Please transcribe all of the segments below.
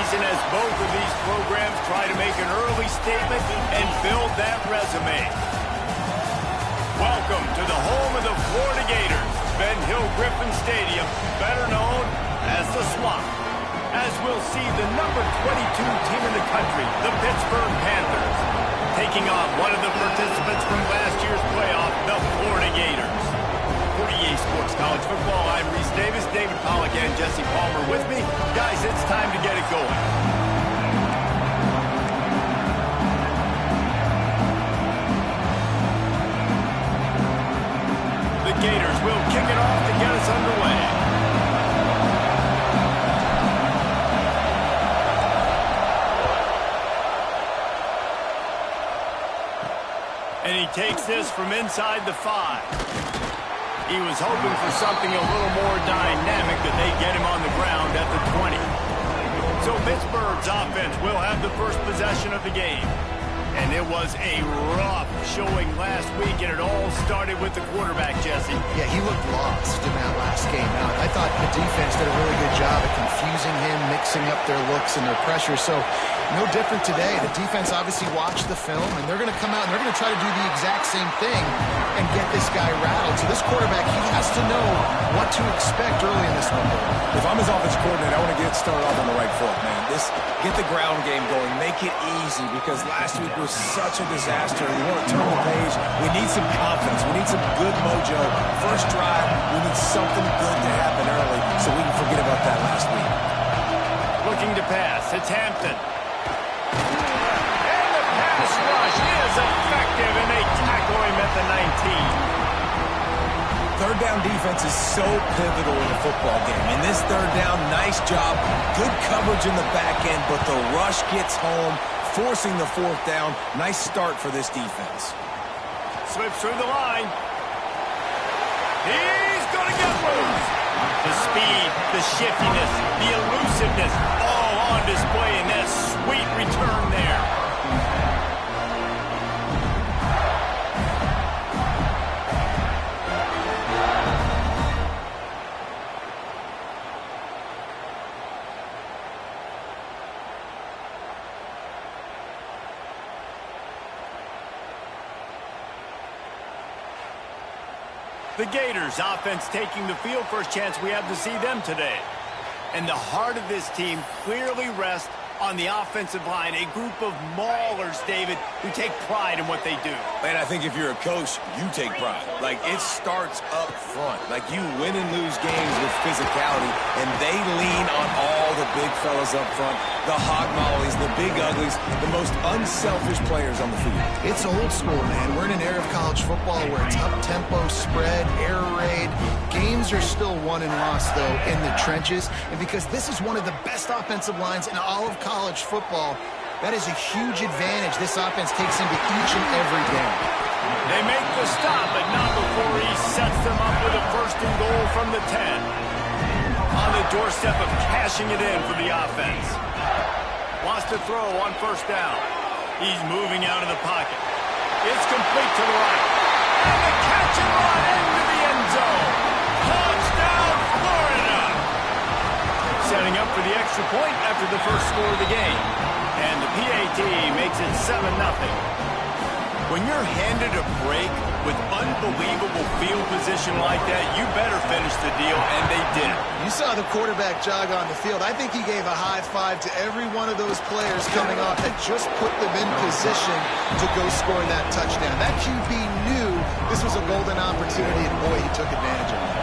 season as both of these programs try to make an early statement and build that resume. Welcome to the home of the Florida Gators, Ben Hill Griffin Stadium, better known as the Swamp, as we'll see the number 22 team in the country, the Pittsburgh Panthers, taking on one of the participants from last year's playoff, the Florida Gators. For EA Sports College Football, I'm Reese Davis, David Pollack, and Jesse Palmer with me. Guys, it's time to get it going. The Gators will kick it off to get us underway. And he takes this from inside the 5. He was hoping for something a little more dynamic, but they get him on the ground at the 20. So Pittsburgh's offense will have the first possession of the game. And it was a rough showing last week, and it all started with the quarterback, Jesse. Yeah, he looked lost in that last game out. I thought the defense did a really good job of confusing him, mixing up their looks and their pressure. So no different today. The defense obviously watched the film, and they're going to come out and they're going to try to do the exact same thing and get this guy rattled. So this quarterback, he has to know what to expect early in this one. If I'm his offensive coordinator, I want to get started off on the right foot, man. Get the ground game going. Make it easy, because last week was such a disaster. We want to turn the page. We need some confidence. We need some good mojo. First drive, we need something good to happen early so we can forget about that last week. Looking to pass. It's Hampton. And the pass rush is effective, and they tackle him at the 19. Third down defense is so pivotal in a football game. In this third down, nice job. Good coverage in the back end, but the rush gets home, forcing the fourth down. Nice start for this defense. Slips through the line. He's going to get loose. The speed, the shiftiness, the elusiveness, all on display in that sweet return there. The Gators offense taking the field. First chance we have to see them today. And the heart of this team clearly rests on the offensive line. A group of maulers, David, who take pride in what they do. And I think if you're a coach, you take pride. Like, it starts up front. Like, you win and lose games with physicality, and they lean on all the big fellas up front, the hog mollies, the big uglies, the most unselfish players on the field. It's old school, man. We're in an era of college football where it's up-tempo, spread, air raid. Games are still won and lost, though, in the trenches. And because this is one of the best offensive lines in all of college football, that is a huge advantage this offense takes into each and every game. They make the stop, but not before he sets them up with a first and goal from the 10. On the doorstep of cashing it in for the offense. Wants to throw on first down. He's moving out of the pocket. It's complete to the right. And the catch and run into the end zone. Touchdown, Florida! Setting up for the extra point after the first score of the game. And the PAT makes it 7-0. When you're handed a break with unbelievable field position like that, you better finish the deal, and they did. You saw the quarterback jog on the field. I think he gave a high five to every one of those players coming off that just put them in position to go score that touchdown. That QB knew this was a golden opportunity, and boy, he took advantage of it.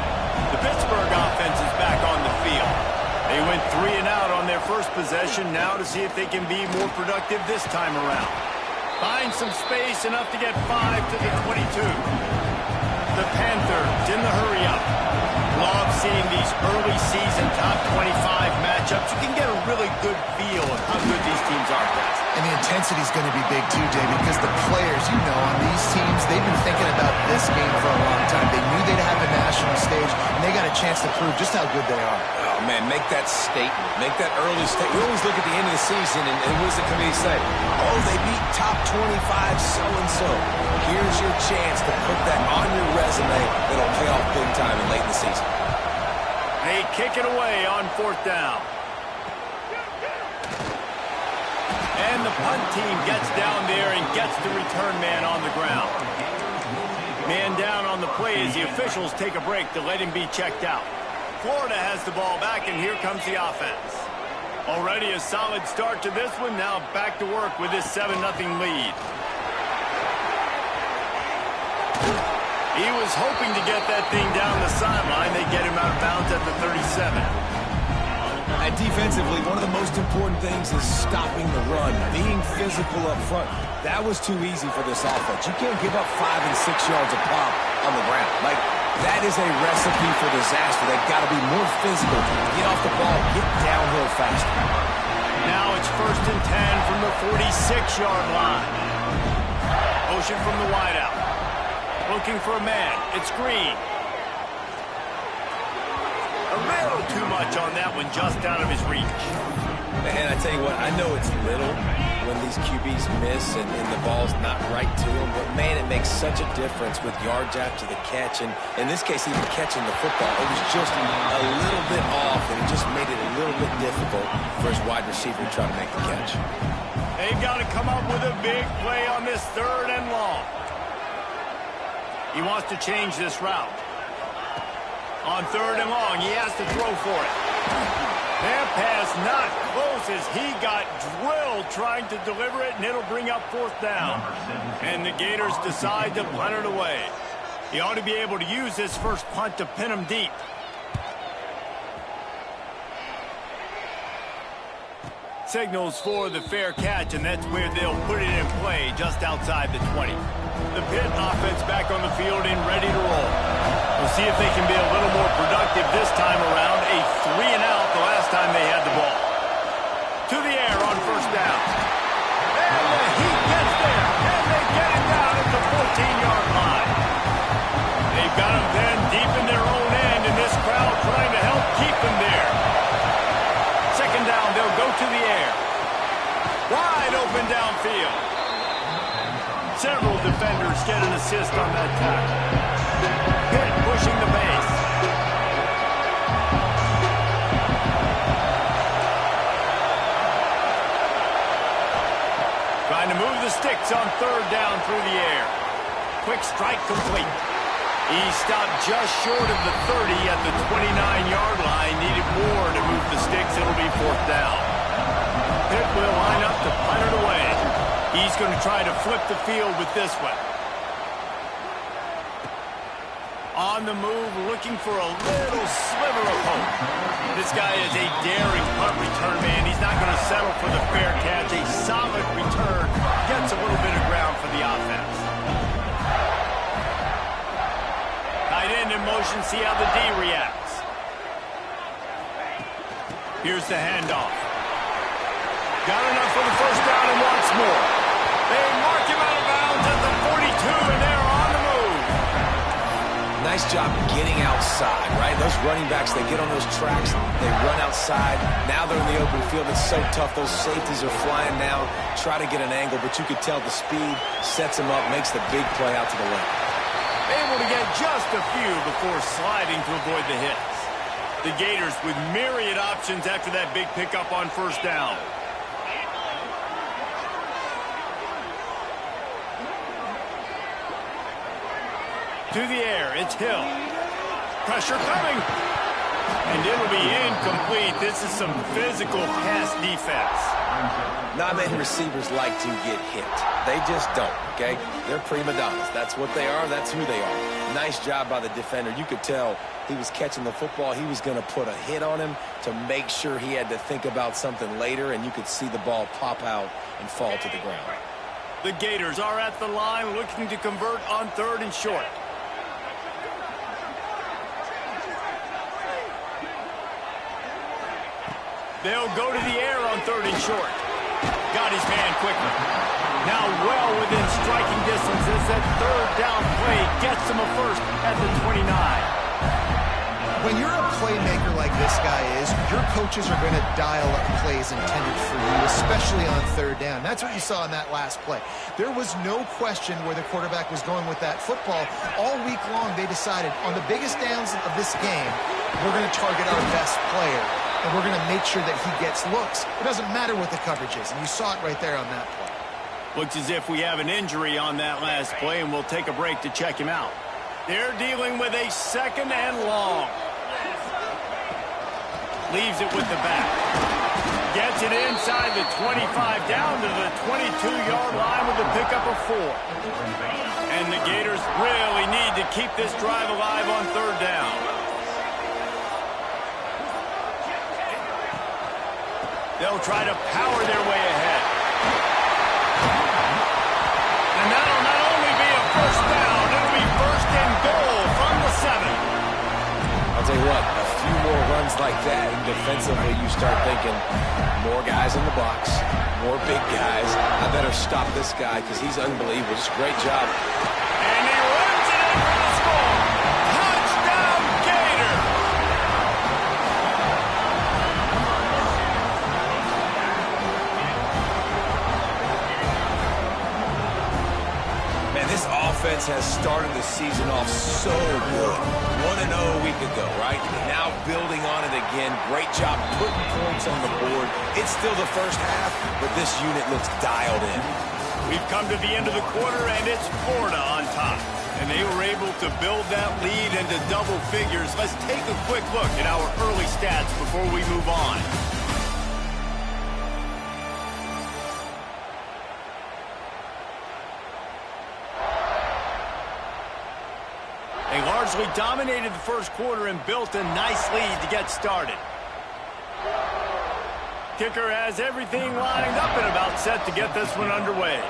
The Pittsburgh offense is back on the field. They went 3 and out on their first possession, now to see if they can be more productive this time around. Find some space, enough to get 5 to the 22. The Panthers in the hurry-up. Love seeing these early season top 25 matchups. You can get a really good feel of how good these teams are, guys. And the intensity is going to be big too, David, because the players, you know, on these teams, they've been thinking about this game for a long time. They knew they'd have a national stage, and they got a chance to prove just how good they are. Oh, man, make that statement. Make that early statement. We always look at the end of the season, and what does the committee say? Oh, they beat top 25 so-and-so. Here's your chance to put that on your resume that'll pay off big time and late in the season. They kick it away on fourth down. And the punt team gets down there and gets the return man on the ground. Man down on the play as the officials take a break to let him be checked out. Florida has the ball back, and here comes the offense. Already a solid start to this one. Now back to work with this 7-0 lead. He was hoping to get that thing down the sideline. They get him out of bounds at the 37. And defensively, one of the most important things is stopping the run, being physical up front. That was too easy for this offense. You can't give up 5 and 6 yards a pop on the ground. Like, that is a recipe for disaster. They've got to be more physical. Get off the ball, get downhill faster. Now it's 1st and 10 from the 46-yard line. Motion from the wideout. Looking for a man. It's Green. A little too much on that one, just out of his reach. And I tell you what, I know it's little when these QBs miss and the ball's not right to them, but man, it makes such a difference with yards after the catch, and in this case, even catching the football. It was just a little bit off, and it just made it a little bit difficult for his wide receiver to try to make the catch. They've got to come up with a big play on this 3rd and long. He wants to change this route. On 3rd and long, he has to throw for it. That pass not close as he got drilled trying to deliver it, and it'll bring up 4th down. And the Gators decide to punt it away. He ought to be able to use this first punt to pin him deep. Signals for the fair catch, and that's where they'll put it in play just outside the 20. The Pitt offense back on the field and ready to roll. We'll see if they can be a little more productive this time around. A 3-and-out the last time they had the ball. To the air on 1st down. And the Heat gets there, and they get it down at the 14-yard line. They've got him then deep in their own end, and this crowd trying to help keep them there. 2nd down, they'll go to the air. Wide open downfield. Several defenders get an assist on that tackle. Pitt pushing the base. Trying to move the sticks on 3rd down through the air. Quick strike complete. He stopped just short of the 30 at the 29-yard line. Needed more to move the sticks. It'll be 4th down. Pitt will line up to punt it away. He's going to try to flip the field with this one. On the move, looking for a little sliver of hope. This guy is a daring punt return man. He's not going to settle for the fair catch. A solid return gets a little bit of ground for the offense. Tight end in motion, see how the D reacts. Here's the handoff. Got enough for the 1st down and wants more. They mark him out of bounds at the 42, and they're on the move. Nice job getting outside, right? Those running backs, they get on those tracks, they run outside. Now they're in the open field. It's so tough. Those safeties are flying down. Try to get an angle, but you could tell the speed sets him up, makes the big play out to the left. Able to get just a few before sliding to avoid the hits. The Gators with myriad options after that big pickup on 1st down. To the air, it's Hill. Pressure coming. And it'll be incomplete. This is some physical pass defense. Not many receivers like to get hit. They just don't, okay? They're prima donnas. That's what they are. That's who they are. Nice job by the defender. You could tell he was catching the football. He was going to put a hit on him to make sure he had to think about something later, and you could see the ball pop out and fall to the ground. The Gators are at the line looking to convert on 3rd and short. They'll go to the air on 3rd and short. Got his man quickly. Now well within striking distance as that 3rd down play gets him a 1st at the 29. When you're a playmaker like this guy is, your coaches are going to dial up plays intended for you, especially on 3rd down. That's what you saw in that last play. There was no question where the quarterback was going with that football. All week long, they decided on the biggest downs of this game, we're going to target our best player. and we're going to make sure that he gets looks. It doesn't matter what the coverage is, and you saw it right there on that play. Looks as if we have an injury on that last play, and we'll take a break to check him out. They're dealing with a 2nd and long. Leaves it with the back. Gets it inside the 25, down to the 22-yard line with a pickup of 4. And the Gators really need to keep this drive alive on 3rd down. They'll try to power their way ahead. And that'll not only be a 1st down, it'll be 1st and goal from the 7. I'll tell you what, a few more runs like that, and defensively you start thinking, more guys in the box, more big guys. I better stop this guy because he's unbelievable. Just great job. And he runs it in for the score. Touchdown, Gator! Man, this offense has started the season off so good. 1-0 a week ago, right? Now building on it again. Great job putting points on the board. It's still the first half, but this unit looks dialed in. We've come to the end of the quarter, and it's Florida on top. And they were able to build that lead into double figures. Let's take a quick look at our early stats before we move on. They largely dominated the first quarter and built a nice lead to get started. Kicker has everything lined up and about set to get this one underway.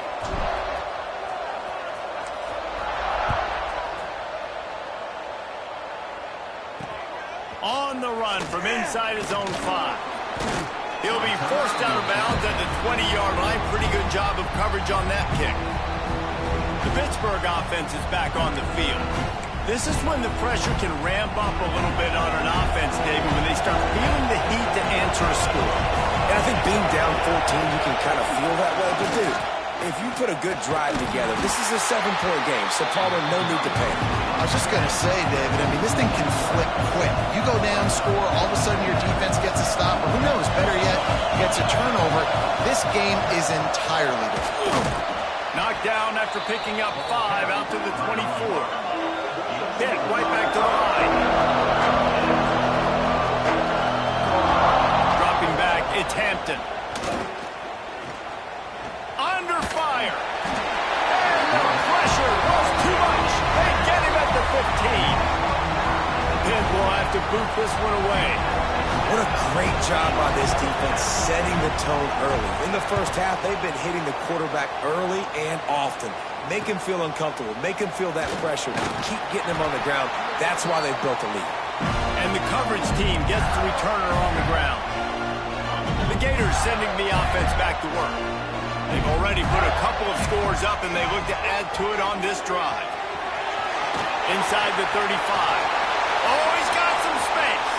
On the run from inside his own 5. He'll be forced out of bounds at the 20-yard line. Pretty good job of coverage on that kick. The Pittsburgh offense is back on the field. This is when the pressure can ramp up a little bit on an offense, David, when they start feeling the heat to answer a score. And I think being down 14, you can kind of feel that way. But, dude, if you put a good drive together, this is a 7-point game, so Palmer, no need to panic. I was just going to say, David, I mean, this thing can flip quick. You go down, score, all of a sudden your defense gets a stop, or who knows, better yet, gets a turnover. This game is entirely different. Knocked down after picking up 5 out to the 24. Hit right back to the line. Dropping back, it's Hampton. Under fire. And the pressure was too much. They get him at the 15. Pitt will have to boot this one away. What a great job by this defense setting the tone early. In the first half, they've been hitting the quarterback early and often. Make him feel uncomfortable. Make him feel that pressure. Keep getting him on the ground. That's why they've built a lead. And the coverage team gets the returner on the ground. The Gators sending the offense back to work. They've already put a couple of scores up, and they look to add to it on this drive. Inside the 35. Oh, he's got some space.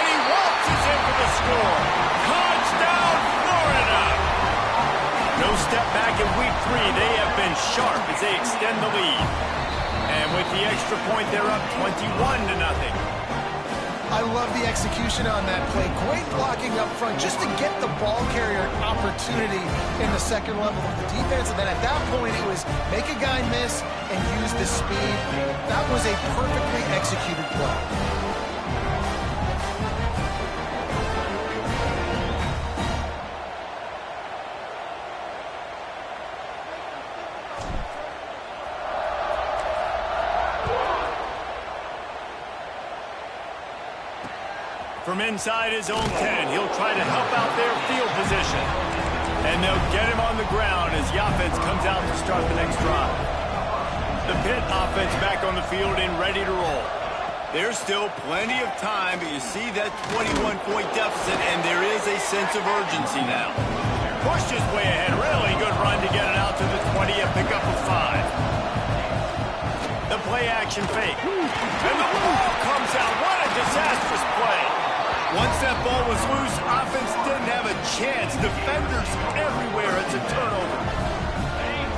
And he waltzes in for the score. Touchdown, Florida! No step back in week 3. They have been sharp as they extend the lead. And with the extra point, they're up 21-0. I love the execution on that play. Great blocking up front just to get the ball carrier an opportunity in the second level of the defense. And then at that point, it was make a guy miss and use the speed. That was a perfectly executed play. From inside his own 10, he'll try to help out their field position. And they'll get him on the ground as the offense comes out to start the next drive. The Pitt offense back on the field and ready to roll. There's still plenty of time, but you see that 21-point deficit, and there is a sense of urgency now. Pushed his way ahead. Really good run to get it out to the 20, a pickup of 5. The play-action fake. And the ball comes out. What a disastrous play. Once that ball was loose, offense didn't have a chance. Defenders everywhere. It's a turnover.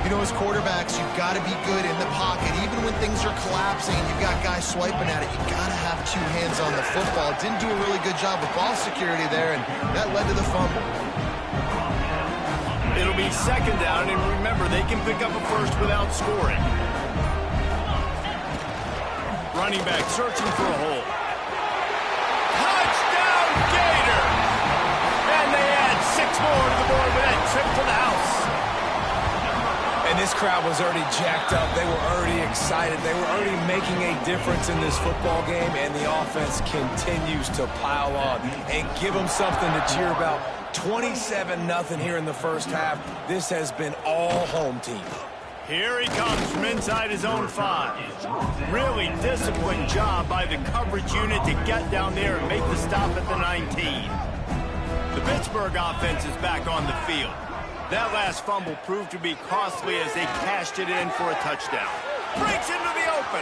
You know, as quarterbacks, you've got to be good in the pocket. Even when things are collapsing and you've got guys swiping at it, you've got to have two hands on the football. Didn't do a really good job of ball security there, and that led to the fumble. It'll be second down, and remember, they can pick up a first without scoring. Running back searching for a hole. Touchdown, Gator! And they add 6 more to the board with that trip to the house. And this crowd was already jacked up. They were already excited. They were already making a difference in this football game, and the offense continues to pile on and give them something to cheer about. 27-0 here in the first half. This has been all home team. Here he comes from inside his own 5. Really disciplined job by the coverage unit to get down there and make the stop at the 19. The Pittsburgh offense is back on the field. That last fumble proved to be costly as they cashed it in for a touchdown. Breaks into the open.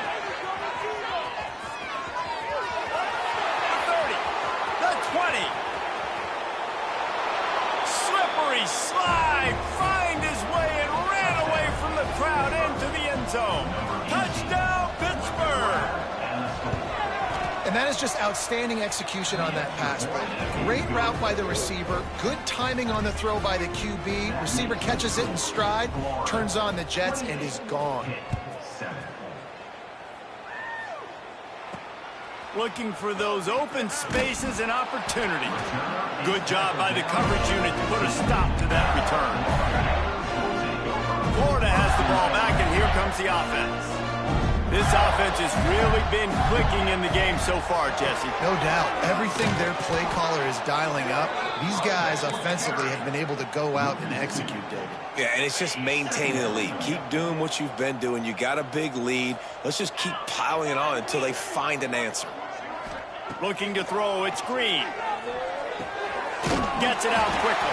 The 30. The 20. Slippery slide. Find his way and ran away from the crowd into the end zone. Touchdown, Pittsburgh. And that is just outstanding execution on that pass play. Great route by the receiver. Good timing on the throw by the QB. Receiver catches it in stride, turns on the jets, and is gone. Looking for those open spaces and opportunity. Good job by the coverage unit to put a stop to that return. Florida has the ball back, and here comes the offense. This offense has really been clicking in the game so far, Jesse. No doubt. Everything their play caller is dialing up, these guys offensively have been able to go out and execute, David. Yeah, and it's just maintaining the lead. Keep doing what you've been doing. You got a big lead. Let's just keep piling it on until they find an answer. Looking to throw, it's Green. Gets it out quickly.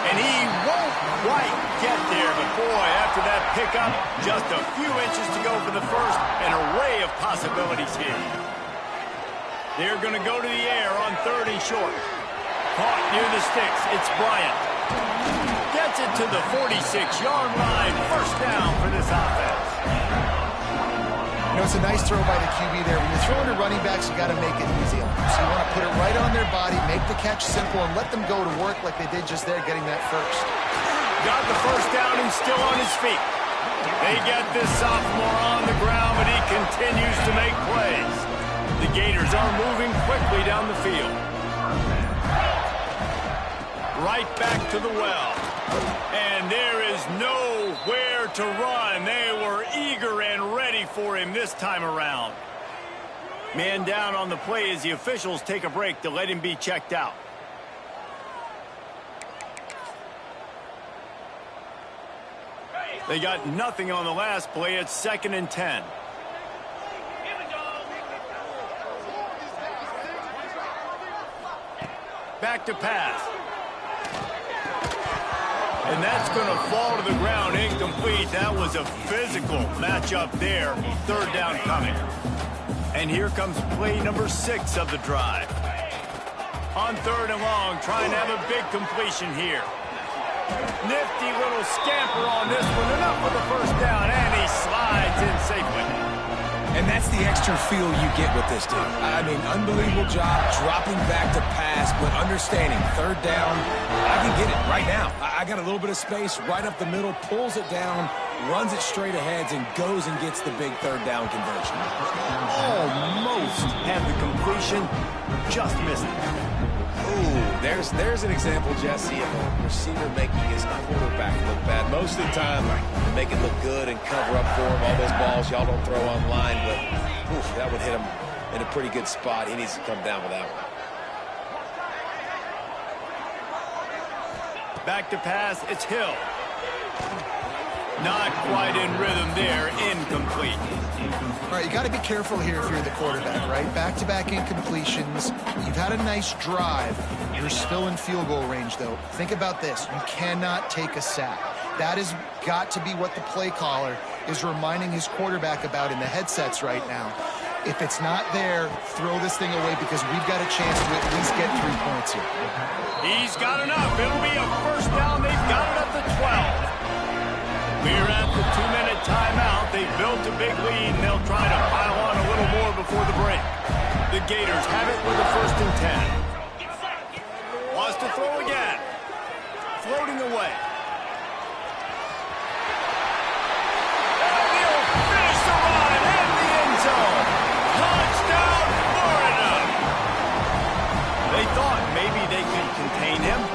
And he won't quite get there, but boy, after that pickup, just a few inches to go for the first, an array of possibilities here. They're going to go to the air on 3rd and short. Caught near the sticks, it's Bryant. Gets it to the 46-yard line, first down for this offense. You know, it's a nice throw by the QB there. When you're throwing to running backs, you got to make it easy on them. So you want to put it right on their body, make the catch simple, and let them go to work like they did just there, getting that first. Got the first down and still on his feet. They get this sophomore on the ground, but he continues to make plays. The Gators are moving quickly down the field. Right back to the well. And there is nowhere to run. They were eager and ready for him this time around. Man down on the play as the officials take a break to let him be checked out. They got nothing on the last play. It's 2nd and 10. Back to pass. And that's going to fall to the ground incomplete. That was a physical matchup there. 3rd down coming. And here comes play number 6 of the drive. On 3rd and long, trying to have a big completion here. Nifty little scamper on this one. Enough for the first down, and he slides in safely. And that's the extra feel you get with this team. I mean, unbelievable job dropping back to pass, but understanding 3rd down, I can get it right now. I got a little bit of space right up the middle, pulls it down, runs it straight ahead, and goes and gets the big 3rd down conversion. Almost had the completion, just missed it. Ooh, there's an example, Jesse, of a receiver making his quarterback look bad. Most of the time, they make it look good and cover up for him. All those balls y'all don't throw online, but oof, that would hit him in a pretty good spot. He needs to come down with that one. Back to pass, it's Hill. Not quite in rhythm there, incomplete. All right, you got to be careful here if you're the quarterback, right? Back-to-back incompletions. You've had a nice drive. You're still in field goal range, though. Think about this. You cannot take a sack. That has got to be what the play caller is reminding his quarterback about in the headsets right now. If it's not there, throw this thing away because we've got a chance to at least get 3 points here. He's got enough. It'll be a first down. They've got it up to 12. We're at the 2-minute timeout. They built a big lead, and they'll try to pile on a little more before the break. The Gators have it with a 1st and 10. Wants to throw again. Floating away. And they'll finish the run in the end zone. Touchdown, Florida! They thought maybe they could contain him.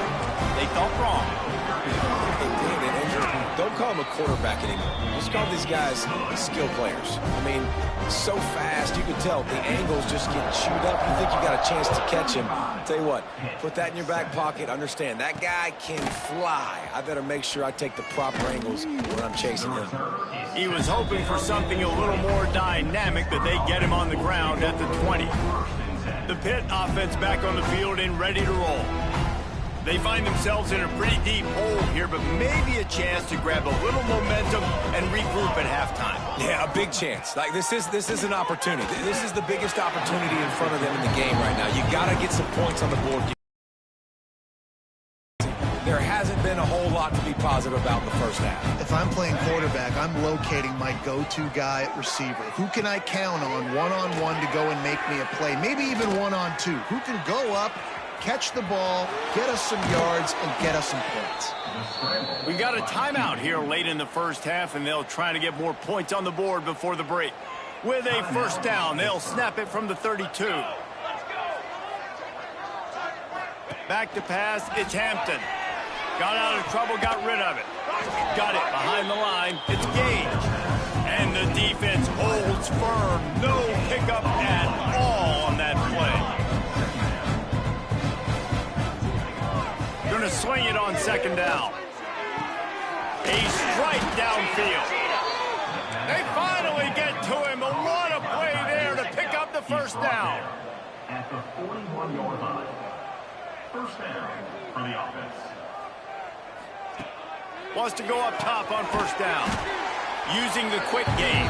They thought wrong. Don't call him a quarterback anymore. Just call these guys skill players. I mean, so fast, you can tell the angles just get chewed up. You think you got a chance to catch him. I'll tell you what, put that in your back pocket. Understand, that guy can fly. I better make sure I take the proper angles when I'm chasing him. He was hoping for something a little more dynamic, but they get him on the ground at the 20. The Pitt offense back on the field and ready to roll. They find themselves in a pretty deep hole here, but maybe a chance to grab a little momentum and regroup at halftime. Yeah, a big chance. Like this is an opportunity. This is the biggest opportunity in front of them in the game right now. You got to get some points on the board. There hasn't been a whole lot to be positive about in the first half. If I'm playing quarterback, I'm locating my go-to guy at receiver. Who can I count on one-on-one to go and make me a play? Maybe even one-on-two. Who can go up, catch the ball, get us some yards, and get us some points? We got a timeout here late in the first half, and they'll try to get more points on the board before the break. With a 1st down, they'll snap it from the 32. Back to pass, it's Hampton. Got out of trouble, got rid of it. Got it behind the line, it's Gage. And the defense holds firm. No pickup at all on that play. Going to swing it on 2nd down. A strike downfield. They finally get to him. What a play there to pick up the 1st down. At the 41-yard line. 1st down for the offense. Wants to go up top on 1st down. Using the quick game.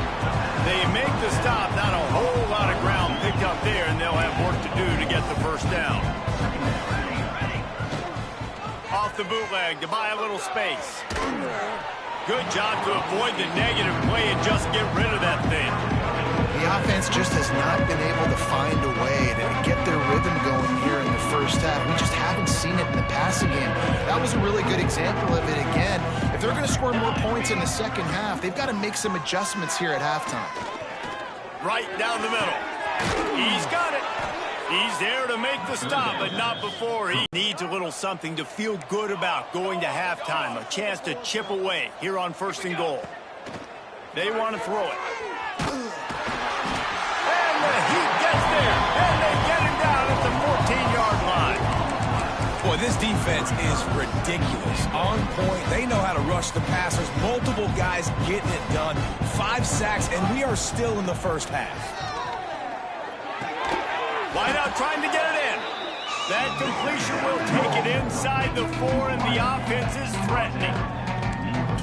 They make the stop. Not a whole lot of ground picked up there, and they'll have work to do to get the 1st down. Off the bootleg to buy a little space. Good job to avoid the negative play and just get rid of that thing. The offense just has not been able to find a way to get their rhythm going here in the first half. We just haven't seen it in the passing game. That was a really good example of it again. If they're going to score more points in the second half, they've got to make some adjustments here at halftime. Right down the middle. He's got it. He's there to make the stop, but not before. He needs a little something to feel good about going to halftime. A chance to chip away here on 1st and goal. They want to throw it. And the Heat gets there. And they get him down at the 14-yard line. Boy, this defense is ridiculous. On point. They know how to rush the passers. Multiple guys getting it done. 5 sacks, and we are still in the first half. Wideout trying to get it in. That completion will take it inside the 4, and the offense is threatening.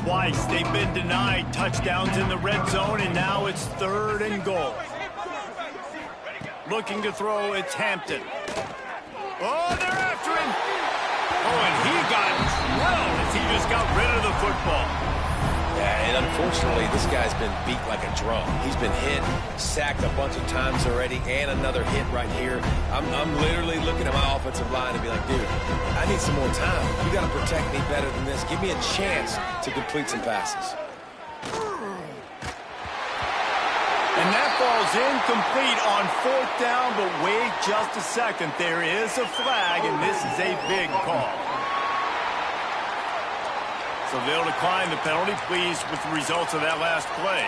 Twice they've been denied touchdowns in the red zone, and now it's 3rd and goal. Looking to throw, it's Hampton. Oh, they're after him. Oh, and he got drilled as he just got rid of the football. Yeah, and unfortunately, this guy's been beat like a drum. He's been hit, sacked a bunch of times already, and another hit right here. I'm literally looking at my offensive line and be like, dude, I need some more time. You got to protect me better than this. Give me a chance to complete some passes. And that falls incomplete on 4th down, but wait just a second. There is a flag, and this is a big call. So they'll decline the penalty, pleased with the results of that last play.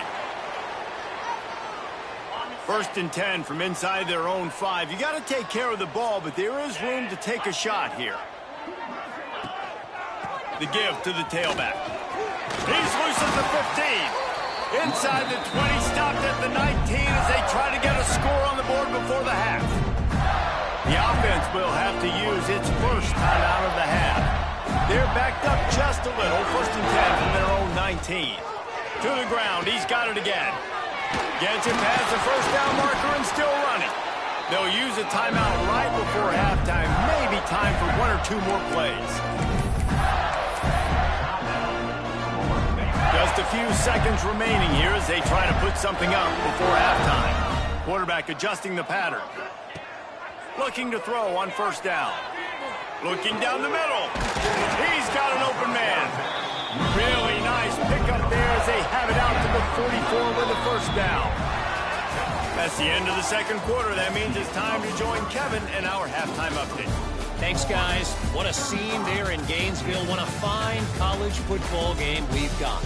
1st and 10 from inside their own 5. You got to take care of the ball, but there is room to take a shot here. The give to the tailback. He's loose at the 15. Inside the 20, stopped at the 19 as they try to get a score on the board before the half. The offense will have to use its first time out of the half. They're backed up just a little. 1st and 10 from their own 19. To the ground. He's got it again. Gets it past the 1st down marker and still running. They'll use a timeout right before halftime. Maybe time for 1 or 2 more plays. Just a few seconds remaining here as they try to put something up before halftime. Quarterback adjusting the pattern. Looking to throw on first down. Looking down the middle. He's got an open man. Really nice pickup there as they have it out to the 44 with a first down. That's the end of the second quarter. That means it's time to join Kevin in our halftime update. Thanks, guys. What a scene there in Gainesville. What a fine college football game we've got.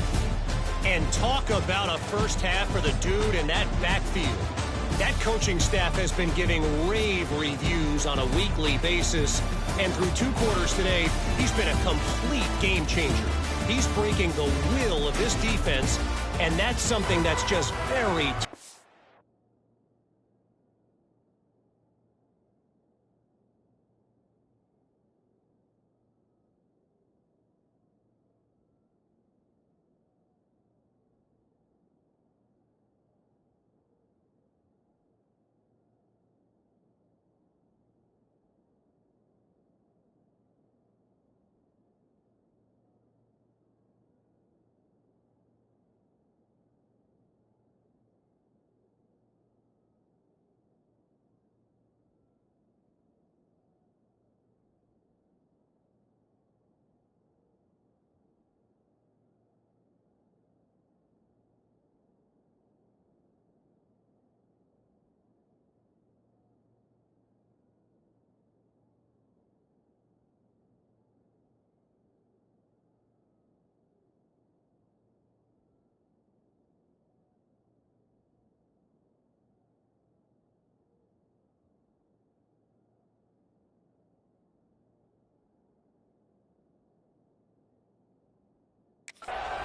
And talk about a first half for the dude in that backfield. That coaching staff has been giving rave reviews on a weekly basis. And through 2 quarters today, he's been a complete game changer. He's breaking the will of this defense, and that's something that's just very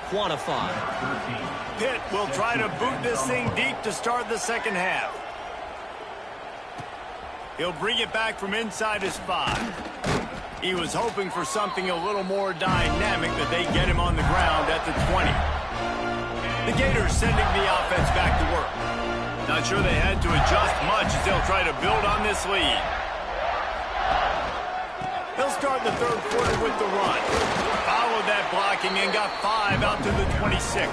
quantified. Pitt will try to boot this thing deep to start the second half. He'll bring it back from inside his 5. He was hoping for something a little more dynamic, that they get him on the ground at the 20. The Gators sending the offense back to work. Not sure they had to adjust much as they'll try to build on this lead. They'll start the third quarter with the run. Followed that blocking and got 5 out to the 26.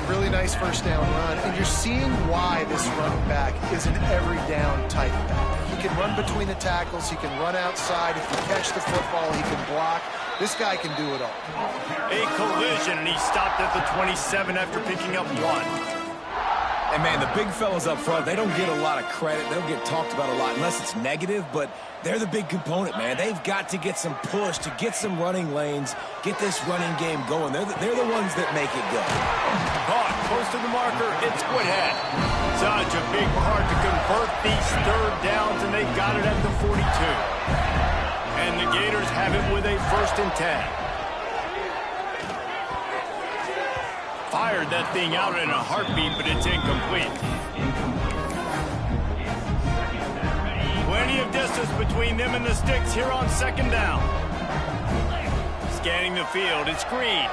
Really nice first down run, and you're seeing why this running back is an every down type back. He can run between the tackles, he can run outside, if you catch the football, he can block. This guy can do it all. A collision, and he stopped at the 27 after picking up 1. And, man, the big fellas up front, they don't get a lot of credit. They don't get talked about a lot unless it's negative, but they're the big component, man. They've got to get some push, to get some running lanes, get this running game going. They're the ones that make it go. Caught close to the marker, it's Woodhead. Such a big part to convert these third downs, and they've got it at the 42. And the Gators have it with a 1st and 10. Fired that thing out in a heartbeat, but it's incomplete. Plenty of distance between them and the sticks here on second down. Scanning the field, it's Green.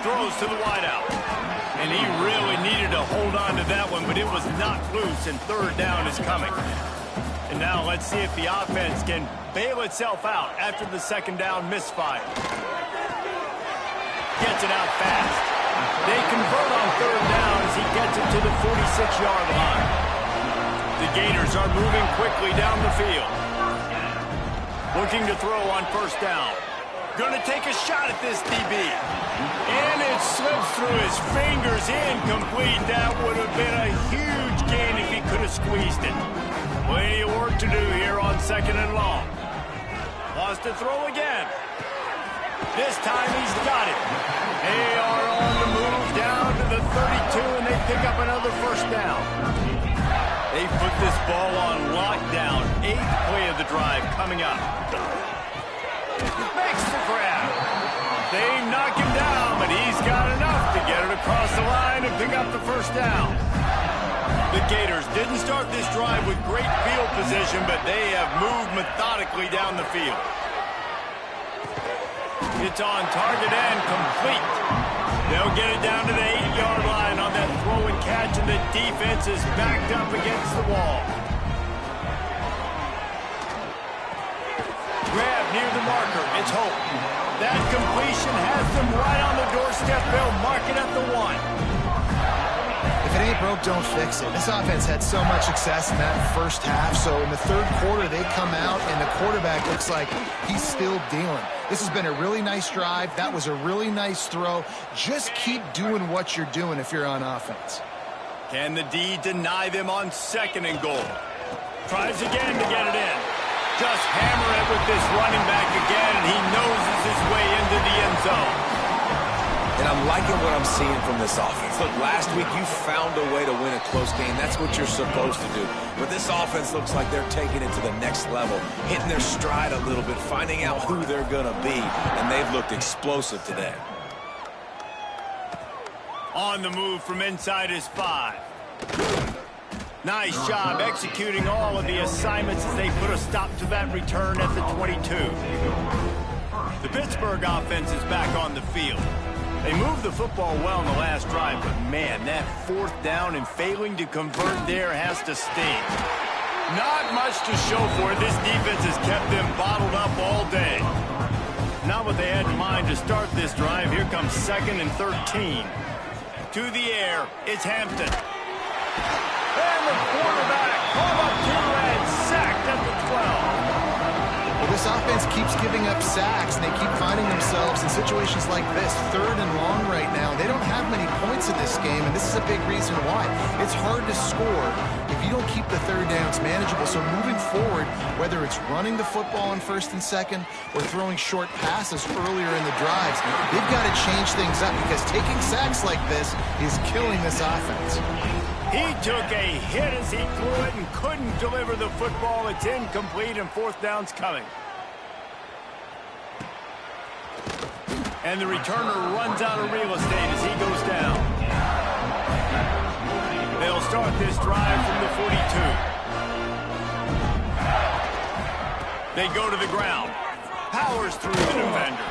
Throws to the wideout. And he really needed to hold on to that one, but it was knocked loose, and third down is coming. And now let's see if the offense can bail itself out after the second down misfire. Gets it out fast. They convert on third down as he gets it to the 46-yard line. The Gators are moving quickly down the field. Looking to throw on first down. Going to take a shot at this DB. And it slips through his fingers, incomplete. That would have been a huge gain if he could have squeezed it. Plenty of work to do here on second and long. Lost to throw again. This time he's got it. They are on the move down to the 32, and they pick up another first down. They put this ball on lockdown. 8th play of the drive coming up. Makes the grab. They knock him down, but he's got enough to get it across the line and pick up the first down. The Gators didn't start this drive with great field position, but they have moved methodically down the field. It's on target and complete. They'll get it down to the 8-yard line on that throw and catch, and the defense is backed up against the wall. Grab near the marker. It's Hope. That completion has them right on the doorstep. They'll mark it at the 1. If it ain't broke, don't fix it. This offense had so much success in that first half, so in the third quarter, they come out, and the quarterback looks like he's still dealing. This has been a really nice drive. That was a really nice throw. Just keep doing what you're doing if you're on offense. Can the D deny them on 2nd and goal? Tries again to get it in. Just hammer it with this running back again, and he noses his way into the end zone. And I'm liking what I'm seeing from this offense. Look, last week you found a way to win a close game. That's what you're supposed to do. But this offense looks like they're taking it to the next level, hitting their stride a little bit, finding out who they're going to be, and they've looked explosive today. On the move from inside his 5. Nice job executing all of the assignments as they put a stop to that return at the 22. The Pittsburgh offense is back on the field. They moved the football well in the last drive, but man, that 4th down and failing to convert there has to sting. Not much to show for it. This defense has kept them bottled up all day. Not what they had in mind to start this drive. Here comes 2nd and 13. To the air, it's Hampton. And the quarterback caught up to and sacked at the 12. This offense keeps giving up sacks, and they keep finding themselves in situations like this, 3rd and long right now. They don't have many points in this game, and this is a big reason why. It's hard to score if you don't keep the 3rd downs manageable. So moving forward, whether it's running the football on 1st and 2nd or throwing short passes earlier in the drives, they've got to change things up because taking sacks like this is killing this offense. He took a hit as he threw it and couldn't deliver the football. It's incomplete, and 4th down's coming. And the returner runs out of real estate as he goes down. They'll start this drive from the 42. They go to the ground. Powers through the defender.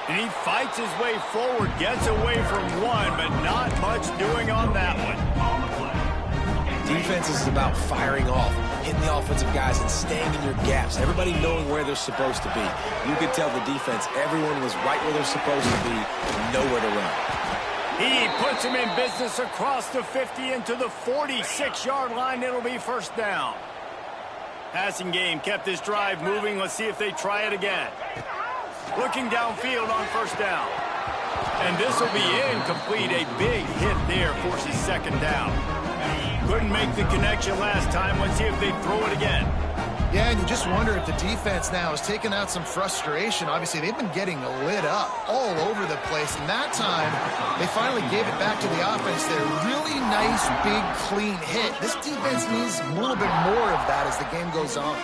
And he fights his way forward, gets away from 1, but not much doing on that one. Defense is about firing off, hitting the offensive guys and staying in your gaps. Everybody knowing where they're supposed to be. You could tell the defense, everyone was right where they're supposed to be, nowhere to run. He puts him in business across the 50 into the 46-yard line. It'll be 1st down. Passing game kept this drive moving. Let's see if they try it again. Looking downfield on 1st down. And this will be incomplete. A big hit there forces 2nd down. Couldn't make the connection last time. Let's see if they throw it again. Yeah, and you just wonder if the defense now has taken out some frustration. Obviously, they've been getting lit up all over the place. And that time, they finally gave it back to the offense there. Really nice, big, clean hit. This defense needs a little bit more of that as the game goes on.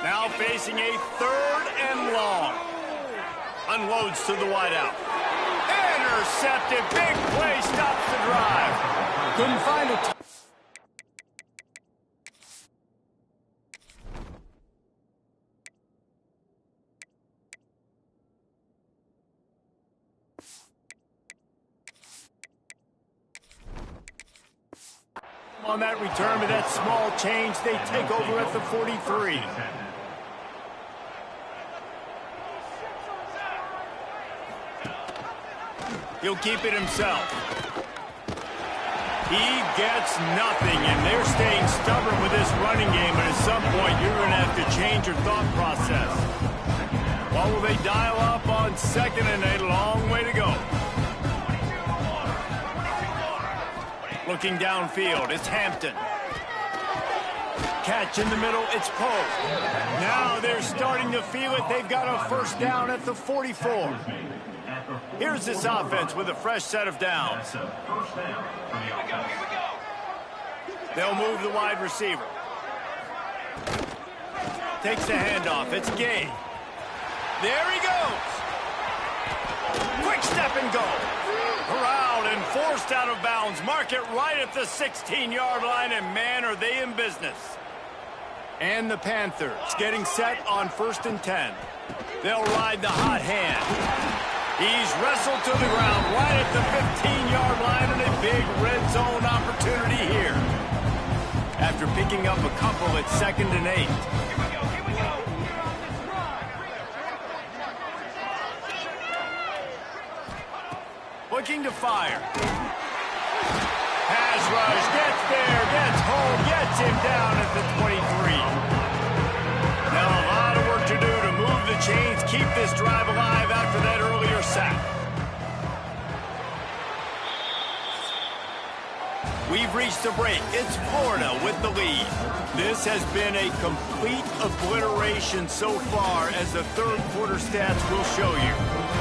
Now facing a 3rd and long. Unloads to the wideout. Intercepted. Big play stops the drive. Couldn't find it. On that return with that small change, they take over at the 43. He'll keep it himself. He gets nothing, and they're staying stubborn with this running game, but at some point you're going to have to change your thought process. What will they dial up on 2nd and 8? Long way to go. Looking downfield, it's Hampton. Catch in the middle, it's Poe. Now they're starting to feel it. They've got a 1st down at the 44. Here's this offense with a fresh set of downs. They'll move the wide receiver. Takes the handoff. It's Gay. There he goes. Quick step and go. Corralled and forced out of bounds. Mark it right at the 16-yard line, and man, are they in business. And the Panthers getting set on 1st and 10. They'll ride the hot hand. He's wrestled to the ground right at the 15-yard line, and a big red zone opportunity here. After picking up a couple at 2nd and 8. looking to fire. Pass rush, gets there, gets home, gets him down at the 23. Now a lot of work to do to move the chains, keep this drive alive after that earlier sack. We've reached the break. It's Florida with the lead. This has been a complete obliteration so far, as the third quarter stats will show you.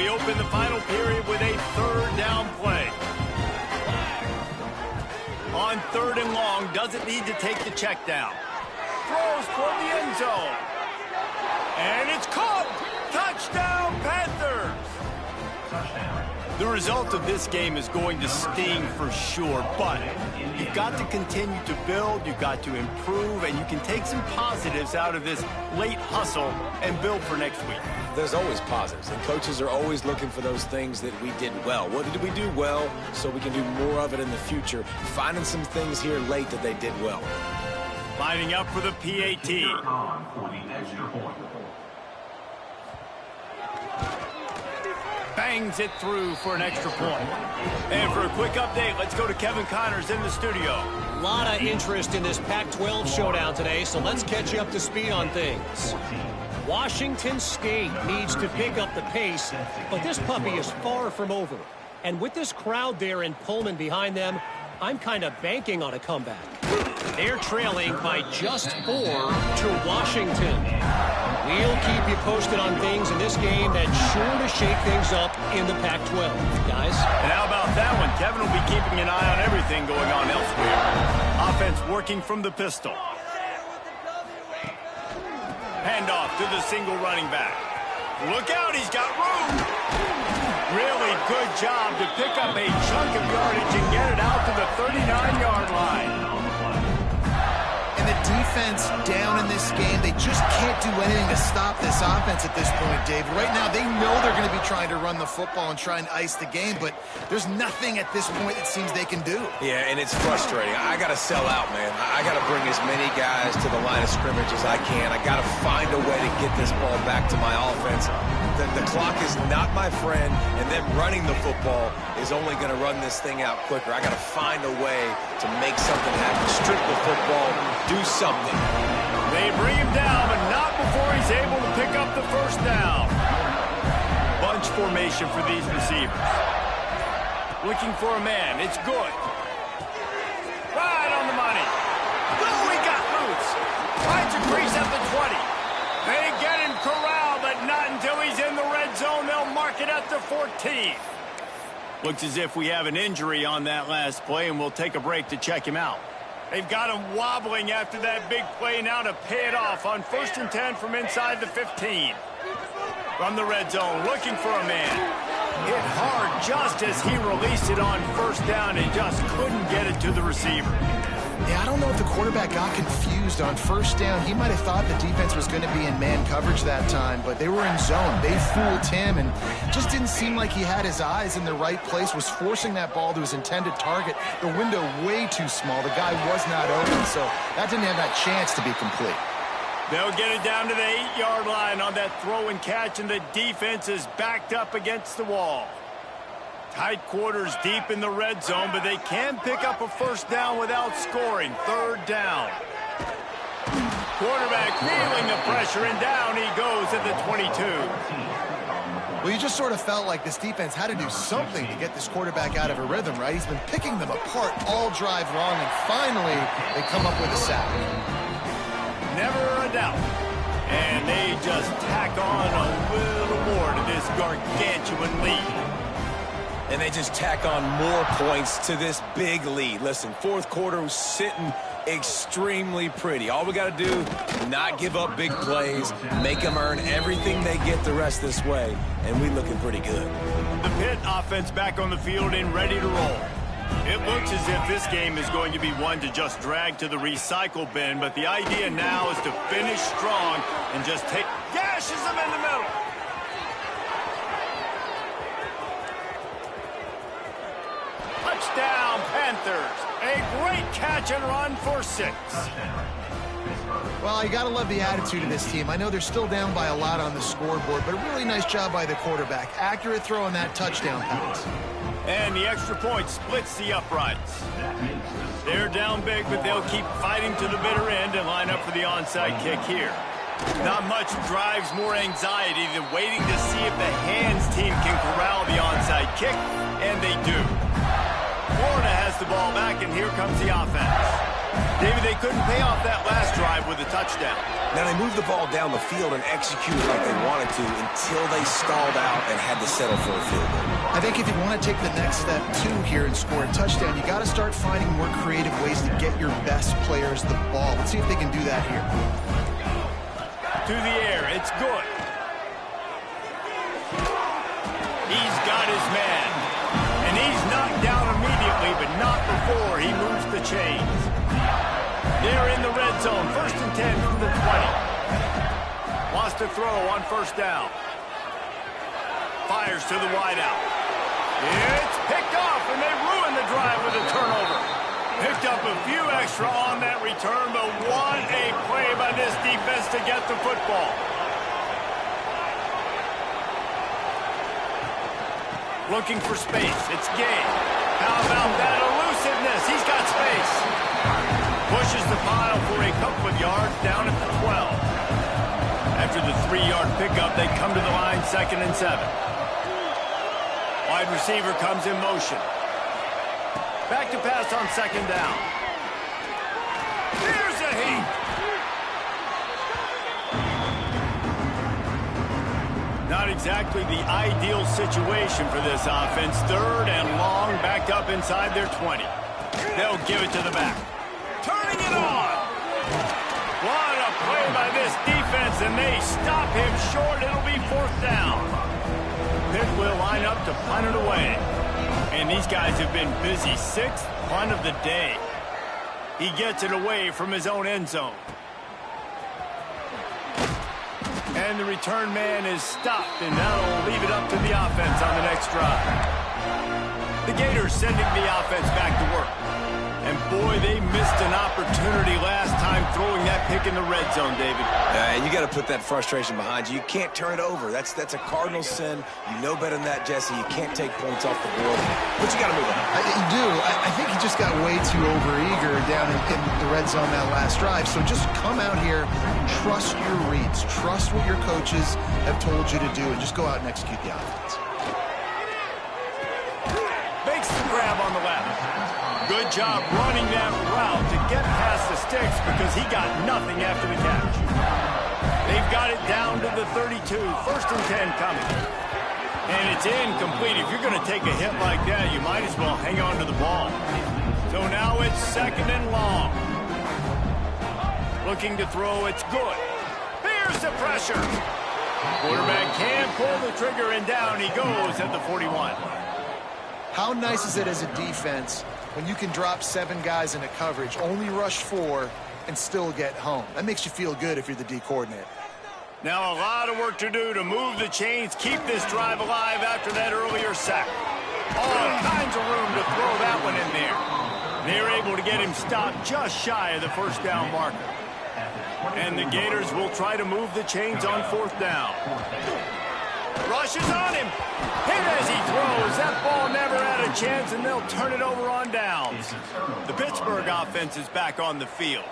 we open the final period with a third down play. On 3rd and long, doesn't need to take the check down. Throws toward the end zone. And it's caught. Touchdown, Panthers. The result of this game is going to sting for sure, but you've got to continue to build, you've got to improve, and you can take some positives out of this late hustle and build for next week. There's always positives, and coaches are always looking for those things that we did well. What did we do well so we can do more of it in the future? Finding some things here late that they did well. Lining up for the PAT. For the extra point. Bangs it through for an extra point. And for a quick update, let's go to Kevin Connors in the studio. A lot of interest in this Pac-12 showdown today, so let's catch you up to speed on things. Washington State needs to pick up the pace, but this puppy is far from over. And with this crowd there in Pullman behind them, I'm kind of banking on a comeback. They're trailing by just 4 to Washington. We'll keep you posted on things in this game that's sure to shake things up in the Pac-12, guys. And how about that one? Kevin will be keeping an eye on everything going on elsewhere. Offense working from the pistol. Handoff to the single running back. Look out, he's got room. Really good job to pick up a chunk of yardage and get it out to the 39-yard line. And the defense down in this game, they just can't do anything to stop this offense at this point, David. Right now, they know they're going to be trying to run the football and try and ice the game, but there's nothing at this point it seems they can do. Yeah, and it's frustrating. I got to sell out, man. I got to bring as many guys to the line of scrimmage as I can. I got to find a way to get this ball back to my offense. The clock is not my friend, and them running the football is only going to run this thing out quicker. I got to find a way to make something happen. Strip the football, do something. They bring him down, but not before he's able to pick up the first down. Bunch formation for these receivers. Looking for a man. It's good. Right on the money. Oh, he got loose. Finds a crease at the 20. They get him corralled, but not until he's in the red zone. They'll mark it at the 14. Looks as if we have an injury on that last play, and we'll take a break to check him out. They've got him wobbling after that big play now to pay it off on 1st and 10 from inside the 15. From the red zone, looking for a man. Hit hard just as he released it on 1st down and just couldn't get it to the receiver. Yeah, I don't know if the quarterback got confused on 1st down. He might have thought the defense was going to be in man coverage that time, but they were in zone. They fooled him and just didn't seem like he had his eyes in the right place, was forcing that ball to his intended target. The window way too small. The guy was not open, so that didn't have that chance to be complete. They'll get it down to the 8-yard line on that throw and catch, and the defense is backed up against the wall. Tight quarters deep in the red zone, but they can pick up a 1st down without scoring. 3rd down. Quarterback feeling the pressure, and down he goes at the 22. Well, you just sort of felt like this defense had to do something to get this quarterback out of a rhythm, right? He's been picking them apart all drive long, and finally they come up with a sack. Never a doubt. And they just tack on a little more to this gargantuan lead. And they just tack on more points to this big lead. Listen, 4th quarter was sitting extremely pretty. All we got to do, not give up big plays, make them earn everything they get the rest this way, and we looking pretty good. The Pitt offense back on the field and ready to roll. It looks as if this game is going to be one to just drag to the recycle bin, but the idea now is to finish strong and just gashes them in the middle. Touchdown, Panthers. A great catch and run for 6. Well, you got to love the attitude of this team. I know they're still down by a lot on the scoreboard, but a really nice job by the quarterback. Accurate throw on that touchdown pass. And the extra point splits the uprights. They're down big, but they'll keep fighting to the bitter end and line up for the onside kick here. Not much drives more anxiety than waiting to see if the hands team can corral the onside kick, and they do. Florida has the ball back, and here comes the offense. David, they couldn't pay off that last drive with a touchdown. Now, they moved the ball down the field and executed like they wanted to until they stalled out and had to settle for a field goal. I think if you want to take the next step, too, here and score a touchdown, you got to start finding more creative ways to get your best players the ball. Let's see if they can do that here. To the air, it's good. He's got his man. And he's knocked down immediately, but not before he moves the chains. They're in the red zone, 1st and 10 from the 20. Wants to throw on 1st down. Fires to the wideout. It's picked off, and they ruin the drive with a turnover. Picked up a few extra on that return, but what a play by this defense to get the football. Looking for space. It's Gay. How about that elusiveness? He's got space. Pushes the pile for a couple of yards down at the 12. After the 3-yard pickup, they come to the line 2nd and 7. Wide receiver comes in motion. Back to pass on 2nd down. Here's a heat. Not exactly the ideal situation for this offense. 3rd and long, backed up inside their 20. They'll give it to the back. Turning it on. What a play by this defense, and they stop him short. It'll be 4th down. Pitt will line up to punt it away. And these guys have been busy. 6th punt of the day. He gets it away from his own end zone. And the return man is stopped, and that'll leave it up to the offense on the next drive. The Gators sending the offense back to work. And boy, they missed an opportunity last time throwing that pick in the red zone, David. You got to put that frustration behind you. You can't turn it over. That's a cardinal sin. You know better than that, Jesse. You can't take points off the board. But you got to move on. You do. I think he just got way too overeager down in the red zone that last drive. So just come out here, trust your reads, trust what your coaches have told you to do, and just go out and execute the offense. Makes the grab on the left. Good job running that route to get past the sticks because he got nothing after the catch. They've got it down to the 32. 1st and 10 coming. And it's incomplete. If you're going to take a hit like that, you might as well hang on to the ball. So now it's 2nd and long. Looking to throw, it's good. Here's the pressure. Quarterback can pull the trigger, and down he goes at the 41. How nice is it as a defense when you can drop 7 guys into coverage, only rush 4, and still get home? That makes you feel good if you're the D coordinator. Now a lot of work to do to move the chains, keep this drive alive after that earlier sack. All kinds of room to throw that one in there. They're able to get him stopped just shy of the 1st down marker. And the Gators will try to move the chains on 4th down. Rushes on him. Hit as he throws. That ball never had a chance, and they'll turn it over on downs. The Pittsburgh offense is back on the field.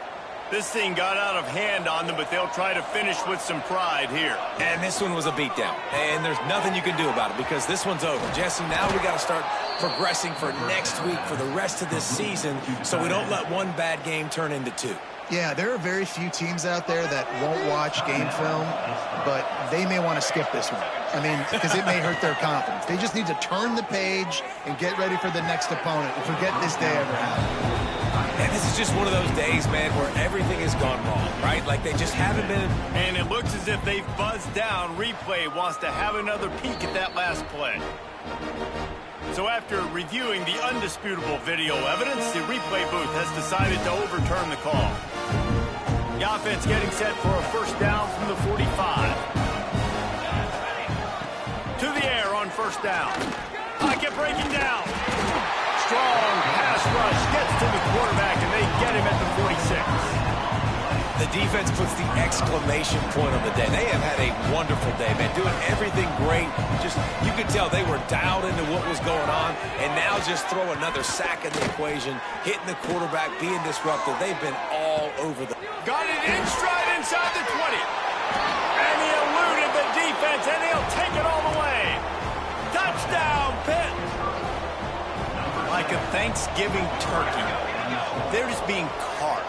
This thing got out of hand on them, but they'll try to finish with some pride here. And this one was a beatdown. And there's nothing you can do about it because this one's over. Jesse, now we got to start progressing for next week for the rest of this season so we don't let one bad game turn into 2. Yeah, there are very few teams out there that won't watch game film, but they may want to skip this one. I mean, because it may hurt their confidence. They just need to turn the page and get ready for the next opponent and forget this day ever happened. And this is just one of those days, man, where everything has gone wrong, right? Like they just haven't been. And it looks as if they've buzzed down. Replay wants to have another peek at that last play. So after reviewing the undisputable video evidence, the replay booth has decided to overturn the call. The offense getting set for a 1st down from the 45. To the air on 1st down. Pocket breaking down. Strong pass rush gets to the quarterback, and they get him at the 46. The defense puts the exclamation point on the day. They have had a wonderful day, man, doing everything great. Just, you could tell they were dialed into what was going on, and now just throw another sack in the equation, hitting the quarterback, being disruptive. They've been all over the... Got it in stride inside the 20. And he eluded the defense, and he'll take it all the way. Touchdown, Pitt. Like a Thanksgiving turkey, they're just being carved.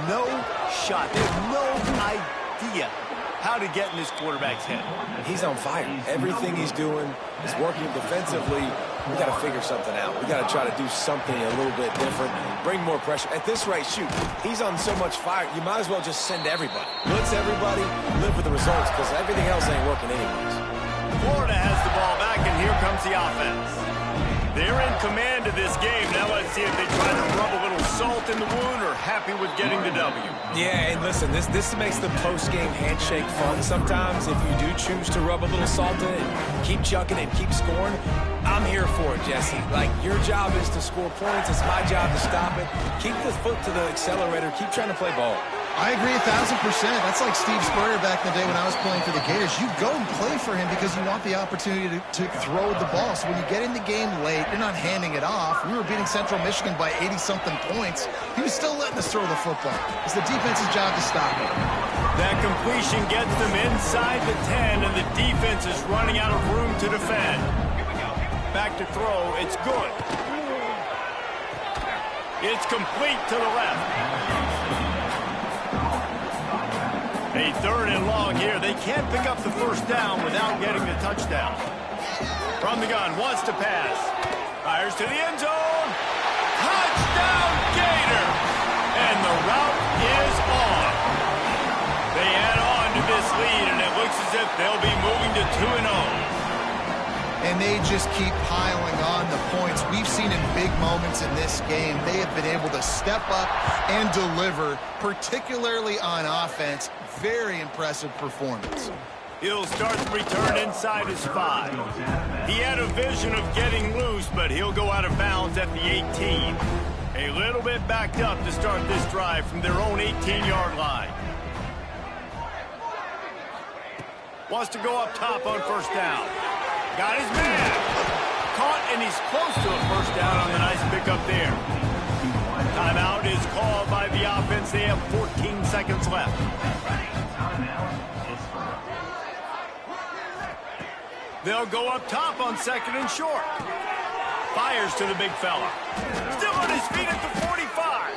no shot. They have no idea how to get in this quarterback's head. He's on fire. Everything he's doing is working defensively. We got to figure something out. We got to try to do something a little bit different, bring more pressure. At this rate, shoot, he's on so much fire, you might as well just send everybody. Blitz everybody, live with the results, because everything else ain't working anyways. Florida has the ball back, and here comes the offense. They're in command of this game. Now let's see if they try to rub a little salt in the wound or happy with getting the W. Yeah, and listen, this makes the post-game handshake fun sometimes. If you do choose to rub a little salt in it, keep chucking it, keep scoring. I'm here for it, Jesse. Like, your job is to score points. It's my job to stop it. Keep the foot to the accelerator. Keep trying to play ball. I agree 1,000%. That's like Steve Spurrier back in the day when I was playing for the Gators. You go and play for him because you want the opportunity to throw the ball. So when you get in the game late, you're not handing it off. We were beating Central Michigan by 80-something points. He was still letting us throw the football. It's the defense's job to stop it. That completion gets them inside the 10, and the defense is running out of room to defend. Back to throw. It's good. It's complete to the left. A 3rd and long here. They can't pick up the first down without getting the touchdown. From the gun, wants to pass. Fires to the end zone. Touchdown, Gator! And the route is on. They add on to this lead, and it looks as if they'll be moving to 2-0. And they just keep piling on the points. We've seen in big moments in this game, they have been able to step up and deliver, particularly on offense. Very impressive performance. He'll start the return inside his 5. He had a vision of getting loose, but he'll go out of bounds at the 18. A little bit backed up to start this drive from their own 18-yard line. Wants to go up top on first down. Got his man. Caught, and he's close to a first down on the nice pickup there. Timeout is called by the offense. They have 14 seconds left. They'll go up top on 2nd and short. Fires to the big fella. Still on his feet at the 45.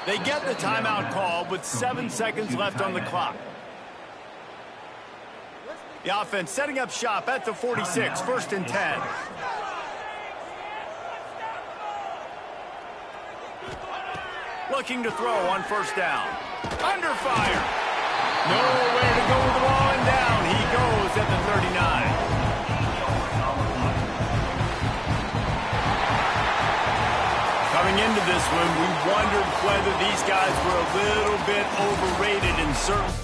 They get the timeout call with 7 seconds left on the clock. The offense setting up shop at the 46, 1st and 10. Looking to throw on first down. Under fire. Nowhere to go with the ball, and down he goes at the 39. Coming into this one, we wondered whether these guys were a little bit overrated in certain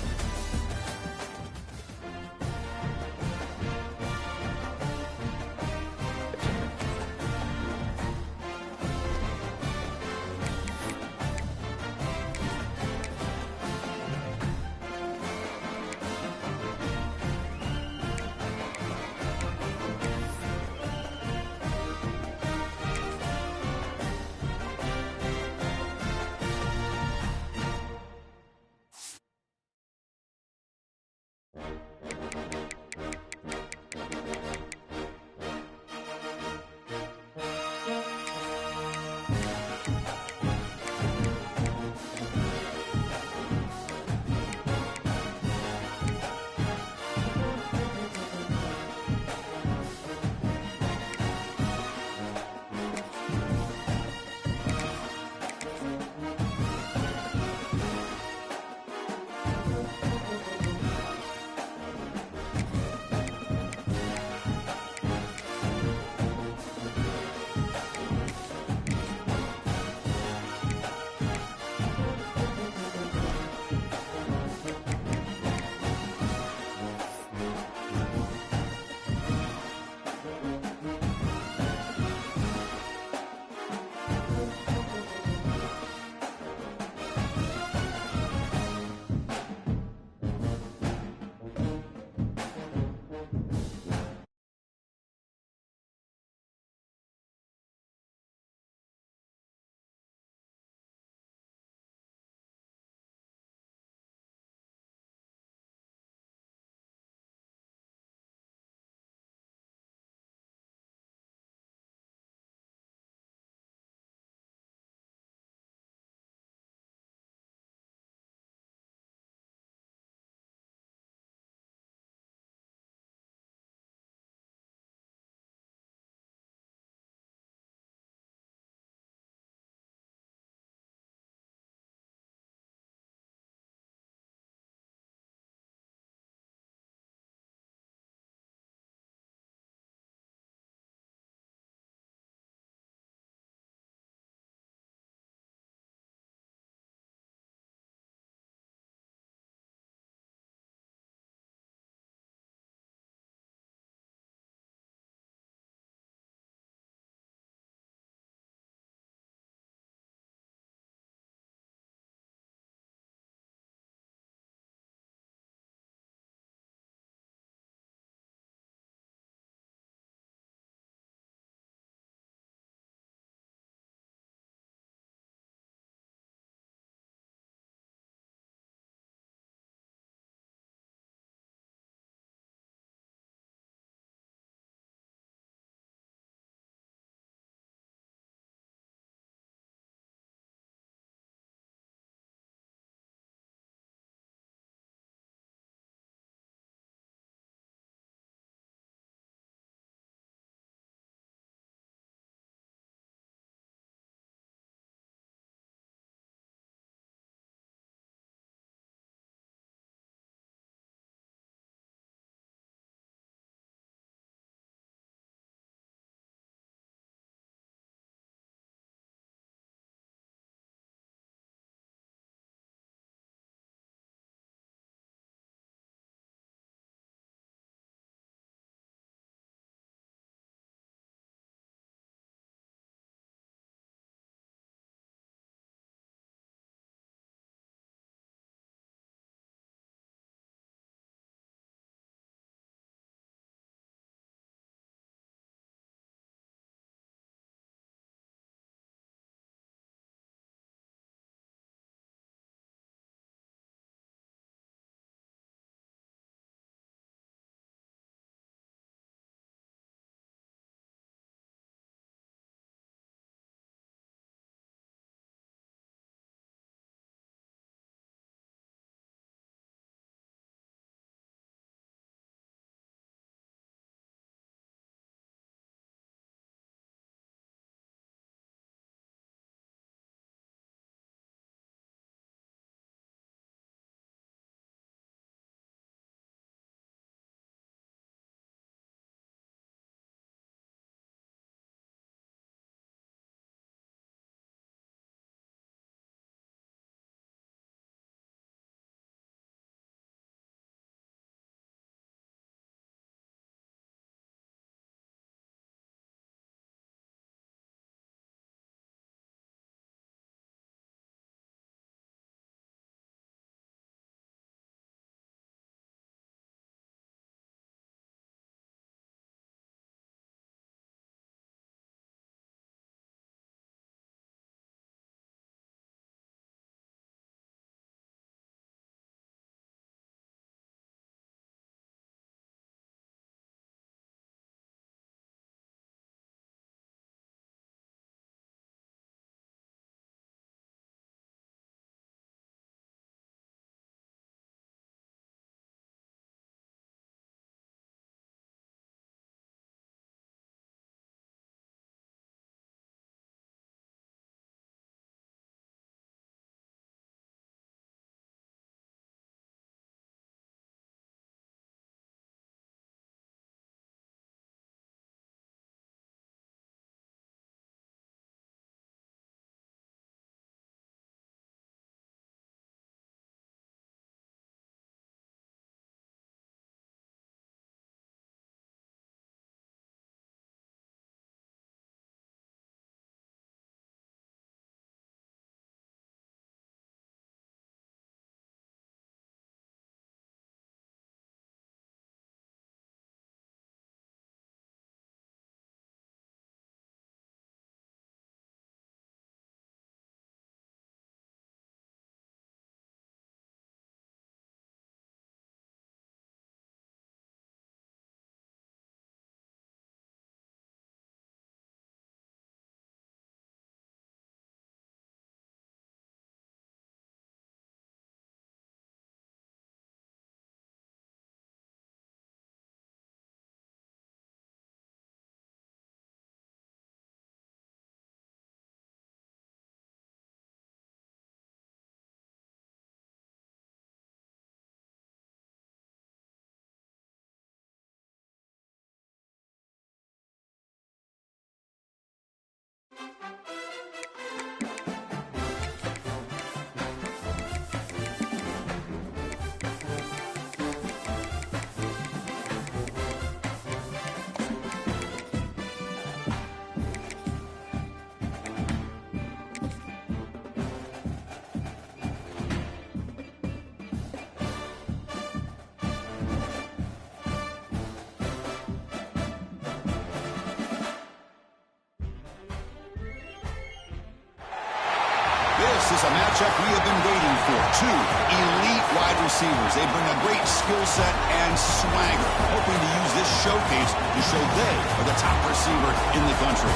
This is a matchup we have been waiting for. Two elite wide receivers. They bring a great skill set and swagger, hoping to use this showcase to show they are the top receiver in the country.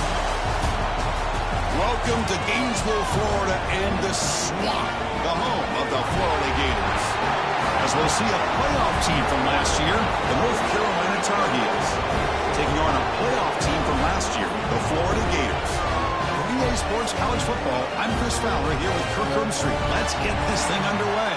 Welcome to Gainesville, Florida, and the Swamp, the home of the Florida Gators. As we'll see a playoff team from last year, the North Carolina Tar Heels, taking on a playoff team from last year, the Florida Gators. For EA Sports College Football, I'm Chris Fowler here with Kirk Herbstreit. Let's get this thing underway.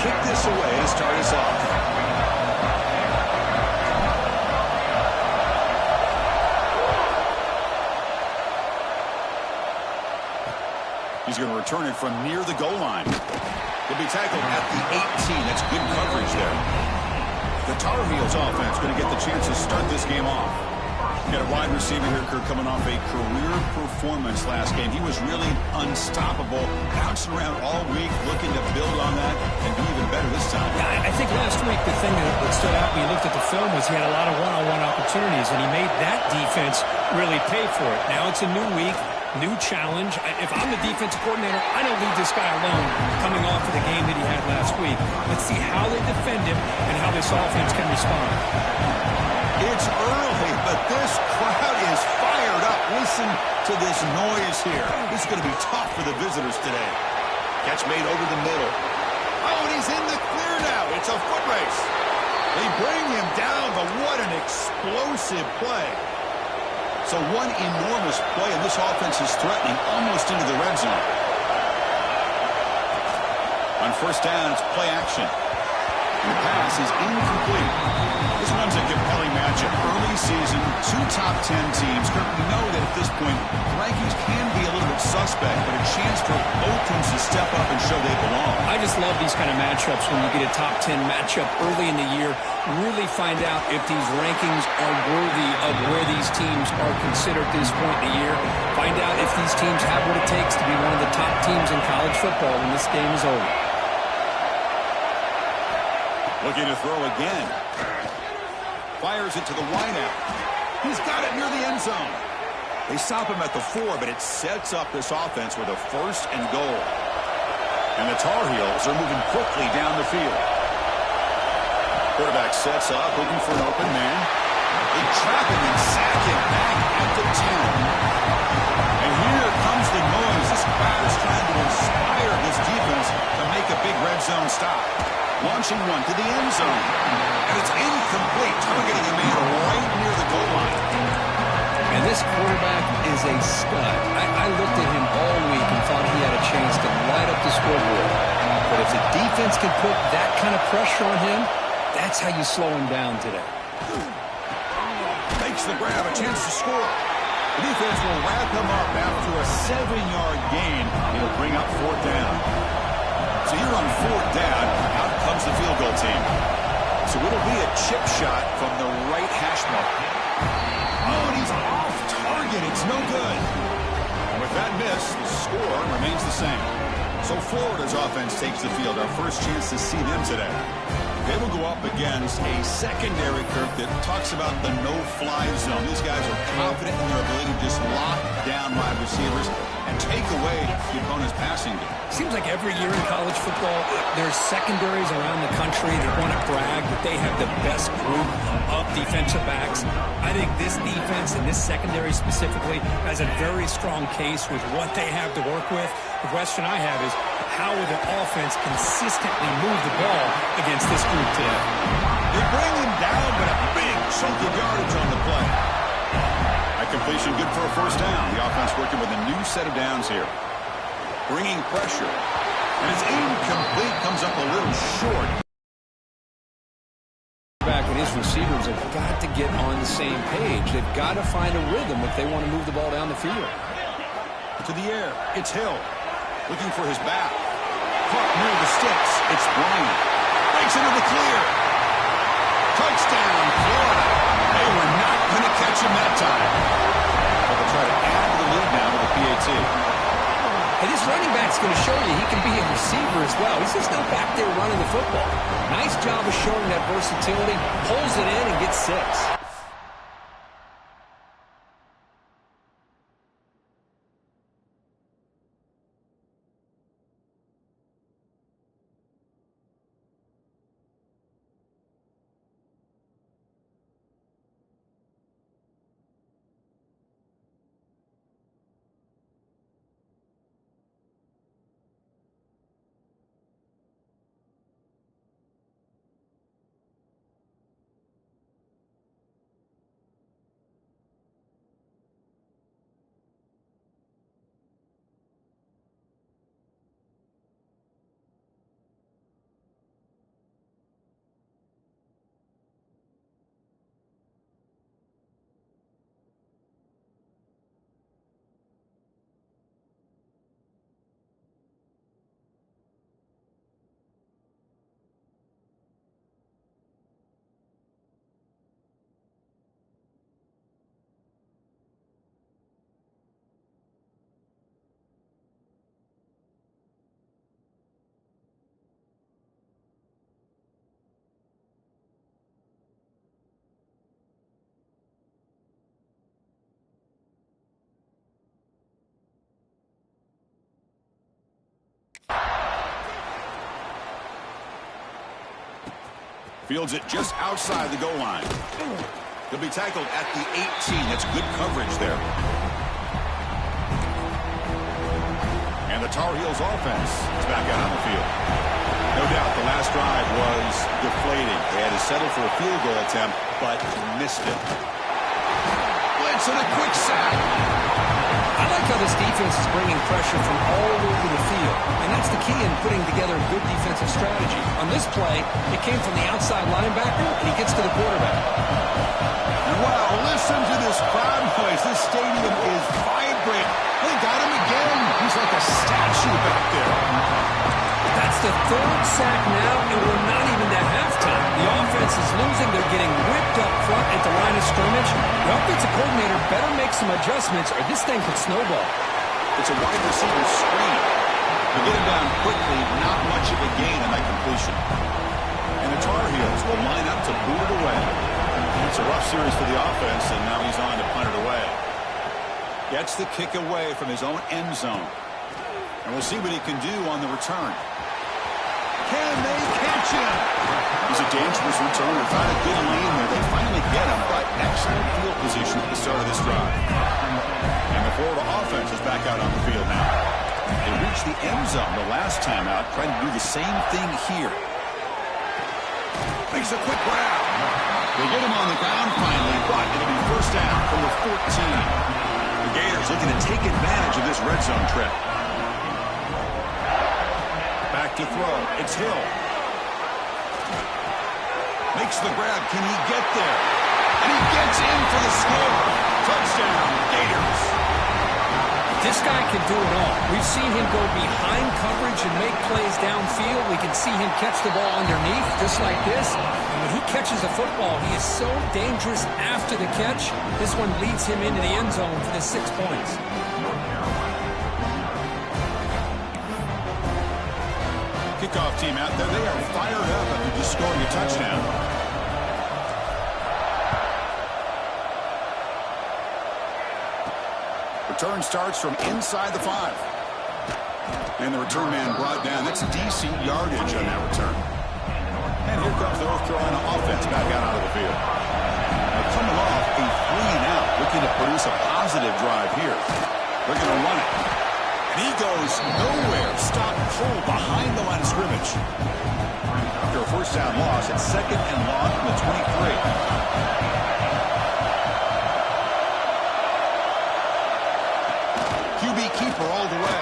Kick this away to start us off. He's going to return it from near the goal line. He'll be tackled at the 18. That's good coverage there. The Tar Heels offense going to get the chance to start this game off. Got a wide receiver here, Kirk, coming off a career performance last game. He was really unstoppable, bouncing around all week, looking to build on that and be even better this time. Yeah, I think last week the thing that stood out when you looked at the film was he had a lot of one-on-one opportunities, and he made that defense really pay for it. Now it's a new week, new challenge. If I'm the defensive coordinator, I don't leave this guy alone coming off of the game that he had last week. Let's see how they defend him and how this offense can respond. It's early, but this crowd is fired up. Listen to this noise here. This is going to be tough for the visitors today. Catch made over the middle. Oh, and he's in the clear now. It's a foot race. They bring him down, but what an explosive play. So one enormous play, and this offense is threatening almost into the red zone. On first down, it's play action. The pass is incomplete. This one's a compelling matchup. Early season, two top 10 teams. Kirk, we know that at this point, the rankings can be a little bit suspect, but a chance for both teams to step up and show they belong. I just love these kind of matchups when you get a top 10 matchup early in the year. Really find out if these rankings are worthy of where these teams are considered at this point in the year. Find out if these teams have what it takes to be one of the top teams in college football when this game is over. Looking to throw again. Fires it to the wideout. He's got it near the end zone. They stop him at the 4, but it sets up this offense with a first and goal. And the Tar Heels are moving quickly down the field. Quarterback sets up, looking for an open man. They trap him and sack him back at the 10. And here comes the noise. This crowd is trying to inspire this defense to make a big red zone stop. Launching one to the end zone. And it's incomplete, targeting a man right near the goal line. And this quarterback is a stud. I looked at him all week and thought he had a chance to light up the scoreboard. But if the defense can put that kind of pressure on him, that's how you slow him down today. Makes the grab, a chance to score. The defense will wrap him up after a 7-yard gain. It'll bring up fourth down. So here on fourth down, out comes the field goal team. So it'll be a chip shot from the right hash mark. Oh, and he's off target. It's no good. And with that miss, the score remains the same. So Florida's offense takes the field. Our first chance to see them today. They will go up against a secondary, Kirk, that talks about the no-fly zone. These guys are confident in their ability to just lock down wide receivers and take away the opponent's passing game. Seems like every year in college football, there's secondaries around the country that want to brag that they have the best group of defensive backs. I think this defense and this secondary specifically has a very strong case with what they have to work with. The question I have is, how will the offense consistently move the ball against this group today? They bring him down, but a big chunk of yardage on the play. At completion, good for a first down. The offense working with a new set of downs here. Bringing pressure. And it's incomplete, comes up a little short. Back and his receivers have got to get on the same page. They've got to find a rhythm if they want to move the ball down the field. To the air, it's Hill. Looking for his back. Caught near the sticks. It's Bryant. Breaks into the clear. Touchdown, Florida. They were not going to catch him that time. But they'll try to add to the lead now with the PAT. And this running back's going to show you he can be a receiver as well. He's just not back there running the football. Nice job of showing that versatility. Pulls it in and gets 6. Fields it just outside the goal line. He'll be tackled at the 18. That's good coverage there. And the Tar Heels offense is back out on the field. No doubt the last drive was deflating. They had to settle for a field goal attempt, but missed it. Blitz and a quick sack. I like how this defense is bringing pressure from all over the field, and that's the key in putting together a good defensive strategy. On this play, it came from the outside linebacker, and he gets to the quarterback. And wow, listen to this crowd noise. This stadium is vibrant. They got him again. He's like a statue back there. That's the 3rd sack now, and we're not even to halftime. The offense is losing. They're getting whipped up front at the line of scrimmage. The offensive coordinator better make some adjustments, or this thing could snowball. It's a wide receiver screen. To get him down quickly, not much of a gain on that completion. And the Tar Heels will line up to boot it away. It's a rough series for the offense, and now he's on to punt it away. Gets the kick away from his own end zone. And we'll see what he can do on the return. Can they catch him? He's a dangerous returner. Found a good lane there. They finally get him, but excellent field position at the start of this drive. And the Florida offense is back out on the field now. They reached the end zone the last time out, trying to do the same thing here. Makes a quick grab. They get him on the ground finally, but it'll be first down from the 14. The Gators looking to take advantage of this red zone trip. Back to throw. It's Hill. Makes the grab. Can he get there? And he gets in for the score. Touchdown, Gators. This guy can do it all. We've seen him go behind coverage and make plays downfield. We can see him catch the ball underneath, just like this. And when he catches the football, he is so dangerous after the catch. This one leads him into the end zone for the 6 points. Kickoff team out there. They are fired up after just scoring a touchdown. Return starts from inside the 5. And the return man brought down. That's decent yardage on that return. And here comes the North Carolina offense back out onto the field. Now coming off a 3-and-out, looking to produce a positive drive here. They're going to run it. And he goes nowhere. Stop pull behind the line of scrimmage. After a first down loss, it's 2nd and long from the 23. QB keeper all the way.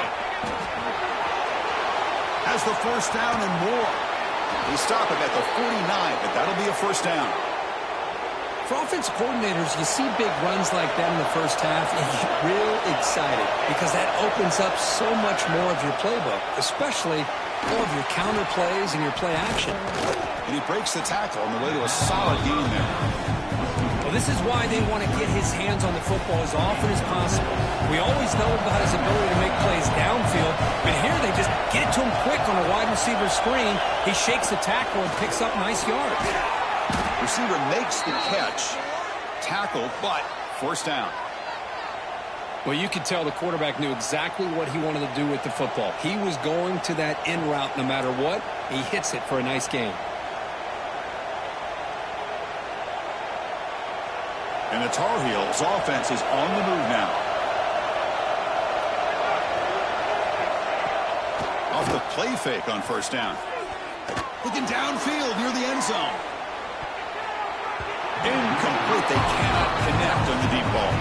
Has the first down and more. They stop him at the 49, but that'll be a first down. For offensive coordinators, you see big runs like that in the first half, and you get real excited because that opens up so much more of your playbook, especially all of your counter plays and your play action. And he breaks the tackle on the way to a solid gain there. Well, this is why they want to get his hands on the football as often as possible. We always know about his ability to make plays downfield, but here they receiver screen. He shakes the tackle and picks up nice yards. Receiver makes the catch. Tackle, but first down. Well, you could tell the quarterback knew exactly what he wanted to do with the football. He was going to that in route no matter what. He hits it for a nice gain. And the Tar Heels offense is on the move now. Off the play fake on first down. Looking downfield near the end zone. Incomplete. They cannot connect on the deep ball.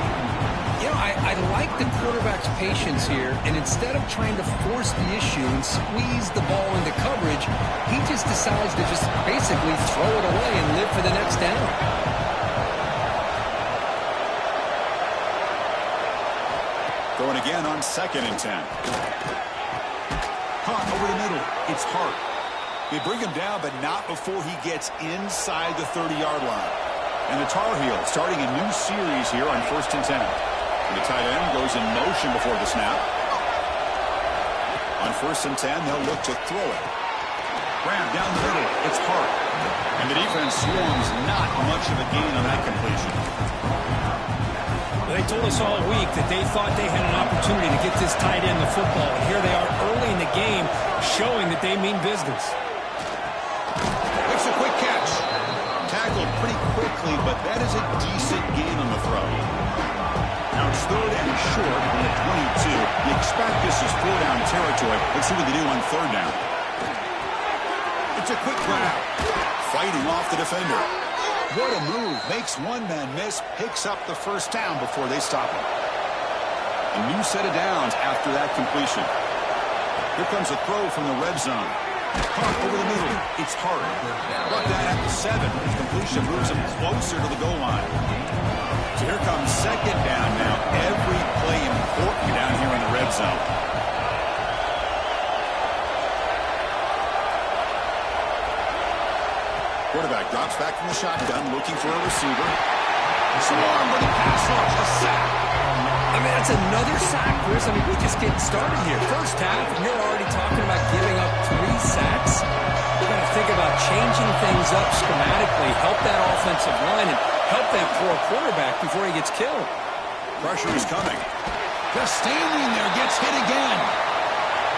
You know, I like the quarterback's patience here, and instead of trying to force the issue and squeeze the ball into coverage, he just decides to just basically throw it away and live for the next down. Throwing again on 2nd and 10. Caught over the middle. It's Hart. They bring him down, but not before he gets inside the 30-yard line. And the Tar Heels starting a new series here on 1st and 10. And the tight end goes in motion before the snap. On 1st and 10, they'll look to throw it. Grab down the middle. It's Hart. And the defense swarms not much of a gain on that completion. They told us all week that they thought they had an opportunity to get this tight end the football. And here they are early in the game showing that they mean business. It's a quick catch. Tackled pretty quickly, but that is a decent gain on the throw. Now it's 3rd and short on the 22. You expect this is 4-down territory. Let's see what they do on 3rd down. It's a quick grab. Fighting off the defender. What a move. Makes one man miss. Picks up the first down before they stop him. A new set of downs after that completion. Here comes a throw from the red zone. Caught over the middle. It's Hart. Brought down at the 7. His completion moves him closer to the goal line. So here comes 2nd down now. Every play important down here in the red zone. Quarterback drops back from the shotgun, looking for a receiver. Swarm with a pass rush, a sack. I mean, that's another sack, Chris. I mean, we're just getting started here. First half, and you're already talking about giving up 3 sacks. We've got to think about changing things up schematically, help that offensive line, and help that poor quarterback before he gets killed. Pressure is coming. Just standing there, gets hit again.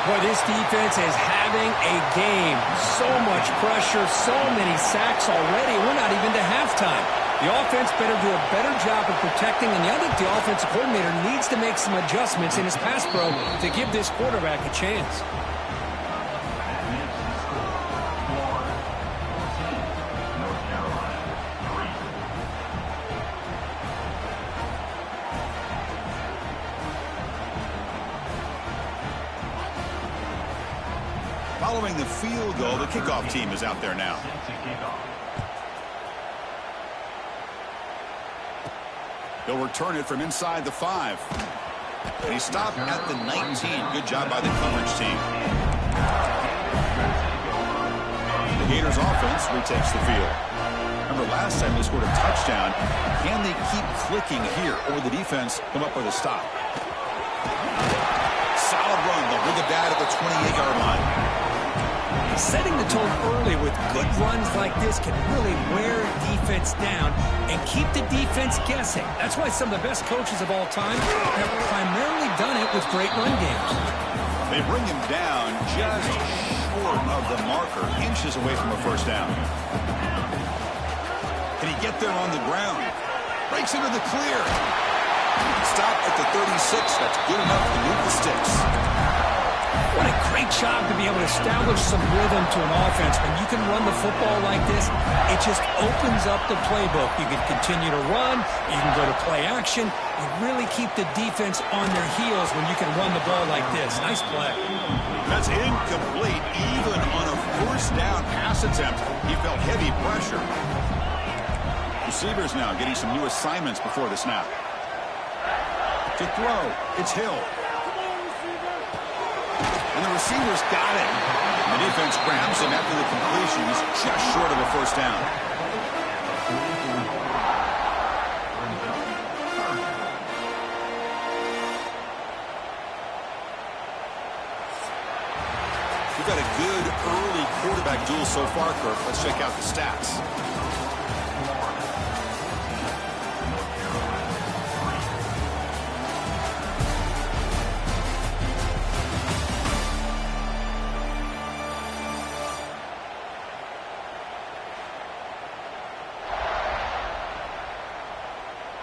Boy, this defense is having a game. So much pressure, so many sacks already. We're not even to halftime. The offense better do a better job of protecting, and I think the offensive coordinator needs to make some adjustments in his pass pro to give this quarterback a chance. Following the field goal, the kickoff team is out there now. They'll return it from inside the 5. And he stopped at the 19. Good job by the coverage team. The Gators offense retakes the field. Remember last time they scored a touchdown. Can they keep clicking here, or will the defense come up with a stop? Solid run. They'll bring it back at the 28-yard line. Setting the tone early with good runs like this can really wear defense down and keep the defense guessing. That's why some of the best coaches of all time have primarily done it with great run games. They bring him down just short of the marker, inches away from a first down. Can he get there on the ground? Breaks into the clear. Stop at the 36. That's good enough to move the sticks. What a great job to be able to establish some rhythm to an offense. When you can run the football like this, it just opens up the playbook. You can continue to run. You can go to play action. You really keep the defense on their heels when you can run the ball like this. Nice play. That's incomplete. Even on a first down pass attempt, he felt heavy pressure. Receivers now getting some new assignments before the snap. To throw, it's Hill. And the receiver's got it. And the defense grabs him after the completion. He's just short of a first down. We've got a good early quarterback duel so far, Kirk. Let's check out the stats.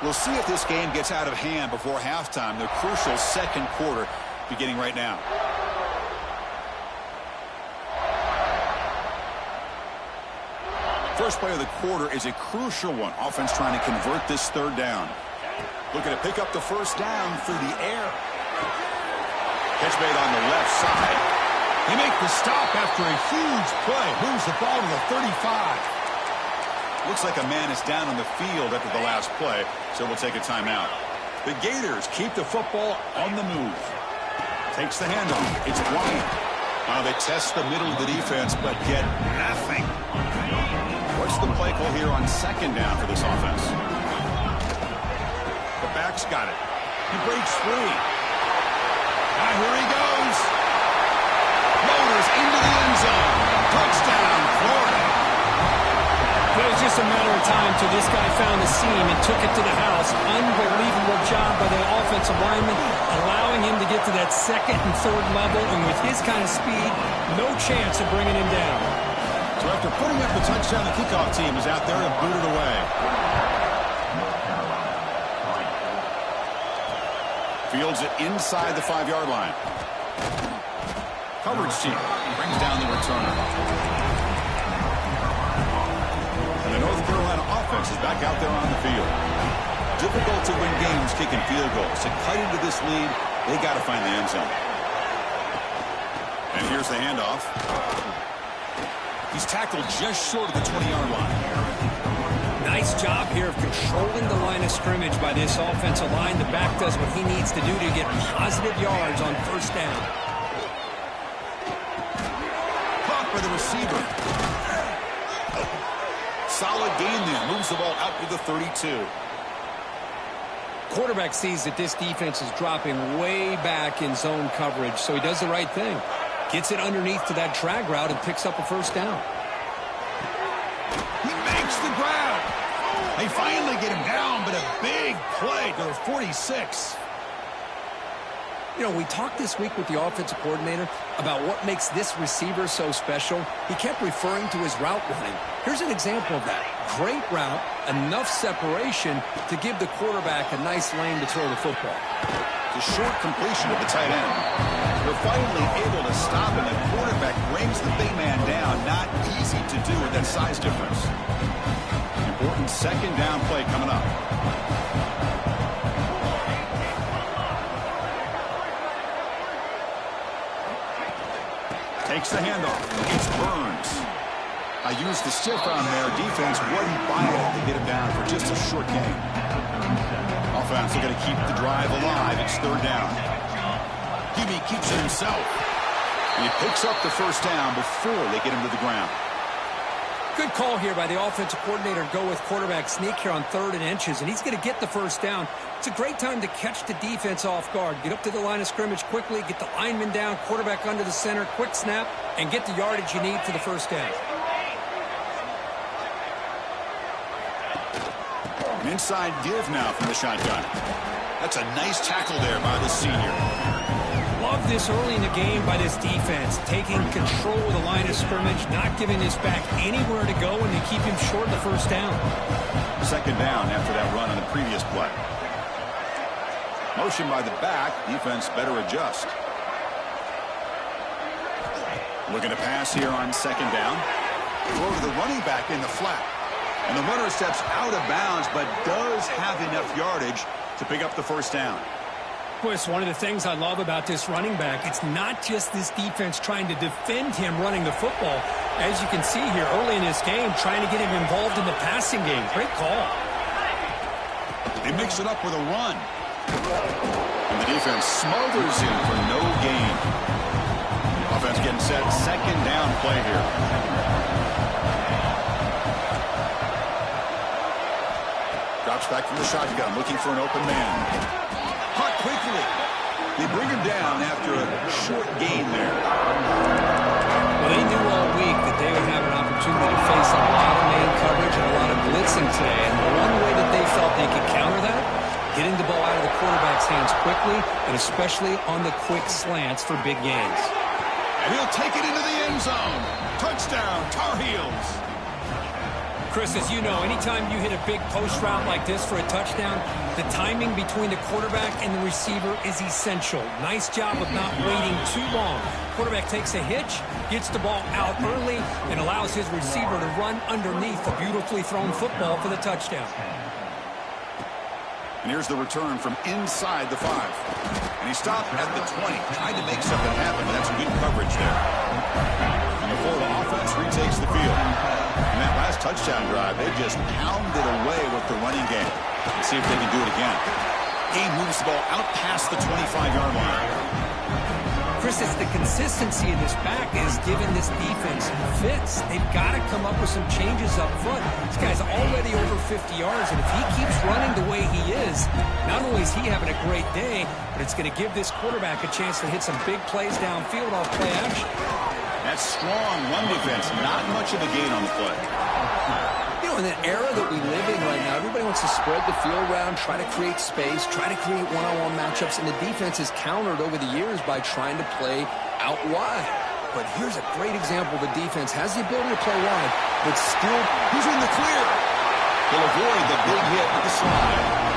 We'll see if this game gets out of hand before halftime. The crucial second quarter beginning right now. First play of the quarter is a crucial one. Offense trying to convert this third down. Looking to pick up the first down through the air. Catch made on the left side. He makes the stop after a huge play. Moves the ball to the 35. Looks like a man is down on the field after the last play, so we'll take a timeout. The Gators keep the football on the move. Takes the handoff. It's Bryant. They test the middle of the defense, but get nothing. What's the play call here on second down for this offense? The back's got it. He breaks free. Here he goes. Motors into the end zone. Touchdown, Florida. It was just a matter of time till this guy found the seam and took it to the house. Unbelievable job by the offensive lineman, allowing him to get to that second and third level, and with his kind of speed, no chance of bringing him down. So after putting up the touchdown, the kickoff team is out there and booted away. Fields it inside the 5-yard line. Coverage team brings down the returner. And the North Carolina offense is back out there on the field. Difficult to win games kicking field goals. To cut into this lead, they got to find the end zone. And here's the handoff. He's tackled just short of the 20-yard line. Nice job here of controlling the line of scrimmage by this offensive line. The back does what he needs to do to get positive yards on first down. Caught by the receiver. Solid gain there. Moves the ball out to the 32. Quarterback sees that this defense is dropping way back in zone coverage, so he does the right thing. Gets it underneath to that drag route and picks up a first down. He makes the grab. They finally get him down, but a big play to the 46. You know, we talked this week with the offensive coordinator about what makes this receiver so special. He kept referring to his route running. Here's an example of that. Great route, enough separation to give the quarterback a nice lane to throw the football. The short completion of the tight end. They're finally able to stop, and the quarterback brings the big man down. Not easy to do with that size difference. Important second down play coming up. Takes the handoff. It's Burns. I used the stiff on there. Defense wasn't buying it to get him down for just a short game. Offense looking to keep the drive alive. It's third down. Gibby keeps it himself. He picks up the first down before they get him to the ground. Good call here by the offensive coordinator to go with quarterback sneak here on 3rd and inches, and he's going to get the first down. It's a great time to catch the defense off guard. Get up to the line of scrimmage quickly, get the lineman down, quarterback under the center, quick snap, and get the yardage you need for the first down. An inside give now from the shotgun. That's a nice tackle there by the senior. Love this early in the game by this defense, taking control of the line of scrimmage, not giving this back anywhere to go, and they keep him short of the first down. Second down after that run on the previous play. Motion by the back. Defense better adjust. Looking to pass here on second down. Throw to the running back in the flat. And the runner steps out of bounds, but does have enough yardage to pick up the first down. Boy, it's one of the things I love about this running back. It's not just this defense trying to defend him running the football. As you can see here early in this game, trying to get him involved in the passing game. Great call. They mix it up with a run. And the defense smothers him for no gain. Offense getting set. Second down play here. Drops back from the shotgun, looking for an open man. Caught quickly. They bring him down after a short gain there. hands quickly, and especially on the quick slants for big gains. And he'll take it into the end zone. Touchdown, Tar Heels. Chris, as you know, anytime you hit a big post route like this for a touchdown, the timing between the quarterback and the receiver is essential. Nice job of not waiting too long. Quarterback takes a hitch, gets the ball out early, and allows his receiver to run underneath a beautifully thrown football for the touchdown. And here's the return from inside the 5. And he stopped at the 20, trying to make something happen, but that's good coverage there. And the Florida offense retakes the field. In that last touchdown drive, they just pounded away with the running game. Let's see if they can do it again. He moves the ball out past the 25-yard line. Chris, it's the consistency of this back is giving this defense fits. They've got to come up with some changes up front. This guy's already over 50 yards, and if he keeps running the way he is, not only is he having a great day, but it's going to give this quarterback a chance to hit some big plays downfield off play action. That strong run defense, not much of a gain on the play. You know, in an era that we live in right now, everybody wants to spread the field around, try to create space, try to create one-on-one matchups, and the defense is countered over the years by trying to play out wide. But here's a great example. The defense has the ability to play wide, but still, He's in the clear. He'll avoid the big hit with the slide.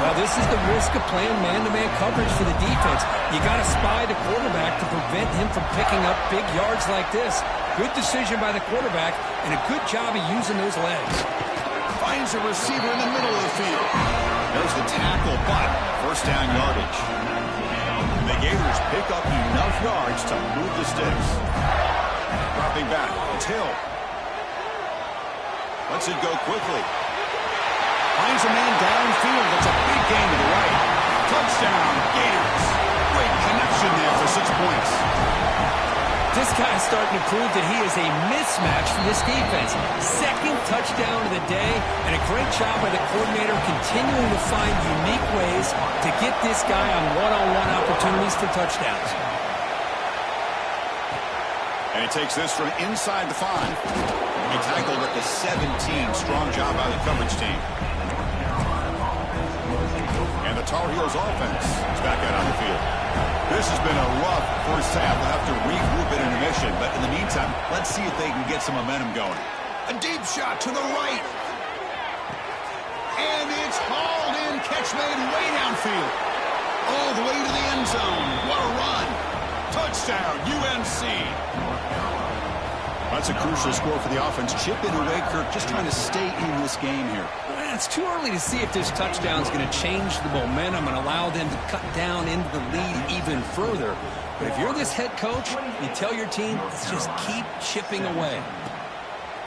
Well, this is the risk of playing man-to-man coverage for the defense. You got to spy the quarterback to prevent him from picking up big yards like this. Good decision by the quarterback, and a good job of using those legs. Finds a receiver in the middle of the field. There's the tackle, but first down yardage. And the Gators pick up enough yards to move the sticks. Dropping back, it's Hill. Lets it go quickly. Finds a man downfield. That's a big gain to the right. Touchdown, Gators. Great connection there for 6 points. This guy's starting to prove that he is a mismatch for this defense. Second touchdown of the day, and a great job by the coordinator continuing to find unique ways to get this guy on one-on-one opportunities for touchdowns. And he takes this from inside the 5. He tackled at the 17. Strong job by the coverage team. And the Tar Heels offense is back out on the field. This has been a rough first half. They'll have to regroup at intermission. But in the meantime, let's see if they can get some momentum going. A deep shot to the right. And it's hauled in. Catch made way downfield. All the way to the end zone. What a run. Touchdown, UNC. That's a crucial score for the offense. Chip in away, Kirk, just trying to stay in this game here. It's too early to see if this touchdown is going to change the momentum and allow them to cut down into the lead even further. But if you're this head coach, you tell your team, let's just keep chipping away.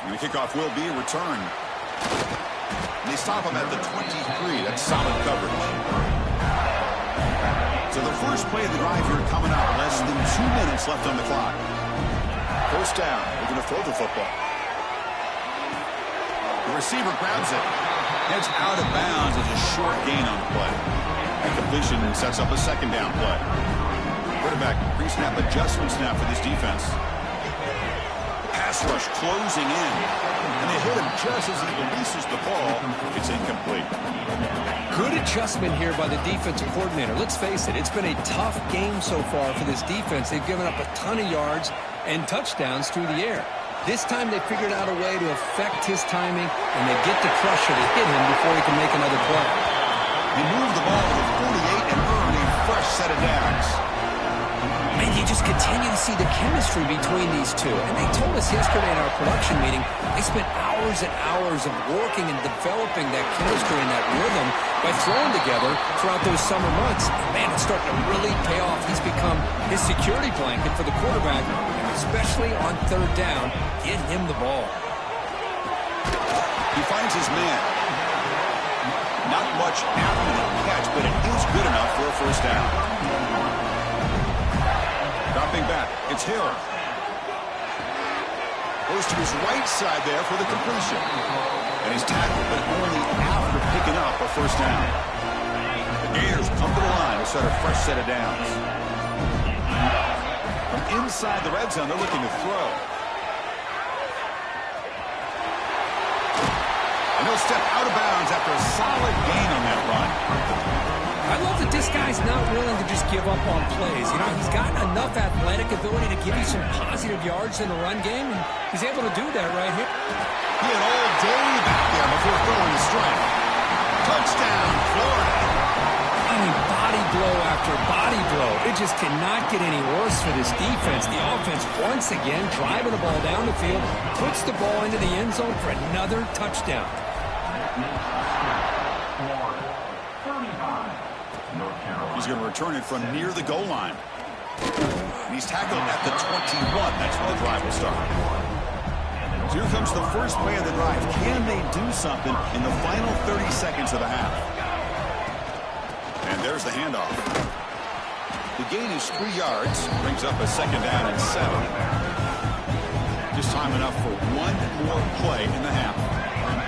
And the kickoff will be a return. And they stop him at the 23. That's solid coverage. So the first play of the drive here coming up. Less than 2 minutes left on the clock. First down. They're going to throw the football. The receiver grabs it. Heads out of bounds as a short gain on the play. And completion sets up a second down play. Quarterback pre-snap adjustment snap for this defense. Pass rush closing in. And they hit him just as he releases the ball. It's incomplete. Good adjustment here by the defensive coordinator. Let's face it, it's been a tough game so far for this defense. They've given up a ton of yards and touchdowns through the air. This time they figured out a way to affect his timing, and they get the pressure to hit him before he can make another play. He moved the ball to 48 and earned a fresh set of downs. And you just continue to see the chemistry between these two. And they told us yesterday in our production meeting, they spent hours and hours of working and developing that chemistry and that rhythm by throwing together throughout those summer months. And man, it's starting to really pay off. He's become his security blanket for the quarterback, and especially on third down, get him the ball. He finds his man. Not much after the catch, but it is good enough for a first down. Dropping back, it's Hill. Goes to his right side there for the completion. And he's tackled, but only after picking up a first down. The Gators come to the line to start a fresh set of downs. From inside the red zone, they're looking to throw. And he'll step out of bounds after a solid gain on that run. I love that this guy's not willing to just give up on plays. You know, he's got enough athletic ability to give you some positive yards in the run game, and he's able to do that right here. He had all day back there before throwing the strike. Touchdown, Florida. I mean, body blow after body blow. It just cannot get any worse for this defense. The offense, once again, driving the ball down the field, puts the ball into the end zone for another touchdown. He's going to return it from near the goal line. And he's tackled at the 21. That's where the drive will start. So here comes the first play of the drive. Can they do something in the final 30 seconds of the half? And there's the handoff. The gain is 3 yards. Brings up a second down and 7. Just time enough for one more play in the half.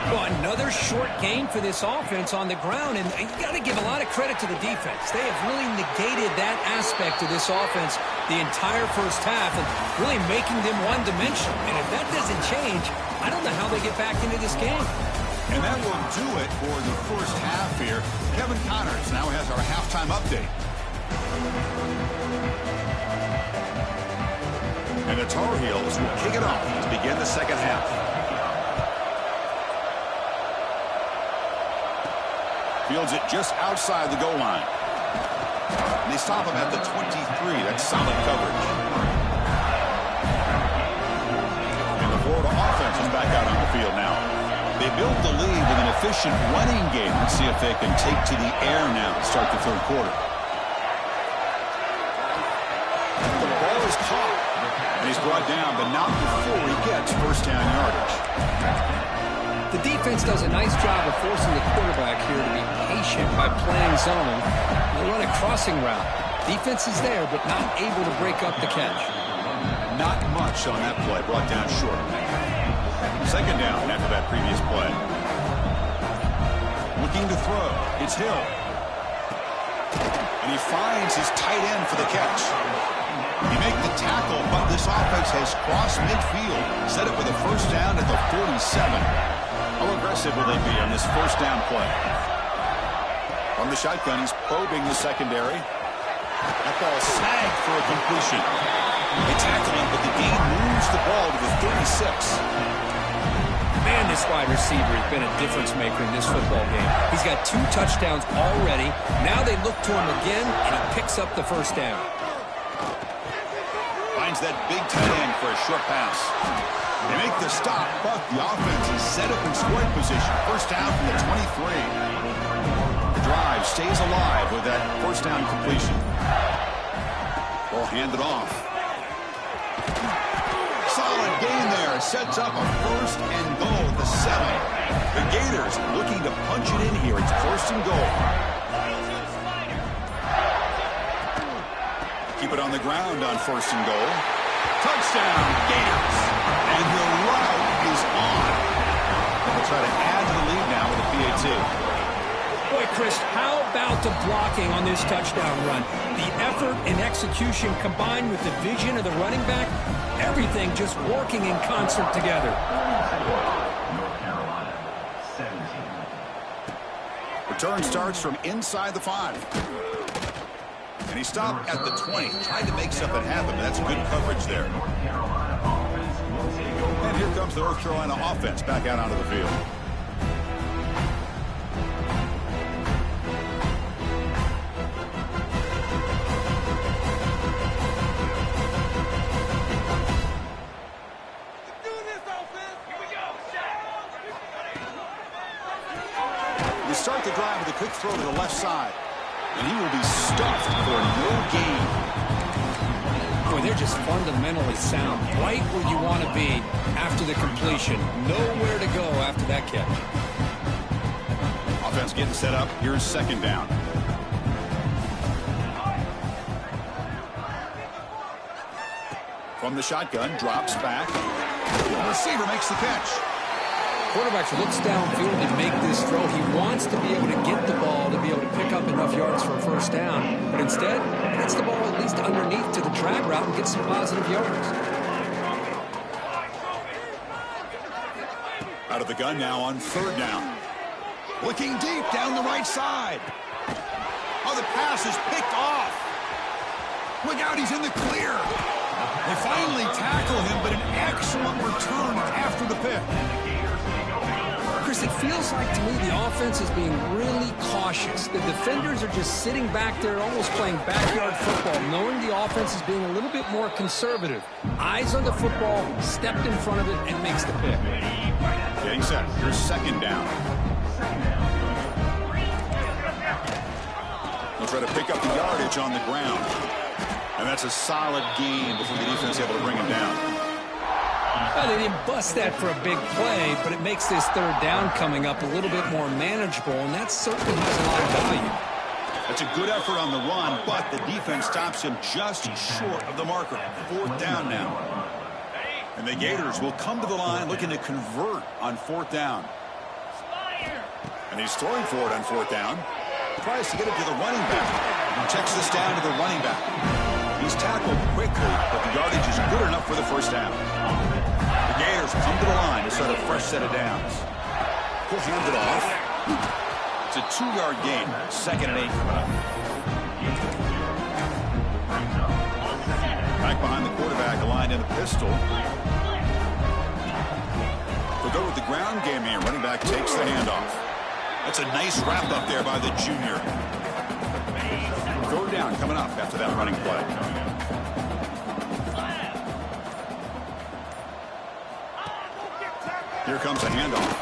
Well, another short gain for this offense on the ground, and you got to give a lot of credit to the defense. They have really negated that aspect of this offense the entire first half and really making them one-dimensional. And if that doesn't change, I don't know how they get back into this game. And that will do it for the first half here. Kevin Connors now has our halftime update. And the Tar Heels will kick it off to begin the second half. Fields it just outside the goal line. And they stop him at the 23. That's solid coverage. And the Florida offense is back out on the field now. They built the lead with an efficient running game. Let's see if they can take to the air now to start the third quarter. The ball is caught. And he's brought down, but not before he gets first down yardage. The defense does a nice job of forcing the quarterback here to be patient by playing zone. They run a crossing route. Defense is there, but not able to break up the catch. Not much on that play, brought down short. Second down after that previous play. Looking to throw. It's Hill. And he finds his tight end for the catch. He makes the tackle, but this offense has crossed midfield. Set it with a first down at the 47. How aggressive will they be on this first down play? From the shotgun, he's probing the secondary. That ball snagged for a completion. They tackle him, but the gain moves the ball to the 36. Man, this wide receiver has been a difference maker in this football game. He's got 2 touchdowns already. Now they look to him again, and he picks up the first down. Finds that big tight end for a short pass. They make the stop, but the offense is set up in scoring position. First down from the 23. The drive stays alive with that first down completion. Ball handed off. Solid gain there. Sets up a first and goal at the 7. The Gators looking to punch it in here. It's first and goal. Keep it on the ground on first and goal. Touchdown, Gators. And the route is on. They'll try to add to the lead now with a PAT. Boy, Chris, how about the blocking on this touchdown run? The effort and execution combined with the vision of the running back, everything just working in concert together. North Carolina, 17. Return starts from inside the 5. And he stopped at the 20, trying to make something happen, but that's good coverage there. And here comes the North Carolina offense back out onto the field. They start the drive with a quick throw to the left side. And he will be stuffed for no gain. Boy, they're just fundamentally sound. Right where you want to be after the completion. Nowhere to go after that catch. Offense getting set up. Here's second down. From the shotgun, drops back. The receiver makes the catch. Quarterback looks downfield to make this throw. He wants to be able to get the ball to be able to pick up enough yards for a first down. But instead, gets the ball at least underneath to the drag route and gets some positive yards. Out of the gun now on third down. Looking deep down the right side. Oh, the pass is picked off. Look out, he's in the clear. They finally tackle him, but an excellent return after the pick. Chris, it feels like to me the offense is being really cautious. The defenders are just sitting back there almost playing backyard football, knowing the offense is being a little bit more conservative. Eyes on the football, stepped in front of it, and makes the pick. Getting set. Here's second down. They'll try to pick up the yardage on the ground. And that's a solid gain before the defense is able to bring him down. Well, they didn't bust that for a big play, but it makes this third down coming up a little bit more manageable, and that certainly has a lot of value. That's a good effort on the run, but the defense stops him just short of the marker. Fourth down now. And the Gators will come to the line looking to convert on fourth down. And he's throwing for it on fourth down. Tries to get it to the running back. Checks this down to the running back. He's tackled quickly, but the yardage is good enough for the first down. The Gators come to the line to start a fresh set of downs. He'll hand it off. It's a 2-yard gain. 2nd and 8 coming up. Back behind the quarterback, aligned in the pistol. They'll go with the ground game here. Running back takes the handoff. That's a nice wrap up there by the junior. Third down coming up after that running play. Here comes a handoff.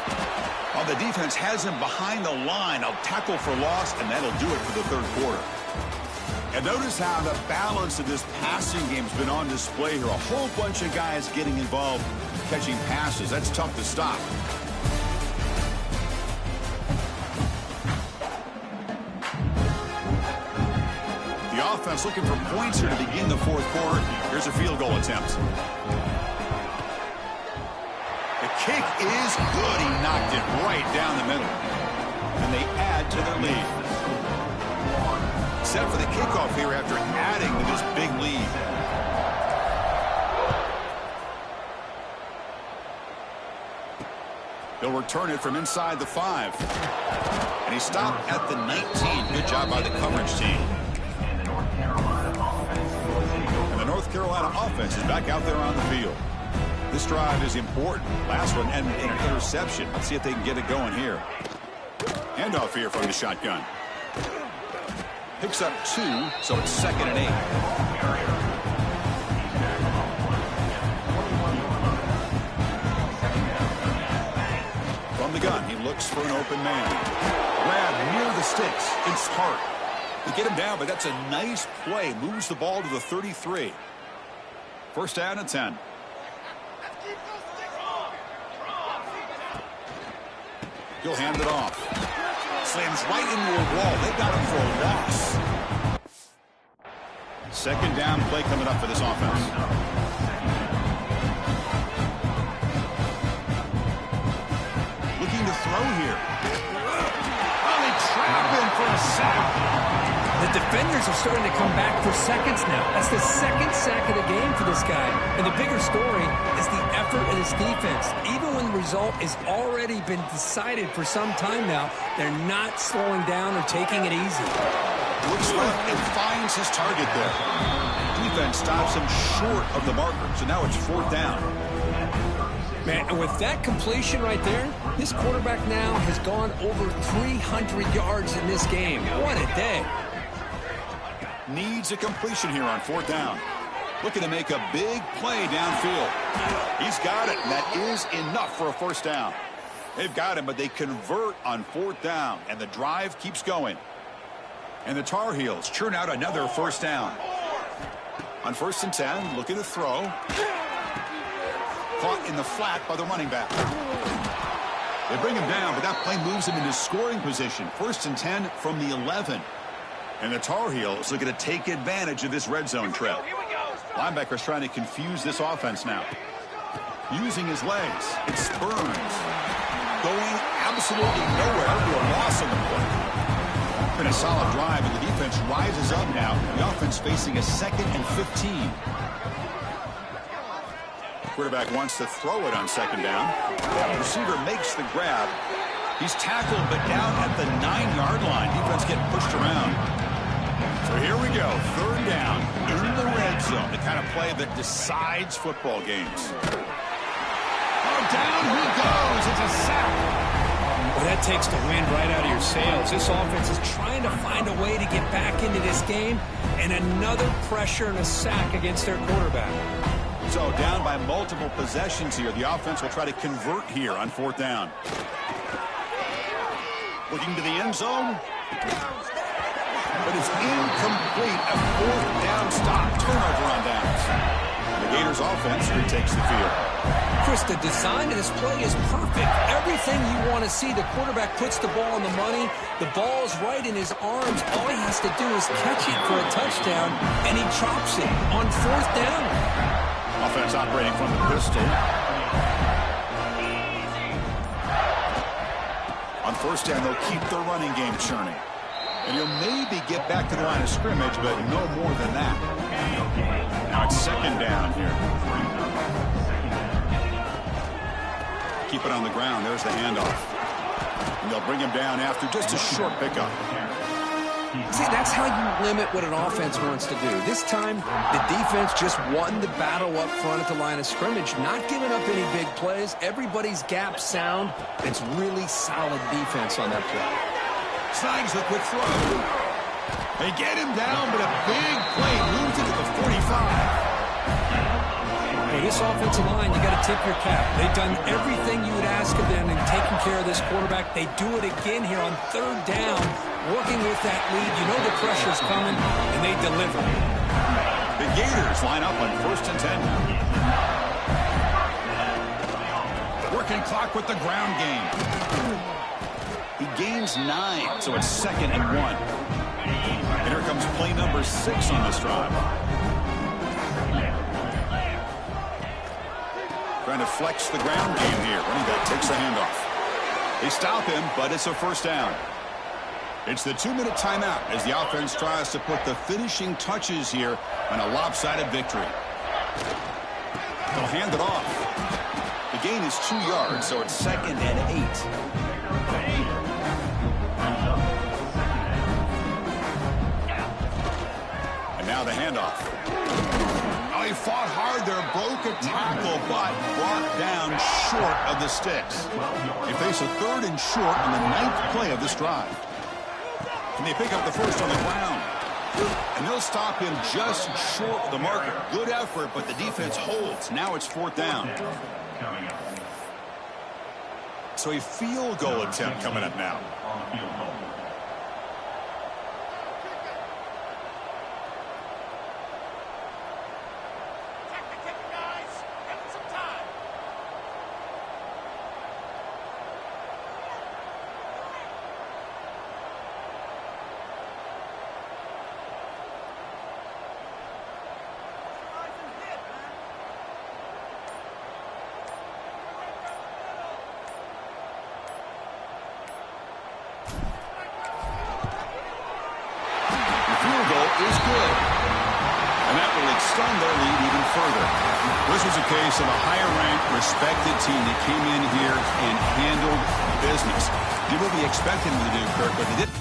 Oh, the defense has him behind the line. A tackle for loss, and that'll do it for the third quarter. And notice how the balance of this passing game has been on display here. A whole bunch of guys getting involved catching passes. That's tough to stop. The offense looking for points here to begin the fourth quarter. Here's a field goal attempt. The kick is good. He knocked it right down the middle. And they add to their lead. Set for the kickoff here after adding to this big lead. They'll return it from inside the 5. And he stopped at the 19. Good job by the coverage team. And the North Carolina offense is back out there on the field. This drive is important. Last one and an interception. Let's see if they can get it going here. Handoff here from the shotgun. Picks up 2, so it's 2nd and 8. From the gun, he looks for an open man. Grab near the sticks. It's Hart. They get him down, but that's a nice play. Moves the ball to the 33. First down and 10. He'll hand it off. Slams right into a wall. They got him for a loss. Second down play coming up for this offense. Looking to throw here. Oh, they trap him for a sack. The defenders are starting to come back for seconds now. That's the second sack of the game for this guy. And the bigger story is the effort of his defense. Even when the result has already been decided for some time now, they're not slowing down or taking it easy. Looks left and finds his target there. Defense stops him short of the marker, so now it's fourth down. Man, and with that completion right there, this quarterback now has gone over 300 yards in this game. What a day. Needs a completion here on fourth down. Looking to make a big play downfield. He's got it, and that is enough for a first down. They've got him, but they convert on fourth down, and the drive keeps going. And the Tar Heels churn out another first down. On 1st and 10, looking to throw. Caught in the flat by the running back. They bring him down, but that play moves him into scoring position. 1st and 10 from the 11. And the Tar Heels looking to take advantage of this red zone trap. Linebacker's trying to confuse this offense now. Using his legs. It's Burns. Going absolutely nowhere to a loss on the play. Been a solid drive, and the defense rises up now. The offense facing a 2nd and 15. Quarterback wants to throw it on 2nd down. The receiver makes the grab. He's tackled, but down at the 9-yard line. Defense getting pushed around. So here we go, third down in the red zone, the kind of play that decides football games. Oh, down he goes. It's a sack. Well, that takes the wind right out of your sails. This offense is trying to find a way to get back into this game, and another pressure and a sack against their quarterback. So down by multiple possessions here. The offense will try to convert here on fourth down. Looking to the end zone. But it's incomplete. A fourth down stop. Turnover on downs. The Gators offense retakes the field. Chris, the design of this play is perfect. Everything you want to see. The quarterback puts the ball on the money. The ball's right in his arms. All he has to do is catch it for a touchdown, and he chops it on fourth down. Offense operating from the pistol. On first down, they'll keep the running game churning. And he'll maybe get back to the line of scrimmage, but no more than that. Now it's second down here. Keep it on the ground. There's the handoff. And they'll bring him down after just a short pickup. See, that's how you limit what an offense wants to do. This time, the defense just won the battle up front at the line of scrimmage, not giving up any big plays. Everybody's gap sound. It's really solid defense on that play. Snags the quick throw. They get him down, but a big play moves it to the 45. For this offensive line, you got to tip your cap. They've done everything you would ask of them in taking care of this quarterback. They do it again here on third down, working with that lead. You know the pressure's coming, and they deliver. The Gators line up on 1st and 10. Working clock with the ground game. He gains 9, so it's 2nd and 1. And here comes play number 6 on this drive. Trying to flex the ground game here. Running back takes the handoff. They stop him, but it's a first down. It's the 2-minute timeout as the offense tries to put the finishing touches here on a lopsided victory. They'll hand it off. The gain is 2 yards, so it's 2nd and 8. And now the handoff. He fought hard there, broke a tackle, but brought down short of the sticks. They face a 3rd and short on the 9th play of this drive. And they pick up the first on the ground. And they'll stop him just short of the marker. Good effort, but the defense holds. Now it's 4th down. So a field goal attempt coming up now. Is good. And that will extend their lead even further. This was a case of a higher-ranked, respected team that came in here and handled business. Did what we expected them to do, Kirk, but they didn't.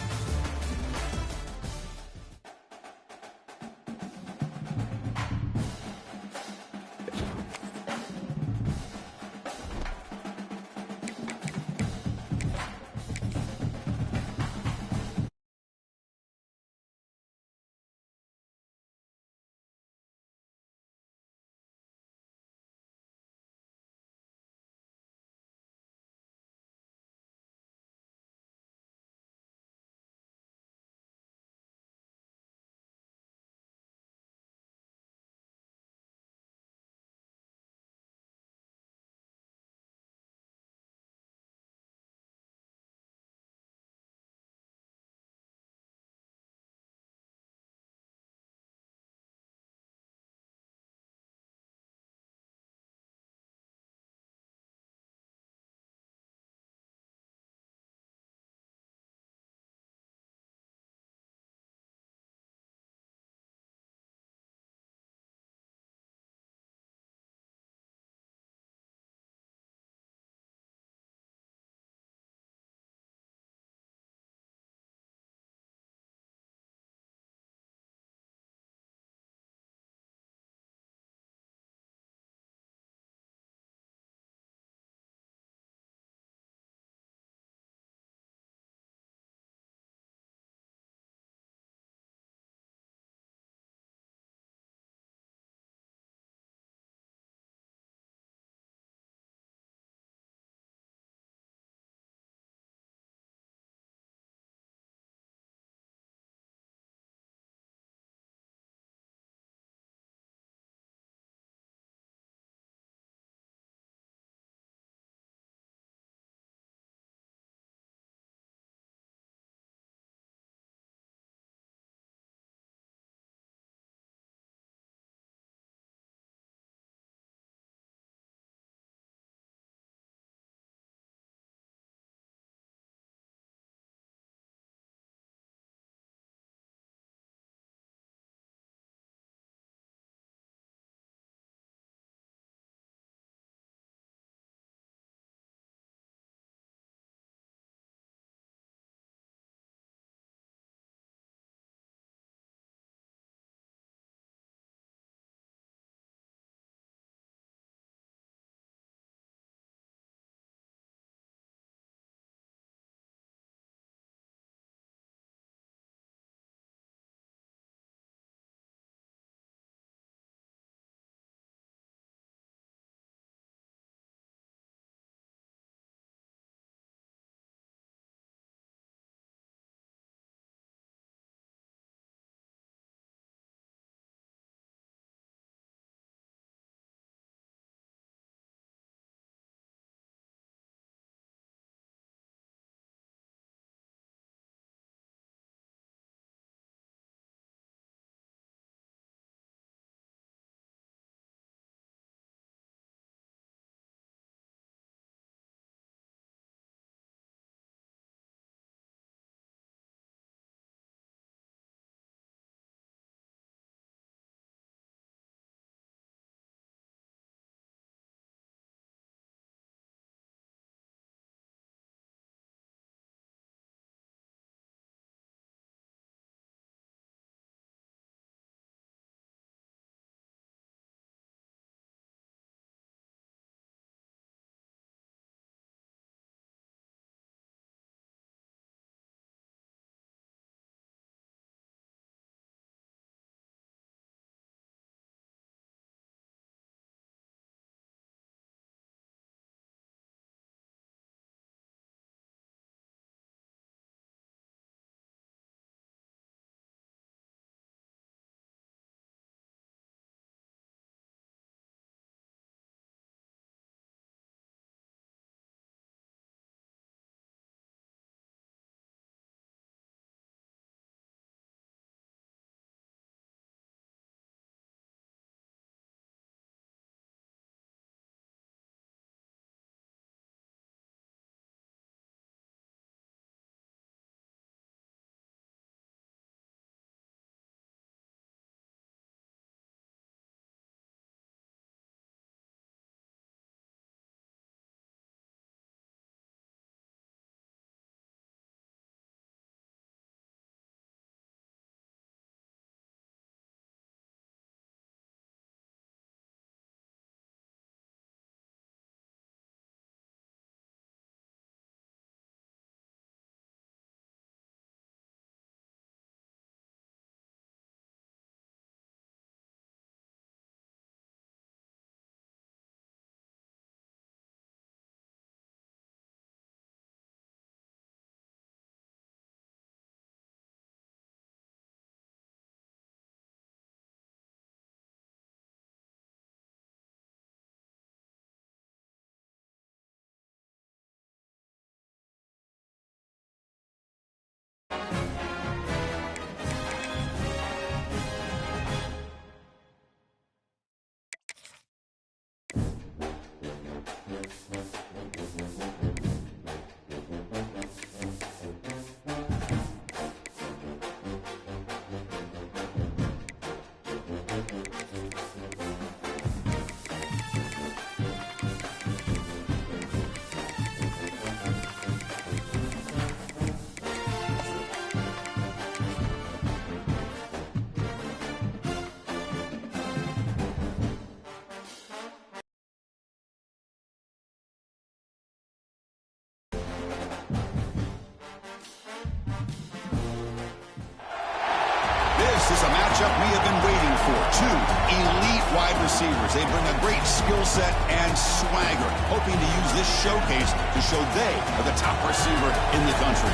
This is a matchup we have been waiting for. Two elite wide receivers. They bring a great skill set and swagger, hoping to use this showcase to show they are the top receiver in the country.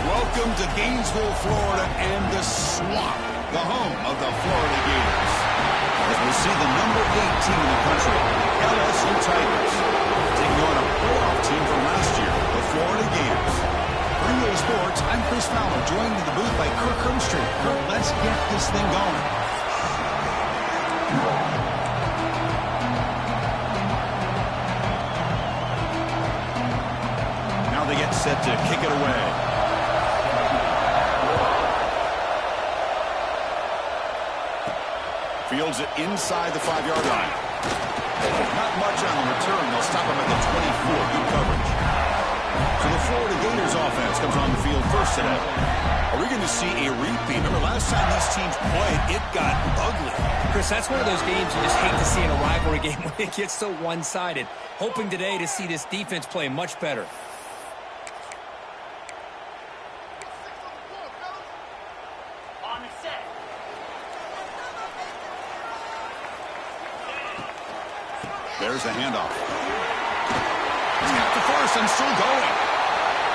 Welcome to Gainesville, Florida, and the Swamp, the home of the Florida Gators. As we see the number 8 team in the country, LSU Tigers, taking on a playoff team from last year, the Florida Gators. For EA Sports, I'm Chris Fowler, joined in the booth by Kirk Herbstreit. Kirk, let's get this thing going. Now they get set to kick it away. Fields it inside the 5-yard line. Not much on the return. They'll stop him at the 24. Good coverage. So the Florida Gators offense comes on the field first today. Are we going to see a repeat? Remember, last time these teams played, it got ugly. Chris, that's one of those games you just hate to see in a rivalry game when it gets so one-sided. Hoping today to see this defense play much better. There's the handoff. Snap to first and still going.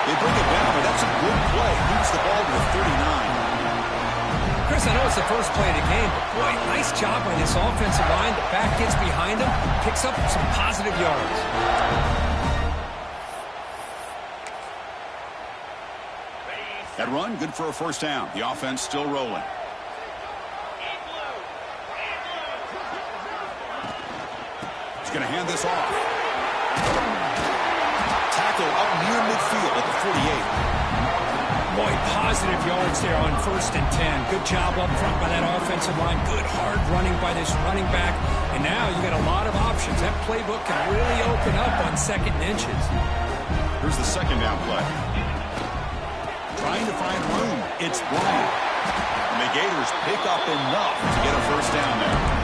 They bring it down, but that's a good play. Moves the ball to the 39. Chris, I know it's the first play of the game, but boy, nice job by this offensive line. The back gets behind him, picks up some positive yards. That run, good for a first down. The offense still rolling. Going to hand this off. Tackle up near midfield at the 48. Boy, positive yards there on 1st and 10. Good job up front by that offensive line. Good hard running by this running back. And now you got a lot of options. That playbook can really open up on 2nd and inches. Here's the 2nd down play. Trying to find room. It's Bryant. And the Gators pick up enough to get a first down there.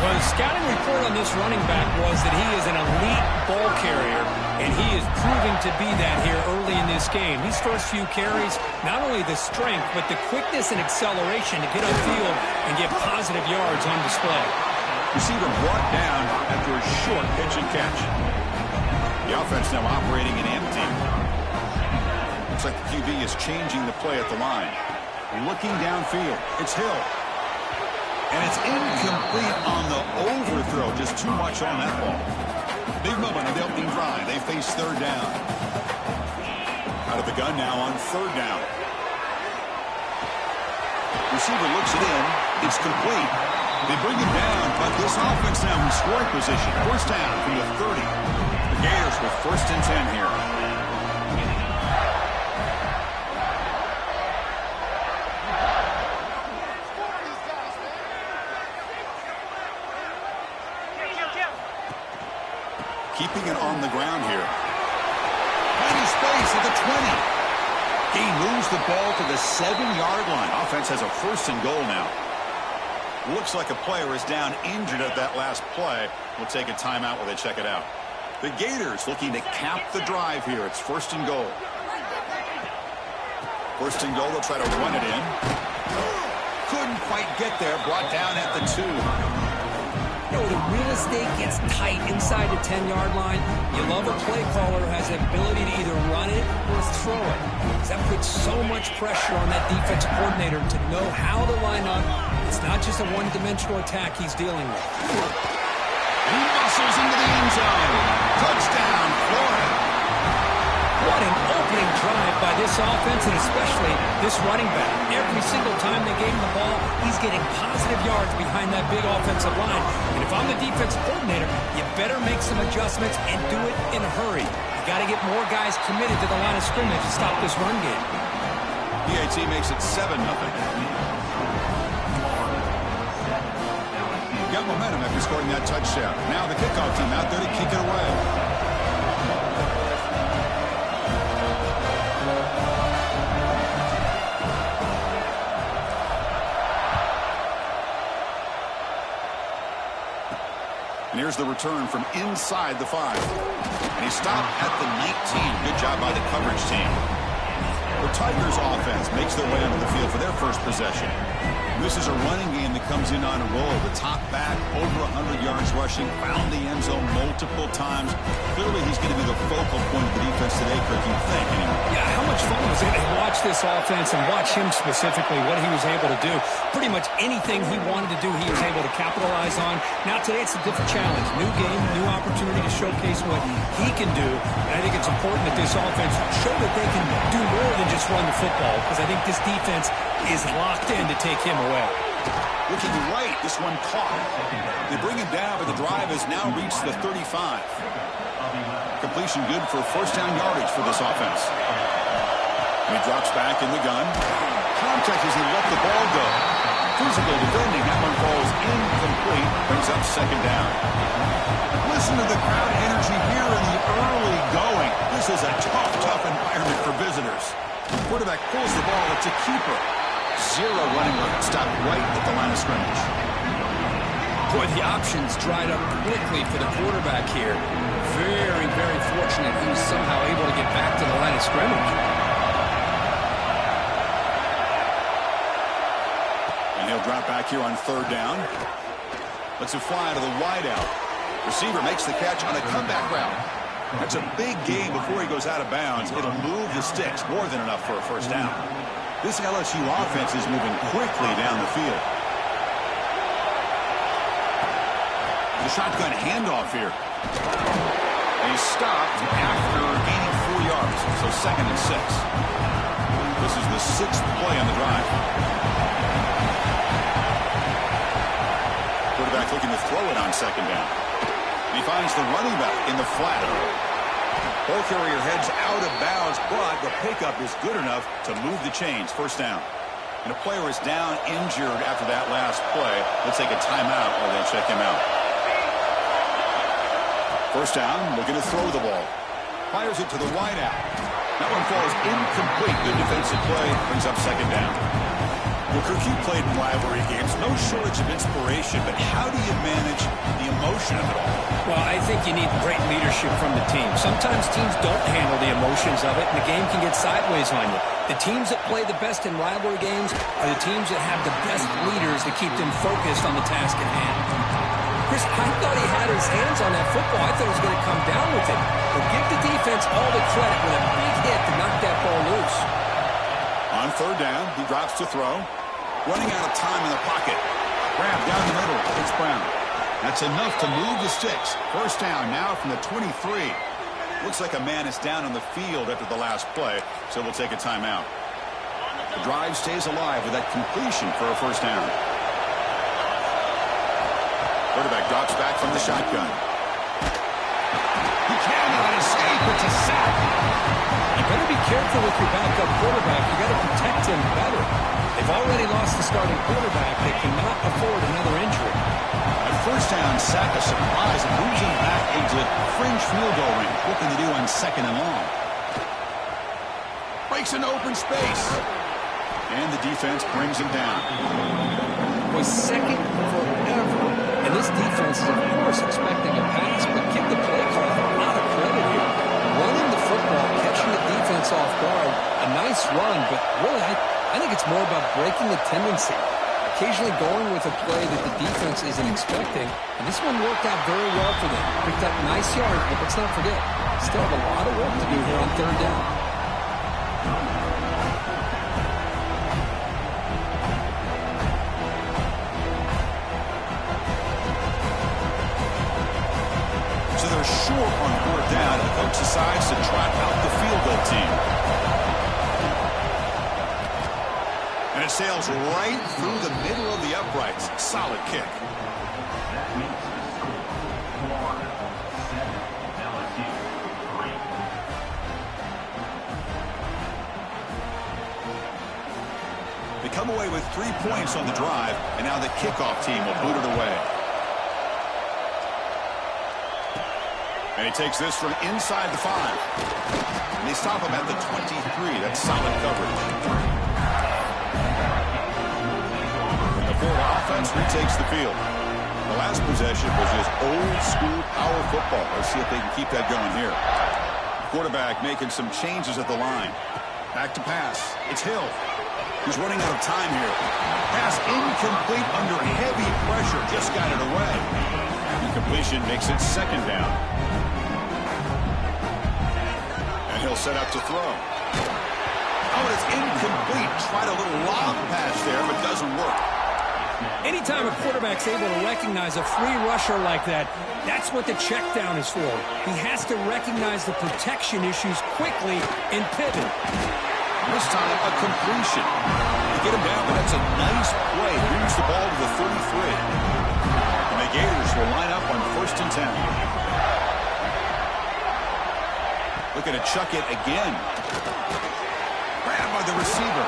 Well, the scouting report on this running back was that he is an elite ball carrier, and he is proving to be that here early in this game. These first few carries, not only the strength, but the quickness and acceleration to get upfield and get positive yards on display. Receiver brought down after a short pitch and catch. The offense now operating in empty. Looks like the QB is changing the play at the line. Looking downfield, it's Hill. And it's incomplete on the overthrow. Just too much on that ball. Big moment of the opening drive. They face 3rd down. Out of the gun now on 3rd down. Receiver looks it in. It's complete. They bring him down, but this offense now in scoring position. First down from the 30. The Gators with 1st and 10 here. Keeping it on the ground here. Plenty space at the 20. He moves the ball to the 7-yard line. Offense has a 1st and goal now. Looks like a player is down injured at that last play. We'll take a timeout while they check it out. The Gators looking to cap the drive here. It's 1st and goal. 1st and goal. They'll try to run it in. Couldn't quite get there. Brought down at the 2. You know, the real estate gets tight inside the 10-yard line. You love a play caller who has the ability to either run it or throw it. That puts so much pressure on that defensive coordinator to know how to line up. It's not just a one-dimensional attack he's dealing with. He muscles into the end zone. Touchdown, Florida. What an opening drive by this offense, and especially this running back. Every single time they gave him the ball, he's getting positive yards behind that big offensive line. And if I'm the defensive coordinator, you better make some adjustments and do it in a hurry. You got to get more guys committed to the line of scrimmage to stop this run game. PAT makes it 7-0. Got momentum after scoring that touchdown. Now the kickoff team out there to kick it away. And here's the return from inside the 5. And he stopped at the 19. Good job by the coverage team. The Tigers offense makes their way onto the field for their first possession. This is a running game that comes in on a roll. The top back, over 100 yards rushing, found the end zone multiple times. Clearly, he's going to be the focal point of the defense today, Kirk, you think, anyway. Yeah, how much fun was it to watch this offense and watch him specifically, what he was able to do. Pretty much anything he wanted to do, he was able to capitalize on. Now, today, it's a different challenge. New game, new opportunity to showcase what he can do. And I think it's important that this offense show that they can do more than just run the football, because I think this defense is locked in to take him away. Looking right, this one caught. They bring him down, but the drive has now reached the 35. Completion good for first down yardage for this offense. And he drops back in the gun. Contact as he let the ball go. Physical defending, that one falls incomplete. Brings up second down. Listen to the crowd energy here in the early going. This is a tough environment for visitors. Quarterback pulls the ball. It's a keeper. Zero running room. Stopped right at the line of scrimmage. Boy, the options dried up quickly for the quarterback here. Very, very fortunate he was somehow able to get back to the line of scrimmage. And he'll drop back here on third down. Lets it fly to the wideout. Receiver makes the catch on a comeback route. That's a big gain before he goes out of bounds. It'll move the sticks, more than enough for a first down. This LSU offense is moving quickly down the field. The shotgun handoff here. And he's stopped after gaining 4 yards, so 2nd and 6. This is the 6th play on the drive. Quarterback looking to throw it on second down. And he finds the running back in the flat. Ball carrier heads out of bounds, but the pickup is good enough to move the chains. First down. And a player is down injured after that last play. They'll take a timeout while they check him out. First down, looking to throw the ball. Fires it to the wideout. That one falls incomplete. Good defensive play. Brings up second down. Well, Kirk, you played in rivalry games. No shortage of inspiration, but how do you manage the emotion of it all? Well, I think you need great leadership from the team. Sometimes teams don't handle the emotions of it, and the game can get sideways on you. The teams that play the best in rivalry games are the teams that have the best leaders that keep them focused on the task at hand. Chris, I thought he had his hands on that football. I thought he was going to come down with it. But give the defense all the credit with a big hit to knock that ball loose. On third down, he drops to throw. Running out of time in the pocket. Grab down the middle. It's Brown. That's enough to move the sticks. First down now from the 23. Looks like a man is down on the field after the last play, so we'll take a timeout. The drive stays alive with that completion for a first down. Quarterback drops back from the shotgun. He cannot escape. It's a sack. You better be careful with your backup quarterback. You got to protect him better. They've already lost the starting quarterback. They cannot afford another injury. A first down sack, a surprise, and moves him back into fringe field goal range. Looking to do on second and long. Breaks into open space. And the defense brings him down. Was second forever. And this defense is, of course, expecting a pass, but give the play caller a lot of credit here. Running the football, catching the defense off guard, a nice run, but really, I think it's more about breaking the tendency. Occasionally going with a play that the defense isn't expecting, and this one worked out very well for them. Picked up nice yards, but let's not forget, still have a lot of work to do here on third down. So they're short on fourth down, and the coach decides to trot out the field goal team. And it sails right through the middle of the uprights. Solid kick. That makes the score Florida 7, LSU 3. They come away with 3 points on the drive, and now the kickoff team will boot it away. And he takes this from inside the 5. And they stop him at the 23. That's solid coverage. And the Florida offense retakes the field. The last possession was just old-school power football. Let's see if they can keep that going here. Quarterback making some changes at the line. Back to pass. It's Hill. He's running out of time here. Pass incomplete under heavy pressure. Just got it away. Incompletion makes it second down. And he'll set up to throw. Oh, it's incomplete. Tried a little lob pass there, but doesn't work. Anytime a quarterback's able to recognize a free rusher like that, that's what the check down is for. He has to recognize the protection issues quickly and pivot. This time, a completion. They get him down, but that's a nice play. Brings the ball to the 33. And the Gators will line up on 1st and 10. Looking to chuck it again. Grabbed by the receiver.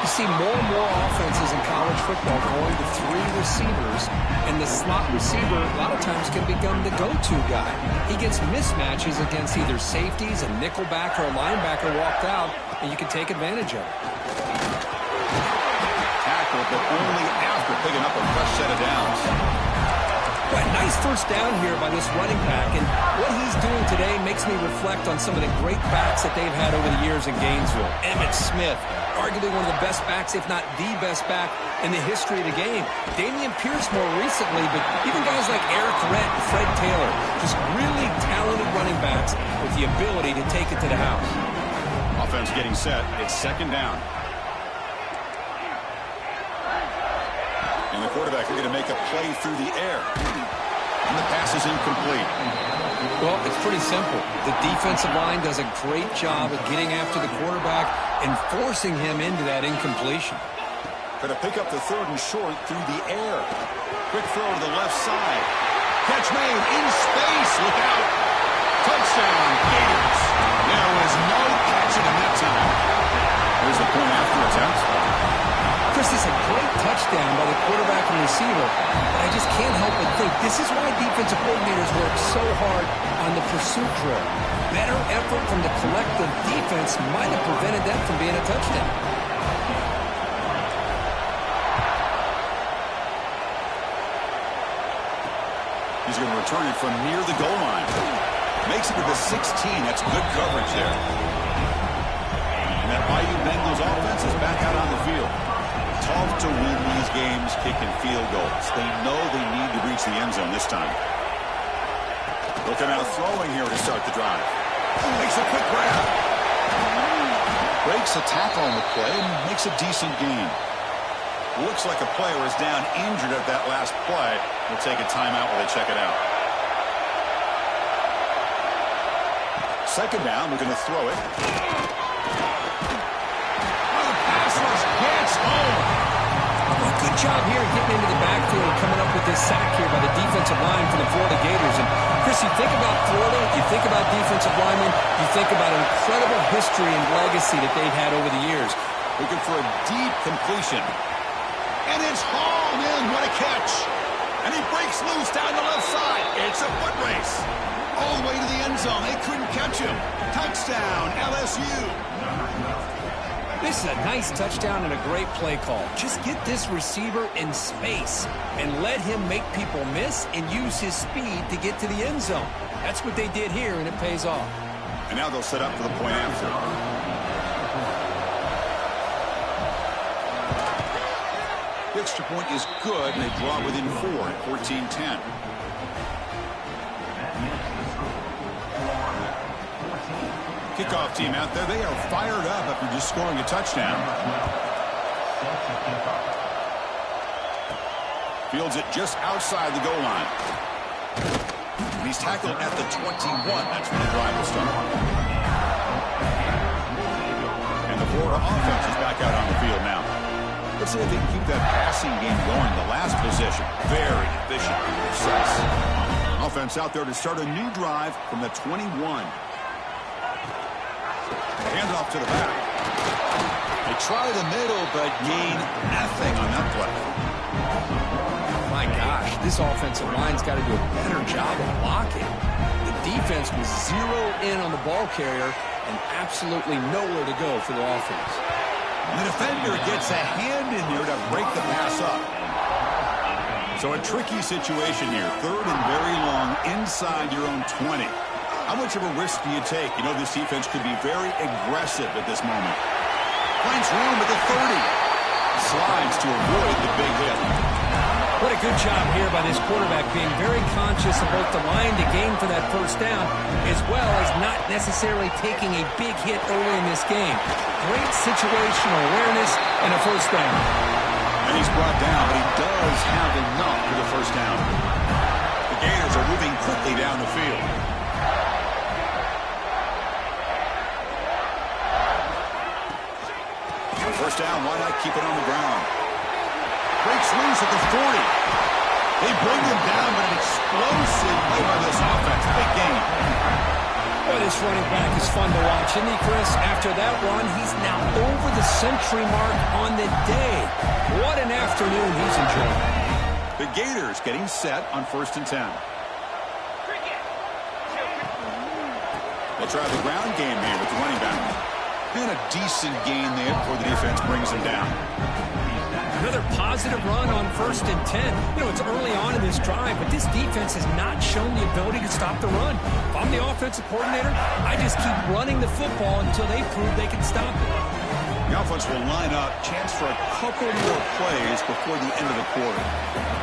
You see more and more offenses in college football going to 3 receivers, and the slot receiver a lot of times can become the go-to guy. He gets mismatches against either safeties, a nickelback, or a linebacker walked out, and you can take advantage of it. Tackle, but only after picking up a fresh set of downs. Well, nice first down here by this running back, and what he's doing today makes me reflect on some of the great backs that they've had over the years in Gainesville. Emmitt Smith, arguably one of the best backs, if not the best back in the history of the game. Dameon Pierce more recently, but even guys like Eric Rett and Fred Taylor, just really talented running backs with the ability to take it to the house. Offense getting set. It's second down. And the quarterback is going to make a play through the air. And the pass is incomplete. Well, it's pretty simple. The defensive line does a great job of getting after the quarterback and forcing him into that incompletion. Going to pick up the 3rd and short through the air. Quick throw to the left side. Catch made in space. Look out. Touchdown, Gators. There was no catching him that time. Here's the point after attempt. Chris, it's a great touchdown by the quarterback and receiver, but I just can't help but think this is why defensive coordinators work so hard on the pursuit drill. Better effort from the collective defense might have prevented that from being a touchdown. He's going to return it from near the goal line. Makes it to the 16. That's good coverage there. And that Bayou Bengals offense is back out on the field. Tough to win these games kicking field goals. They know they need to reach the end zone this time. Looking out throwing here to start the drive. Makes a quick grab. Breaks a tackle on the play and makes a decent gain. Looks like a player is down injured at that last play. We'll take a timeout while they check it out. Second down, we're going to throw it. Oh, the pass rush gets home. Good job here getting into the backfield and coming up with this sack here by the defensive line for the Florida Gators. And Chris, you think about Florida, you think about defensive linemen, you think about an incredible history and legacy that they've had over the years. Looking for a deep completion. And it's hauled in. What a catch. And he breaks loose down the left side. It's a foot race. All the way to the end zone. They couldn't catch him. Touchdown, LSU. This is a nice touchdown and a great play call. Just get this receiver in space and let him make people miss and use his speed to get to the end zone. That's what they did here, and it pays off. And now they'll set up for the point after. The extra point is good, and they draw within 4 at 14-10. Kickoff team out there, they are fired up after just scoring a touchdown. Fields it just outside the goal line. And he's tackled at the 21. That's when the drive will start. And the Florida offense is back out on the field now. Let's see if they can keep that passing game going. The last possession, very efficient and precise. Offense out there to start a new drive from the 21. Hand off to the back. They try the middle, but gain nothing on that play. My gosh, this offensive line's got to do a better job of blocking. The defense was zeroed in on the ball carrier and absolutely nowhere to go for the offense. And the defender gets a hand in there to break the pass up. So a tricky situation here. 3rd and very long inside your own 20. How much of a risk do you take? You know this defense could be very aggressive at this moment. Finds room at the 30. Slides to avoid the big hit. What a good job here by this quarterback, being very conscious of both the line to gain for that first down, as well as not necessarily taking a big hit early in this game. Great situational awareness and a first down. And he's brought down, but he does have enough for the first down. The Gators are moving quickly down the field. First down, why not keep it on the ground? Breaks loose at the 40. They bring him down, but an explosive play by this offense. Big game. Boy, this running back is fun to watch, isn't he, Chris? After that run, he's now over the century mark on the day. What an afternoon he's enjoying. The Gators getting set on 1st and 10. They'll try the ground game here with the running back. And a decent gain there before the defense brings him down. Another positive run on 1st and 10. You know, it's early on in this drive, but this defense has not shown the ability to stop the run. If I'm the offensive coordinator, I just keep running the football until they prove they can stop it. The offense will line up, chance for a couple more plays before the end of the quarter.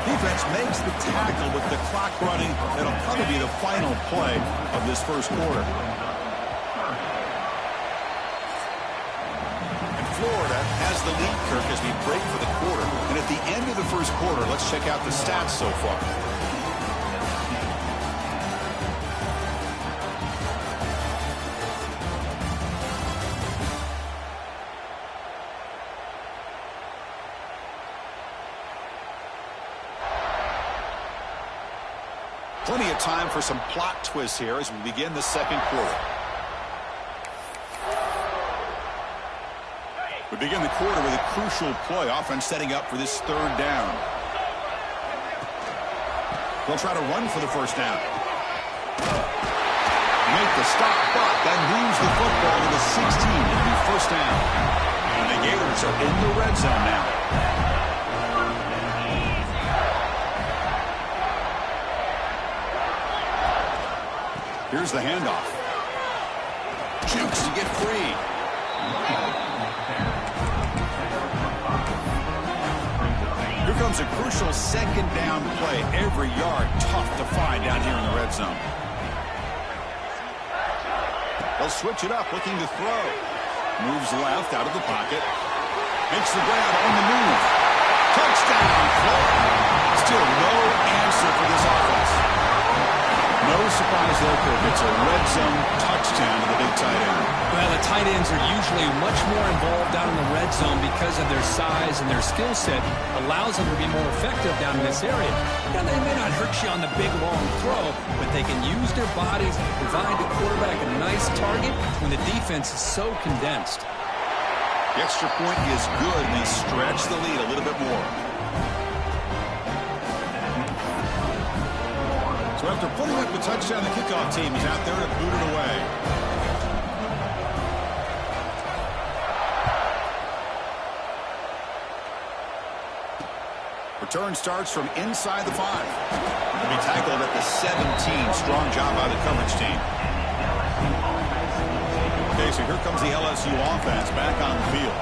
Defense makes the tackle with the clock running. That'll probably be the final play of this first quarter. Florida has the lead, Kirk, as we break for the quarter. And at the end of the first quarter, let's check out the stats so far. Plenty of time for some plot twists here as we begin the second quarter. We begin the quarter with a crucial play. Offense setting up for this 3rd down. They'll try to run for the first down. Make the stop, but then lose the football to the 16. It'll be first down. And the Gators are in the red zone now. Here's the handoff. Jukes to get free. Here comes a crucial 2nd down play. Every yard tough to find down here in the red zone. They'll switch it up, looking to throw. Moves left out of the pocket. Makes the grab on the move. Touchdown, Florida. Still no answer for this offense. No surprise there, Kirk. It's a red zone touchdown to the big tight end. Well, the tight ends are usually much more involved down in the red zone because of their size and their skill set allows them to be more effective down in this area. Now, they may not hurt you on the big, long throw, but they can use their bodies to provide the quarterback a nice target when the defense is so condensed. The extra point is good, and they stretch the lead a little bit more. So after putting up the touchdown, the kickoff team is out there to boot it away. Return starts from inside the 5. He'll be tackled at the 17. Strong job by the coverage team. Okay, so here comes the LSU offense back on the field.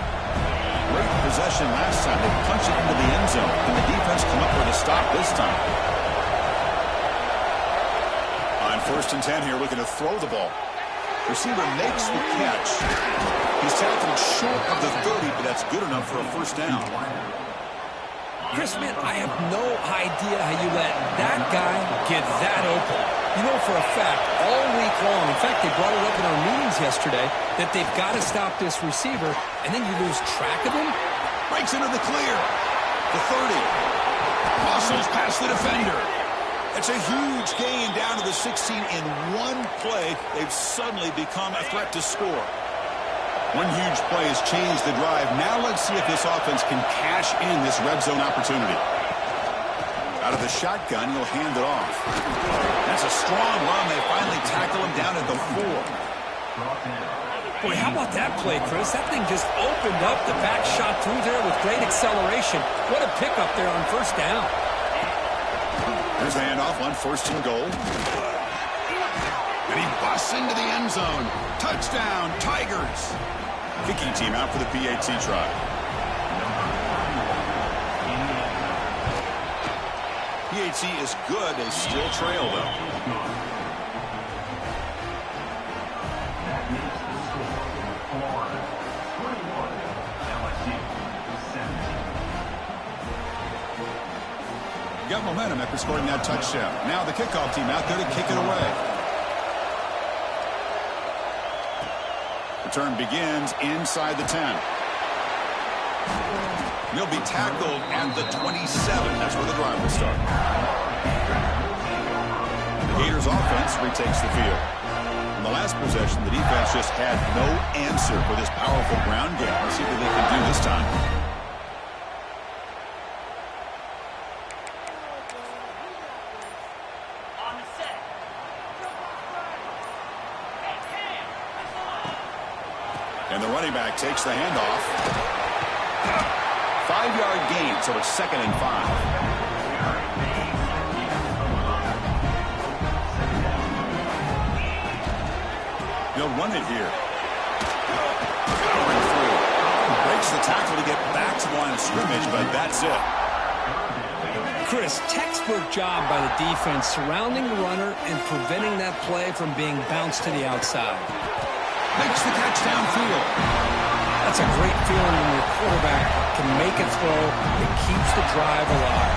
Great possession last time. They punched it into the end zone. Can the defense come up with a stop this time? On 1st and 10 here, looking to throw the ball. Receiver makes the catch. He's tackled short of the 30, but that's good enough for a first down. Chris, man, I have no idea how you let that guy get that open. You know for a fact, all week long, in fact, they brought it up in our meetings yesterday, that they've got to stop this receiver, and then you lose track of him? Breaks into the clear. The 30. Muscles past the defender. It's a huge gain down to the 16 in one play. They've suddenly become a threat to score. One huge play has changed the drive. Now let's see if this offense can cash in this red zone opportunity. Out of the shotgun, he'll hand it off. That's a strong run. They finally tackle him down at the 4. Boy, how about that play, Chris? That thing just opened up. The back shot through there with great acceleration. What a pickup there on first down. Here's the handoff on 1st and goal. And he busts into the end zone. Touchdown, Tigers. Kicking team out for the PAT try. PAT is good. They still trail, though. Got momentum after scoring that touchdown. Now the kickoff team out there to kick it away. Return begins inside the 10. He'll be tackled at the 27. That's where the drive will start. The Gators offense retakes the field. In the last possession, the defense just had no answer for this powerful ground game. Let's see what they can do this time. And the running back takes the handoff. 5-yard gain, so it's 2nd and 5. He'll run it here. Powering through. Breaks the tackle to get back to the line of scrimmage, but that's it. Chris, textbook job by the defense surrounding the runner and preventing that play from being bounced to the outside. Makes the catch downfield. That's a great feeling when your quarterback can make a throw that keeps the drive alive.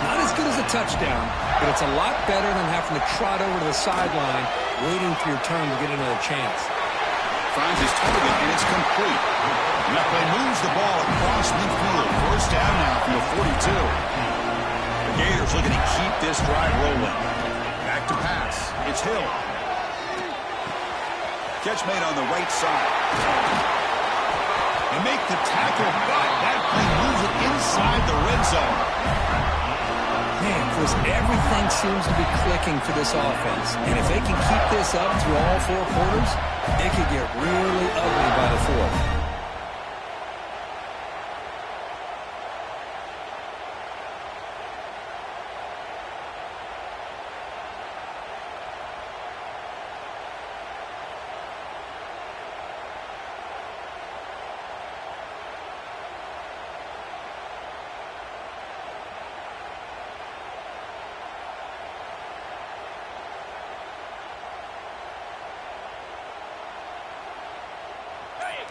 Not as good as a touchdown, but it's a lot better than having to trot over to the sideline, waiting for your turn to get another chance. Finds his target, and it's complete. And that play moves the ball across midfield. First down now from the 42. The Gators looking to keep this drive rolling. Back to pass. It's Hill. Catch made on the right side. And make the tackle, but that play moves it inside the red zone. Man, Chris, everything seems to be clicking for this offense. And if they can keep this up through all 4 quarters, it could get really ugly by the 4th.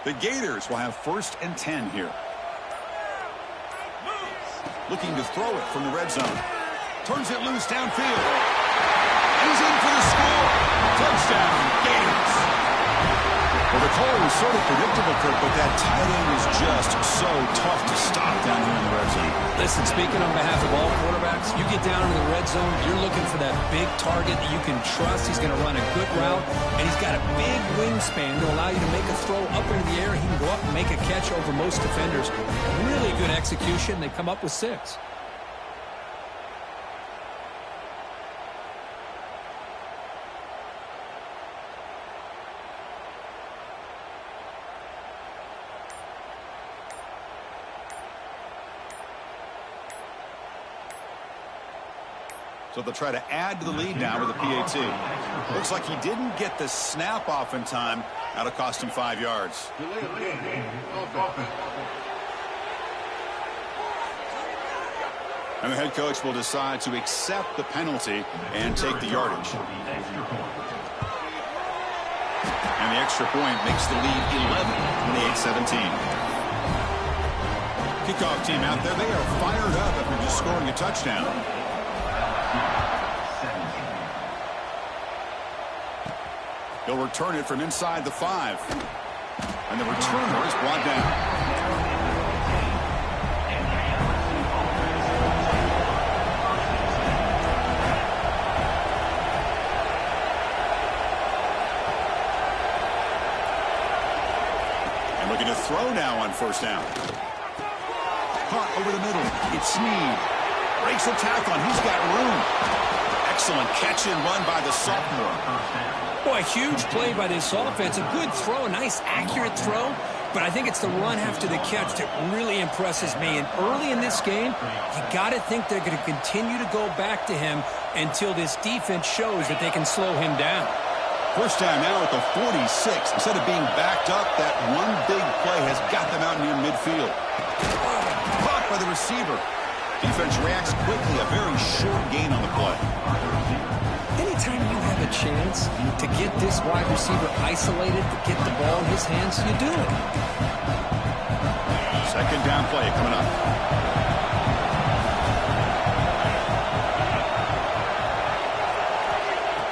The Gators will have 1st and 10 here. Looking to throw it from the red zone. Turns it loose downfield. And he's in for the score. Touchdown, Gators. Well, the call was sort of predictable, Kirk, but that tight end is just so tough to stop down here in the red zone. Listen, speaking on behalf of all quarterbacks, you get down into the red zone, you're looking for that big target that you can trust. He's going to run a good route, and he's got a big wingspan to allow you to make a throw up into the air. He can go up and make a catch over most defenders. Really good execution. They come up with 6. So they'll try to add to the lead now with a PAT. Looks like he didn't get the snap off in time. That'll cost him 5 yards. And the head coach will decide to accept the penalty and take the yardage. And the extra point makes the lead 11, 28-17. Kickoff team out there, they are fired up after just scoring a touchdown. He'll return it from inside the 5. And the returner is brought down. And looking to throw now on 1st down. Caught over the middle. It's Snead. Breaks the tackle, and he's got room. Excellent catch and run by the sophomore. Boy, huge play by this offense. A good throw, a nice accurate throw. But I think it's the run after the catch that really impresses me. And early in this game, you got to think they're going to continue to go back to him until this defense shows that they can slow him down. First down now at the 46. Instead of being backed up, that one big play has got them out near midfield. Caught by the receiver. Defense reacts quickly. A very short gain on the play. Anytime you have a chance to get this wide receiver isolated, to get the ball in his hands, you do it. Second down play coming up.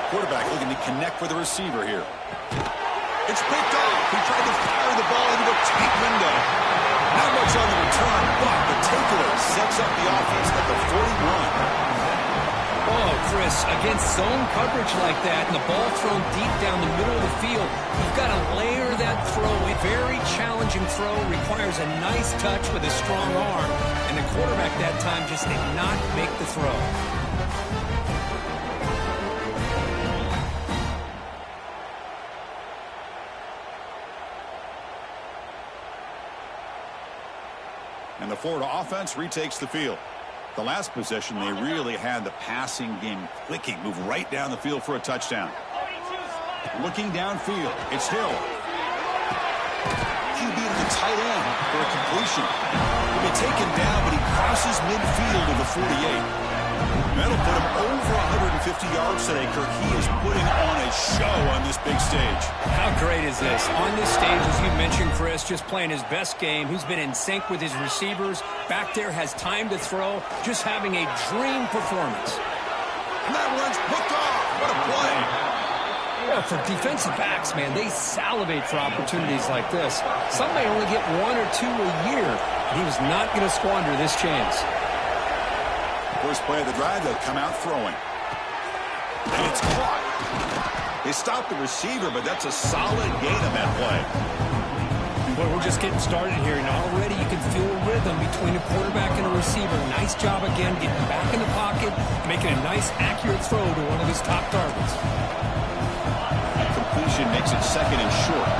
Quarterback looking to connect with the receiver here. It's picked off. He tried to fire the ball into a tight window. Not much on the return, but the takeaway sets up the offense at the 41. Oh, Chris, against zone coverage like that and the ball thrown deep down the middle of the field, you've got to layer that throw. A very challenging throw, requires a nice touch with a strong arm, and the quarterback that time just did not make the throw. And the Florida offense retakes the field. The last possession, they really had the passing game clicking. Move right down the field for a touchdown. Looking downfield, it's Hill. QB to the tight end for a completion. He'll be taken down, but he crosses midfield to the 48. That'll put him over 150 yards today, Kirk. He is putting on a show on this big stage. How great is this? On this stage, as you mentioned, Chris, just playing his best game. He's been in sync with his receivers. Back there, has time to throw. Just having a dream performance. And that one's hooked off. What a play. Well, for defensive backs, man, they salivate for opportunities like this. Some may only get one or two a year. He was not going to squander this chance. First play of the drive, they'll come out throwing. And it's caught. They stopped the receiver, but that's a solid gain on that play. Boy, we're just getting started here, and already you can feel a rhythm between a quarterback and a receiver. Nice job again, getting back in the pocket, making a nice, accurate throw to one of his top targets. Completion makes it second and short.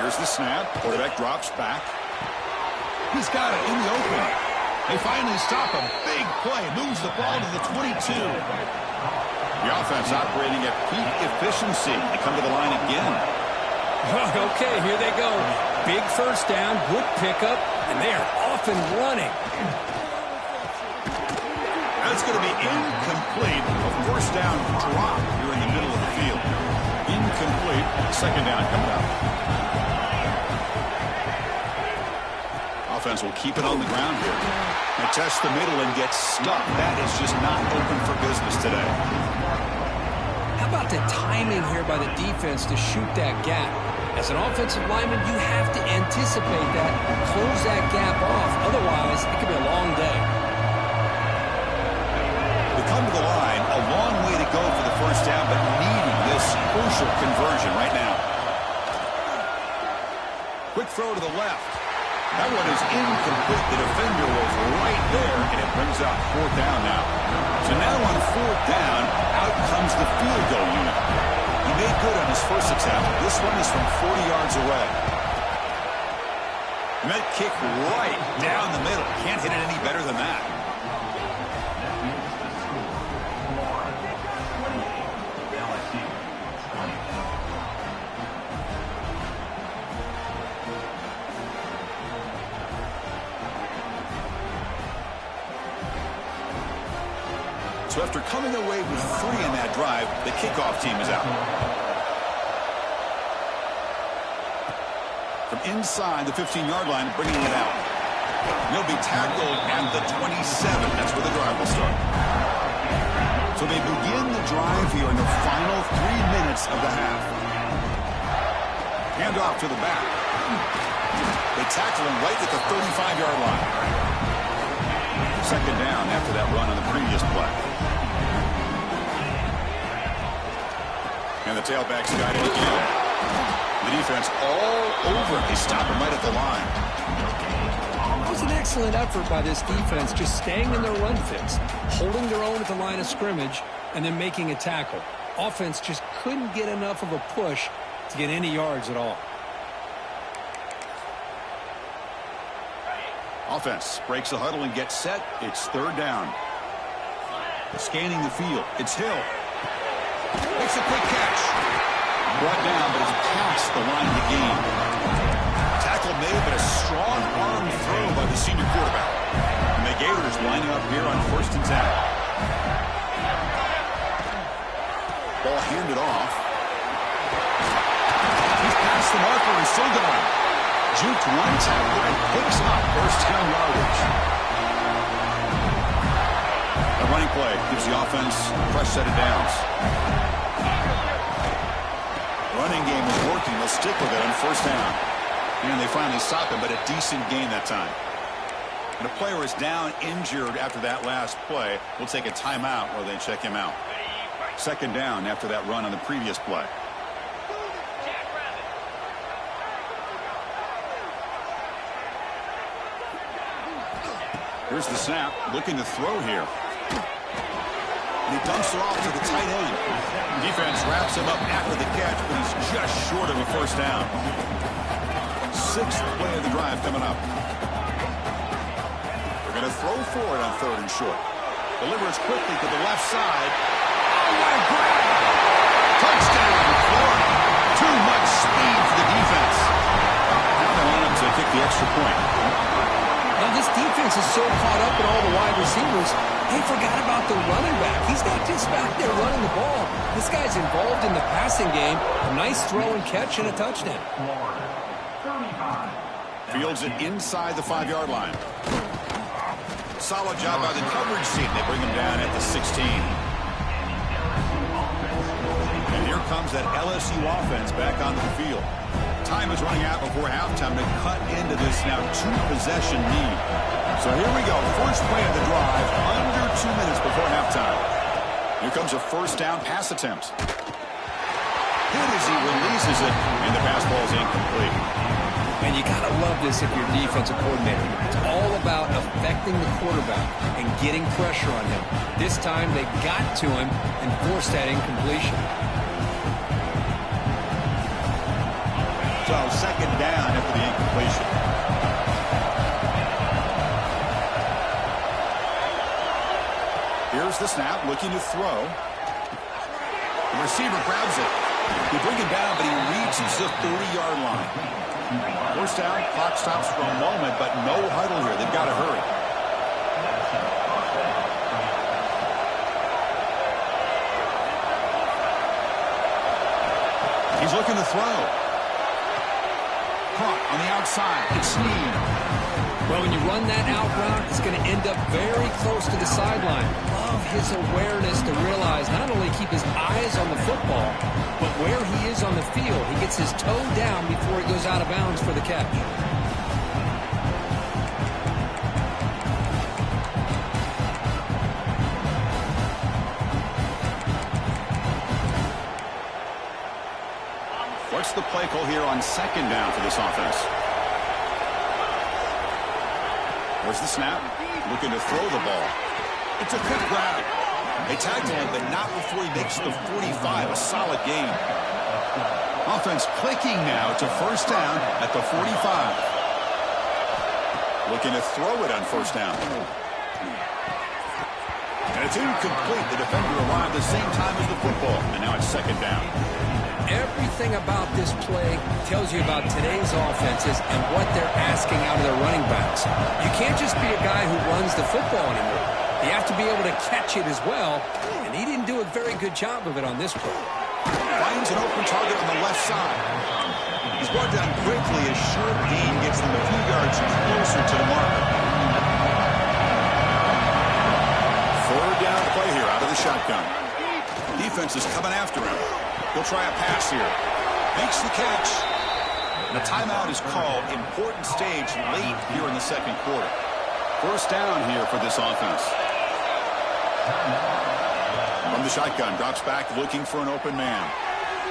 Here's the snap. Quarterback drops back. He's got it in the open. They finally stop a big play. Moves the ball to the 22. The offense operating at peak efficiency. They come to the line again. Okay, here they go. Big first down, good pickup, and they are off and running. That's going to be incomplete. A first down drop here in the middle of the field. Incomplete. Second down coming up. Offense will keep it on the ground here. They test the middle and get stuck. That is just not open for business today. How about the timing here by the defense to shoot that gap? As an offensive lineman, you have to anticipate that, close that gap off. Otherwise, it could be a long day. They come to the line, a long way to go for the first down, but needing this crucial conversion right now. Quick throw to the left. That one is incomplete. The defender was right there, and it brings up fourth down now. So now on fourth down, out comes the field goal unit. He made good on his first attempt. This one is from 40 yards away. And that kick right down the middle. Can't hit it any better than that. So after coming away with 3 in that drive, the kickoff team is out. From inside the 15-yard line, bringing it out. He'll be tackled at the 27. That's where the drive will start. So they begin the drive here in the final 3 minutes of the half. Hand off to the back. They tackle him right at the 35-yard line. Second down after that run on the previous play. And the tailback's got it again. The defense all over it. They stop him right at the line. It was an excellent effort by this defense, just staying in their run fits, holding their own at the line of scrimmage, and then making a tackle. Offense just couldn't get enough of a push to get any yards at all. Offense breaks the huddle and gets set. It's third down. Scanning the field. It's Hill. Makes a quick catch. Brought down, but it's past the line of the game. Tackle made, but a strong arm throw by the senior quarterback. And the Gators lining up here on 1st and 10. Ball handed off. He's past the marker and still going. Juked one tackle and picks up first down yardage. A running play gives the offense a fresh set of downs. Running game is working. They'll stick with it on 1st down. And they finally stop him, but a decent gain that time. And a player is down injured after that last play. We'll take a timeout while they check him out. 2nd down after that run on the previous play. Here's the snap. Looking to throw here. And he dumps it off to the tight end. Defense wraps him up after the catch, but he's just short of a 1st down. 6th play of the drive coming up. They're going to throw for it on 3rd and short. Delivers quickly to the left side. Oh, what a grab! Touchdown, Florida. Too much speed for the defense. Now they line up to kick the extra point. Now this defense is so caught up in all the wide receivers, they forgot about the running back. He's not just back there running the ball. This guy's involved in the passing game. A nice throw and catch and a touchdown. Fields it inside the 5-yard line. Solid job by the coverage team. They bring him down at the 16. And here comes that LSU offense back onto the field. Time is running out before halftime to cut into this now 2-possession lead. So here we go. First play of the drive, under 2 minutes before halftime. Here comes a 1st down pass attempt. Good as he releases it, and the pass ball is incomplete. And you got to love this if you're defensive coordinator. It's all about affecting the quarterback and getting pressure on him. This time they got to him and forced that incompletion. So 2nd down after the incompletion. Here's the snap, looking to throw. The receiver grabs it. They bring him down, but he reaches the 30-yard line. 1st down, clock stops for a moment, but no huddle here. They've got to hurry. He's looking to throw. Caught on the outside. It's Snead. Well, when you run that out route, it's going to end up very close to the sideline. Love his awareness to realize not only keep his eyes on the football, but where he is on the field. He gets his toe down before he goes out of bounds for the catch. What's the play call here on 2nd down for this offense? Where's the snap? Looking to throw the ball. It's a quick grab. They tackle him, but not before he makes the 45. A solid gain. Offense clicking now to 1st down at the 45. Looking to throw it on 1st down. And it's incomplete. The defender arrived the same time as the football. And now it's 2nd down. Everything about this play tells you about today's offenses and what they're asking out of their running backs. You can't just be a guy who runs the football anymore. You have to be able to catch it as well, and he didn't do a very good job of it on this play. Finds an open target on the left side. He's brought down quickly as short gain gets them a few yards closer to the marker. 3rd down play here out of the shotgun. Defense is coming after him. He'll try a pass here. Makes the catch. And a timeout is called. Important stage late here in the 2nd quarter. 1st down here for this offense. From the shotgun, drops back looking for an open man.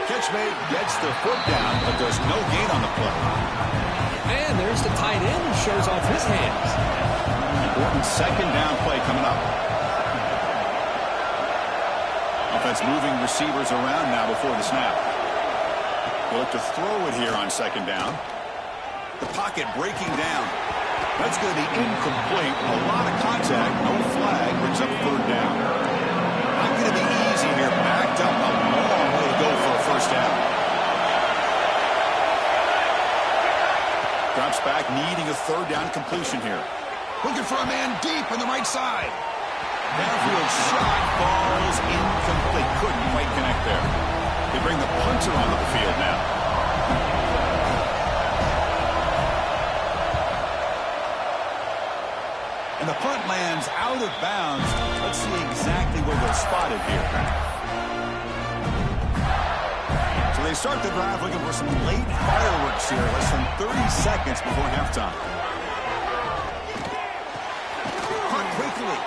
Catch made, gets the foot down, but there's no gain on the play. And there's the tight end who shows off his hands. Important 2nd down play coming up. Offense moving receivers around now before the snap. They'll look to throw it here on 2nd down. The pocket breaking down. That's going to be incomplete. A lot of contact, no flag, brings up 3rd down. drops back, needing a third down completion here. Looking for a man deep on the right side. Downfield shot falls incomplete. Couldn't quite connect there. They bring the punter onto the field now. And the punt lands out of bounds. Let's see exactly where they'll spot it here. So they start the drive looking for some late fireworks here. Less than 30 seconds before halftime. Punt quickly.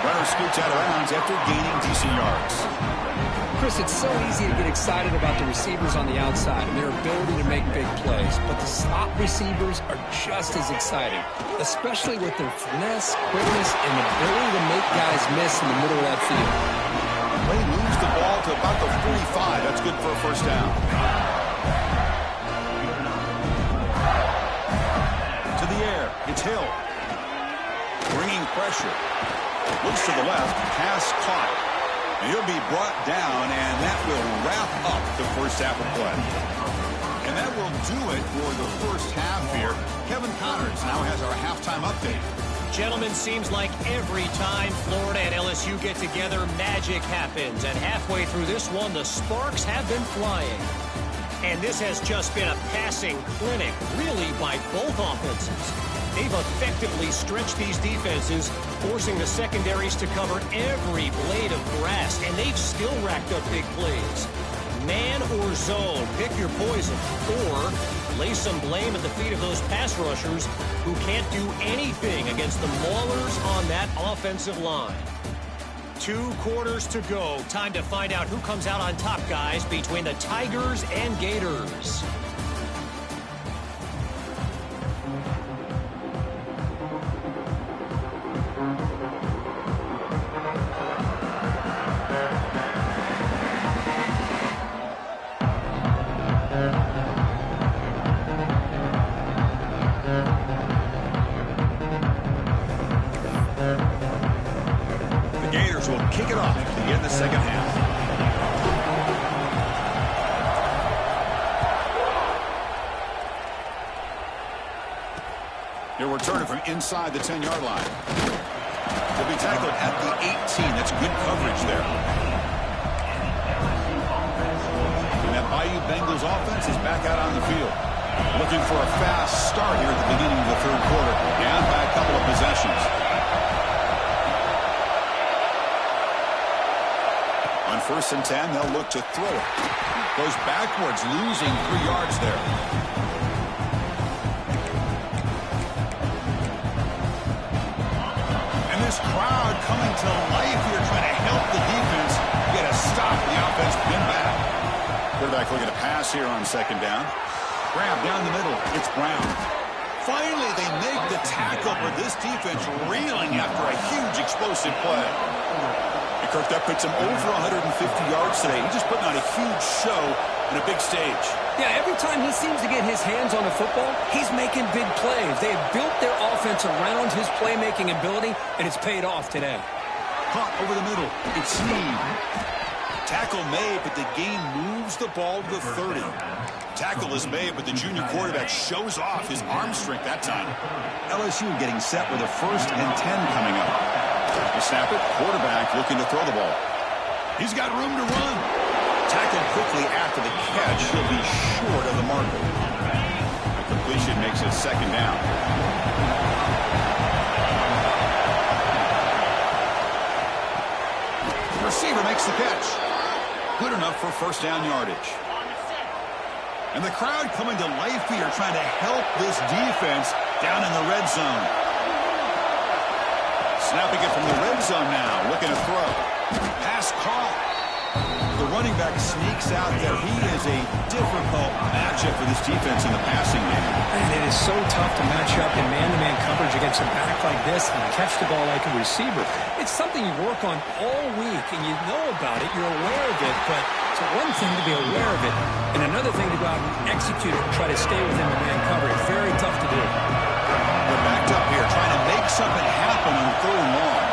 Runner scoots out of bounds after gaining decent yards. Chris, it's so easy to get excited about the receivers on the outside and their ability to make big plays, but the slot receivers are just as exciting, especially with their finesse, quickness, and the ability to make guys miss in the middle of that field. He moves the ball to about the 45. That's good for a first down. To the air. It's Hill. Bringing pressure. Looks to the left. Pass caught. And he'll be brought down, and that will wrap up the first half of play. And that will do it for the first half here. Kevin Connors now has our halftime update. Gentlemen, seems like every time Florida and LSU get together, magic happens. And halfway through this one, the sparks have been flying. And this has just been a passing clinic, really, by both offenses. They've effectively stretched these defenses, forcing the secondaries to cover every blade of grass, and they've still racked up big plays. Man or zone, pick your poison, or lay some blame at the feet of those pass rushers who can't do anything against the maulers on that offensive line. 2 quarters to go. Time to find out who comes out on top, guys, between the Tigers and Gators. Kick it off to begin the second half. He'll return it from inside the 10-yard line. He'll be tackled at the 18. That's good coverage there. And that Bayou Bengals offense is back out on the field. Looking for a fast start here at the beginning of the third quarter. Down by a couple of possessions. On 1st and 10, they'll look to throw it. Goes backwards, losing 3 yards there. And this crowd coming to life here, trying to help the defense get a stop. The offense been back. Quarterback looking to pass here on 2nd down. Grab down the middle. It's Brown. Finally, they make the tackle, but this defense reeling after a huge explosive play. Kirk, that puts him over 150 yards today. He's just putting on a huge show in a big stage. Yeah, every time he seems to get his hands on the football, he's making big plays. They have built their offense around his playmaking ability, and it's paid off today. Caught over the middle. It's Snead. Tackle made, but the game moves the ball to the 30. Tackle is made, but the junior quarterback shows off his arm strength that time. LSU getting set with a 1st and 10 coming up. They snap it. Quarterback looking to throw the ball. He's got room to run. Tackled quickly after the catch. He'll be short of the marker. The completion makes it 2nd down. The receiver makes the catch. Good enough for 1st down yardage. And the crowd coming to life here, trying to help this defense down in the red zone. Snapping it from the red zone now, looking to throw. Pass caught. The running back sneaks out there. He is a difficult matchup for this defense in the passing game. And it is so tough to match up in man-to-man coverage against a back like this and catch the ball like a receiver. It's something you work on all week, and you know about it. You're aware of it, but it's one thing to be aware of it, and another thing to go out and execute it and try to stay within the man coverage. Very tough to do. They're backed up here, trying to make something happen on 3rd and long.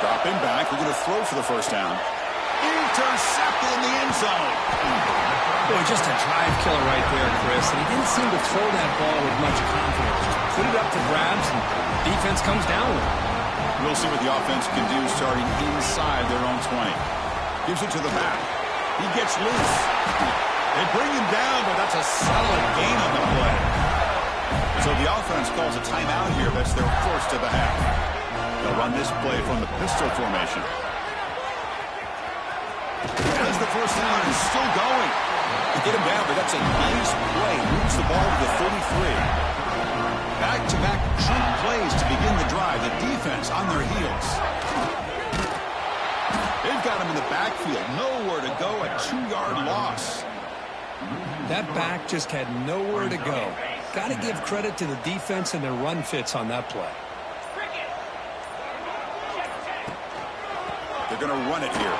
Dropping back, we're going to throw for the 1st down. Intercepted in the end zone. Boy, just a drive killer right there, Chris. And he didn't seem to throw that ball with much confidence. Just put it up to grabs, and defense comes down with it. We'll see what the offense can do starting inside their own 20. Gives it to the back. He gets loose. They bring him down, but that's a solid gain on the play. So the offense calls a timeout here. That's their first of the half. They'll run this play from the pistol formation. Has the first down and still going. They get him down, but that's a nice play. Moves the ball to the 33. Back-to-back true plays to begin the drive. The defense on their heels. They've got him in the backfield. Nowhere to go. A 2-yard loss. That back just had nowhere to go. Got to give credit to the defense and their run fits on that play. They're going to run it here.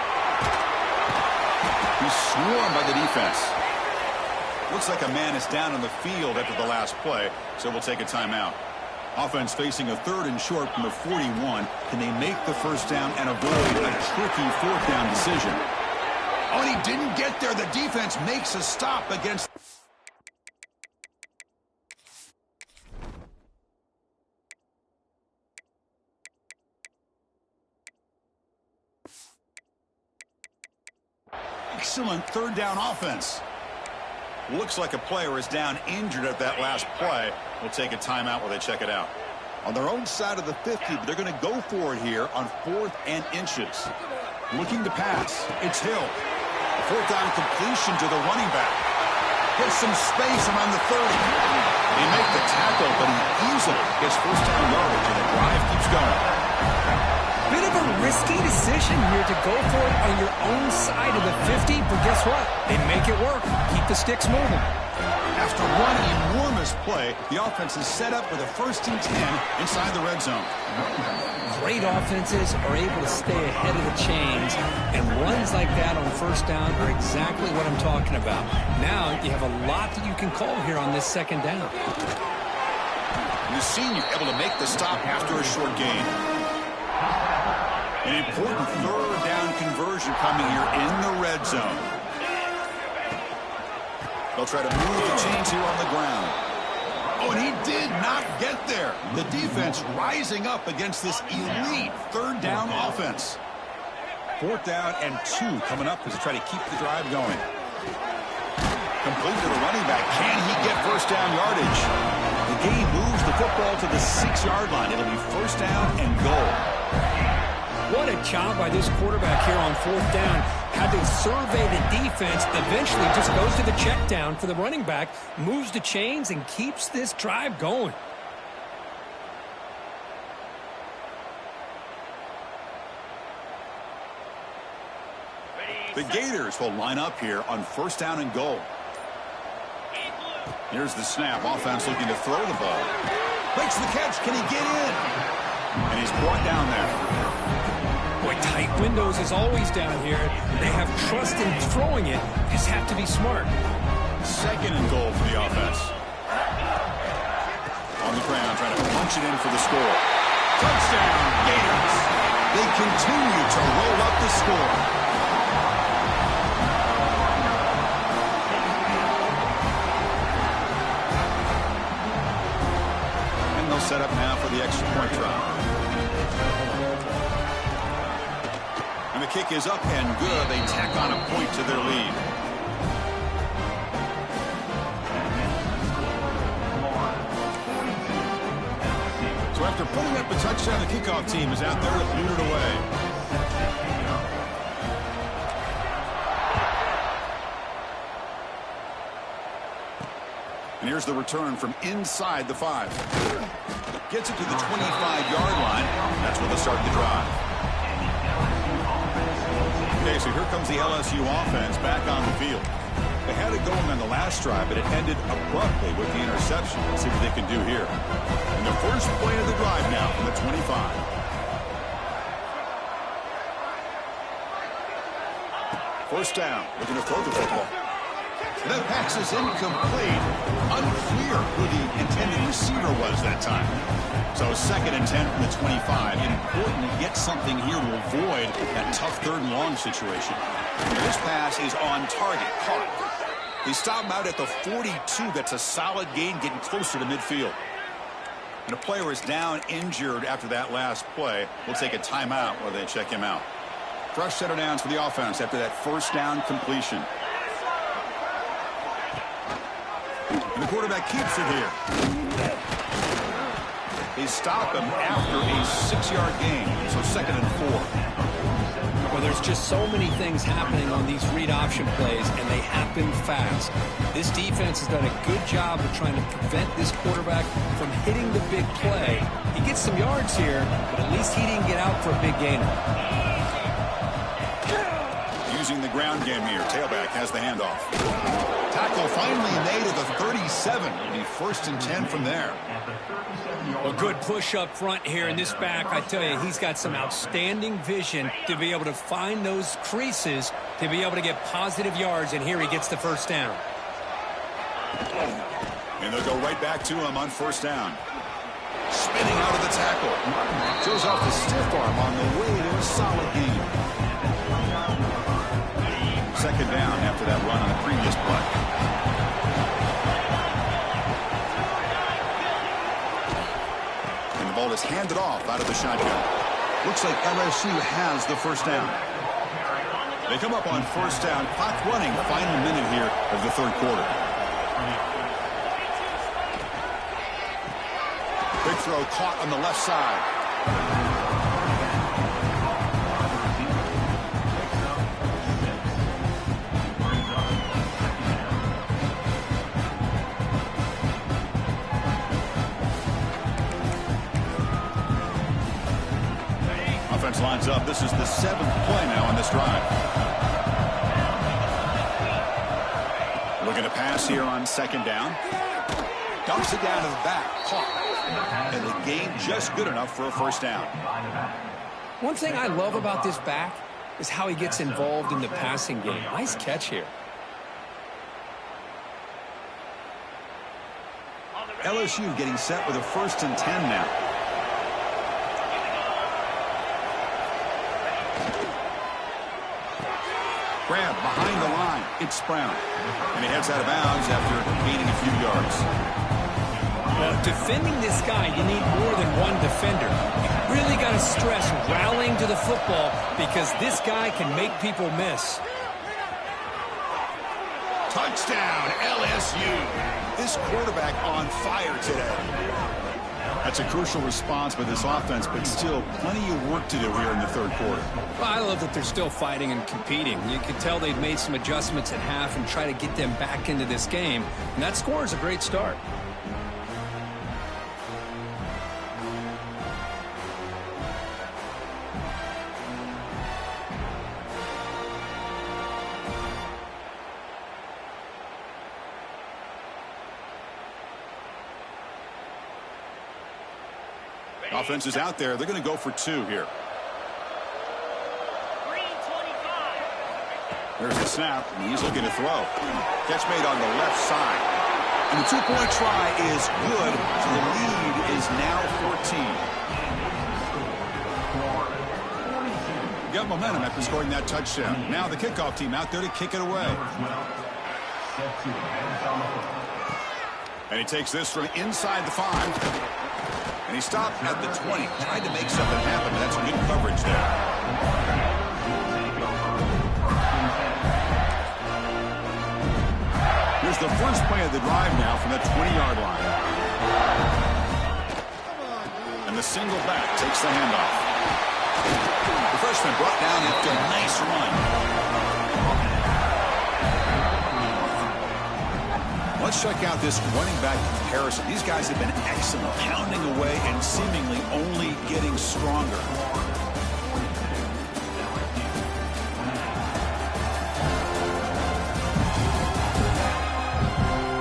He's swarmed by the defense. Looks like a man is down on the field after the last play, so we'll take a timeout. Offense facing a 3rd and short from the 41. Can they make the first down and avoid a tricky 4th down decision? Oh, and he didn't get there. The defense makes a stop against... Excellent 3rd down offense. Looks like a player is down injured at that last play. We'll take a timeout while they check it out. On their own side of the 50, but they're going to go for it here on 4th and inches. Looking to pass. It's Hill. 4th down completion to the running back. Gets some space around the 30. They make the tackle, but he easily gets first down yardage, and the drive keeps going. Bit of a risky decision here to go for it on your own side of the 50, but guess what? They make it work. Keep the sticks moving. After one enormous play, the offense is set up with a 1st and 10 inside the red zone. Great offenses are able to stay ahead of the chains, and runs like that on 1st down are exactly what I'm talking about. Now you have a lot that you can call here on this 2nd down. And the senior able to make the stop after a short gain. An important 3rd down conversion coming here in the red zone. They'll try to move the chains here on the ground. Oh, and he did not get there. The defense rising up against this elite 3rd down offense. 4th down and 2 coming up as they try to keep the drive going. Complete to the running back. Can he get first down yardage? The game moves the football to the 6-yard line. It'll be 1st down and goal. What a job by this quarterback here on 4th down. Had to survey the defense, eventually just goes to the check down for the running back, moves the chains, and keeps this drive going. The Gators will line up here on 1st down and goal. Here's the snap. Offense looking to throw the ball. Makes the catch. Can he get in? And he's brought down there. Boy, tight windows is always down here. They have trust in throwing it. Just have to be smart. 2nd and goal for the offense. On the ground, trying to punch it in for the score. Touchdown, Gators. They continue to roll up the score. And they'll set up now for the extra point try. And the kick is up and good. They tack on a point to their lead. So after putting up a touchdown, the kickoff team is out there to boot it away. And here's the return from inside the 5. Gets it to the 25-yard line. That's where they'll start the drive. Okay, so here comes the LSU offense back on the field. They had it going on the last drive, but it ended abruptly with the interception. Let's see what they can do here. And the first play of the drive now from the 25. First down, looking to throw the football. That pass is incomplete. Unclear who the intended receiver was that time. So 2nd and 10 from the 25. Important to get something here to avoid that tough 3rd and long situation. This pass is on target. Caught. They stop him out at the 42. That's a solid gain, getting closer to midfield. And a player is down injured after that last play. We'll take a timeout while they check him out. Fresh set of downs for the offense after that first down completion. And the quarterback keeps it here. They stop him after a 6-yard gain, so 2nd and 4. Well, there's just so many things happening on these read option plays, and they happen fast. This defense has done a good job of trying to prevent this quarterback from hitting the big play. He gets some yards here, but at least he didn't get out for a big gainer. Using the ground game here. Tailback has the handoff. Tackle finally made at the 37. It'll be 1st and 10 from there. A good push up front here in this back. I tell you, he's got some outstanding vision to be able to find those creases to be able to get positive yards, and here he gets the first down. And they'll go right back to him on 1st down. Spinning out of the tackle. Shows off the stiff arm on the way to a solid gain. 2nd down after that run on the previous play. The ball is handed off out of the shotgun. Looks like LSU has the 1st down. They come up on 1st down. Clock running. Final minute here of the 3rd quarter. Big throw caught on the left side. Offense lines up. This is the 7th play now on this drive. Looking to pass here on 2nd down. Dumps it down to the back. Caught. And the gain just good enough for a 1st down. One thing I love about this back is how he gets involved in the passing game. Nice catch here. LSU getting set with a 1st and 10 now. Grab behind the line. It's Brown. And he heads out of bounds after gaining a few yards. Well, defending this guy, you need more than one defender. You really got to stress rallying to the football because this guy can make people miss. Touchdown, LSU. This quarterback on fire today. That's a crucial response by this offense, but still plenty of work to do here in the 3rd quarter. Well, I love that they're still fighting and competing. You can tell they've made some adjustments at half and try to get them back into this game. And that score is a great start. Offense is out there. They're going to go for 2 here. There's the snap, and he's looking to throw. Catch made on the left side. And the 2-point try is good, so the lead is now 14. Got momentum after scoring that touchdown. Now the kickoff team out there to kick it away. And he takes this from inside the 5. And he stopped at the 20. Tried to make something happen, but that's good coverage there. Here's the first play of the drive now from the 20-yard line. And the single back takes the handoff. The freshman brought down after a nice run. Let's check out this running back comparison. These guys have been excellent, pounding away and seemingly only getting stronger.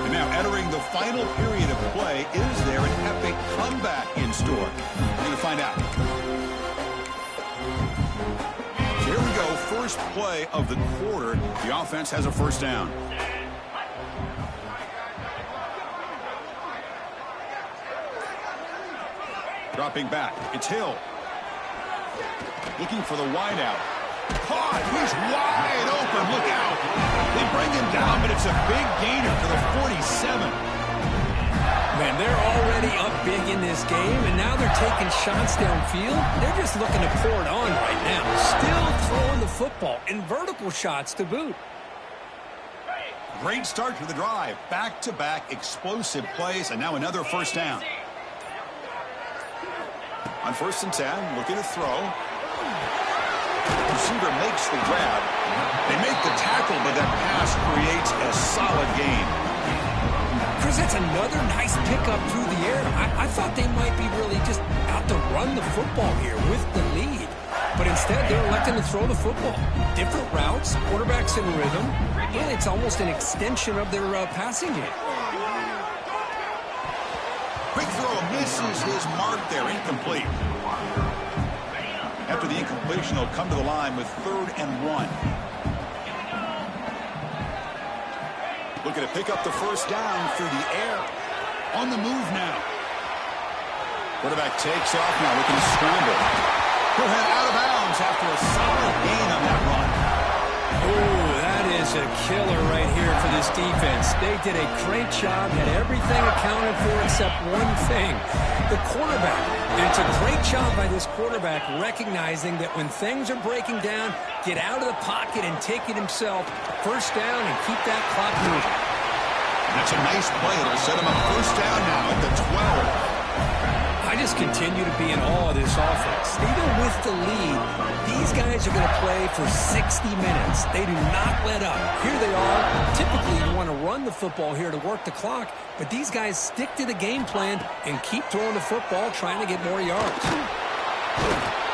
And now entering the final period of play, is there an epic comeback in store? We're going to find out. So here we go, first play of the quarter. The offense has a 1st down. Dropping back. It's Hill. Looking for the wide out. Caught. He's wide open. Look out. They bring him down, but it's a big gainer for the 47. Man, they're already up big in this game, and now they're taking shots downfield. They're just looking to pour it on right now. Still throwing the football, and vertical shots to boot. Great start to the drive. Back-to-back explosive plays, and now another first down. On 1st and 10, looking to throw. Receiver makes the grab. They make the tackle, but that pass creates a solid gain. Chris, that's another nice pickup through the air. I thought they might be really just out to run the football here with the lead. But instead, they're electing to throw the football. Different routes, quarterbacks in rhythm. Really, it's almost an extension of their passing game. Quick throw misses his mark there, incomplete. After the incompletion, they'll come to the line with 3rd and 1. Looking to pick up the first down through the air. On the move now. Quarterback takes off now, looking to scramble. He'll head out of bounds after a solid gain on that run. Oh, that is a killer right here for this defense. They did a great job, had everything accounted for except one thing, the quarterback. And it's a great job by this quarterback recognizing that when things are breaking down, get out of the pocket and take it himself. First down and keep that clock moving. That's a nice play. It'll set him up first down now at the 12. I just continue to be in awe of this offense. Even with the lead, these guys are going to play for 60 minutes. They do not let up. Here they are. Typically, you want to run the football here to work the clock, but these guys stick to the game plan and keep throwing the football, trying to get more yards.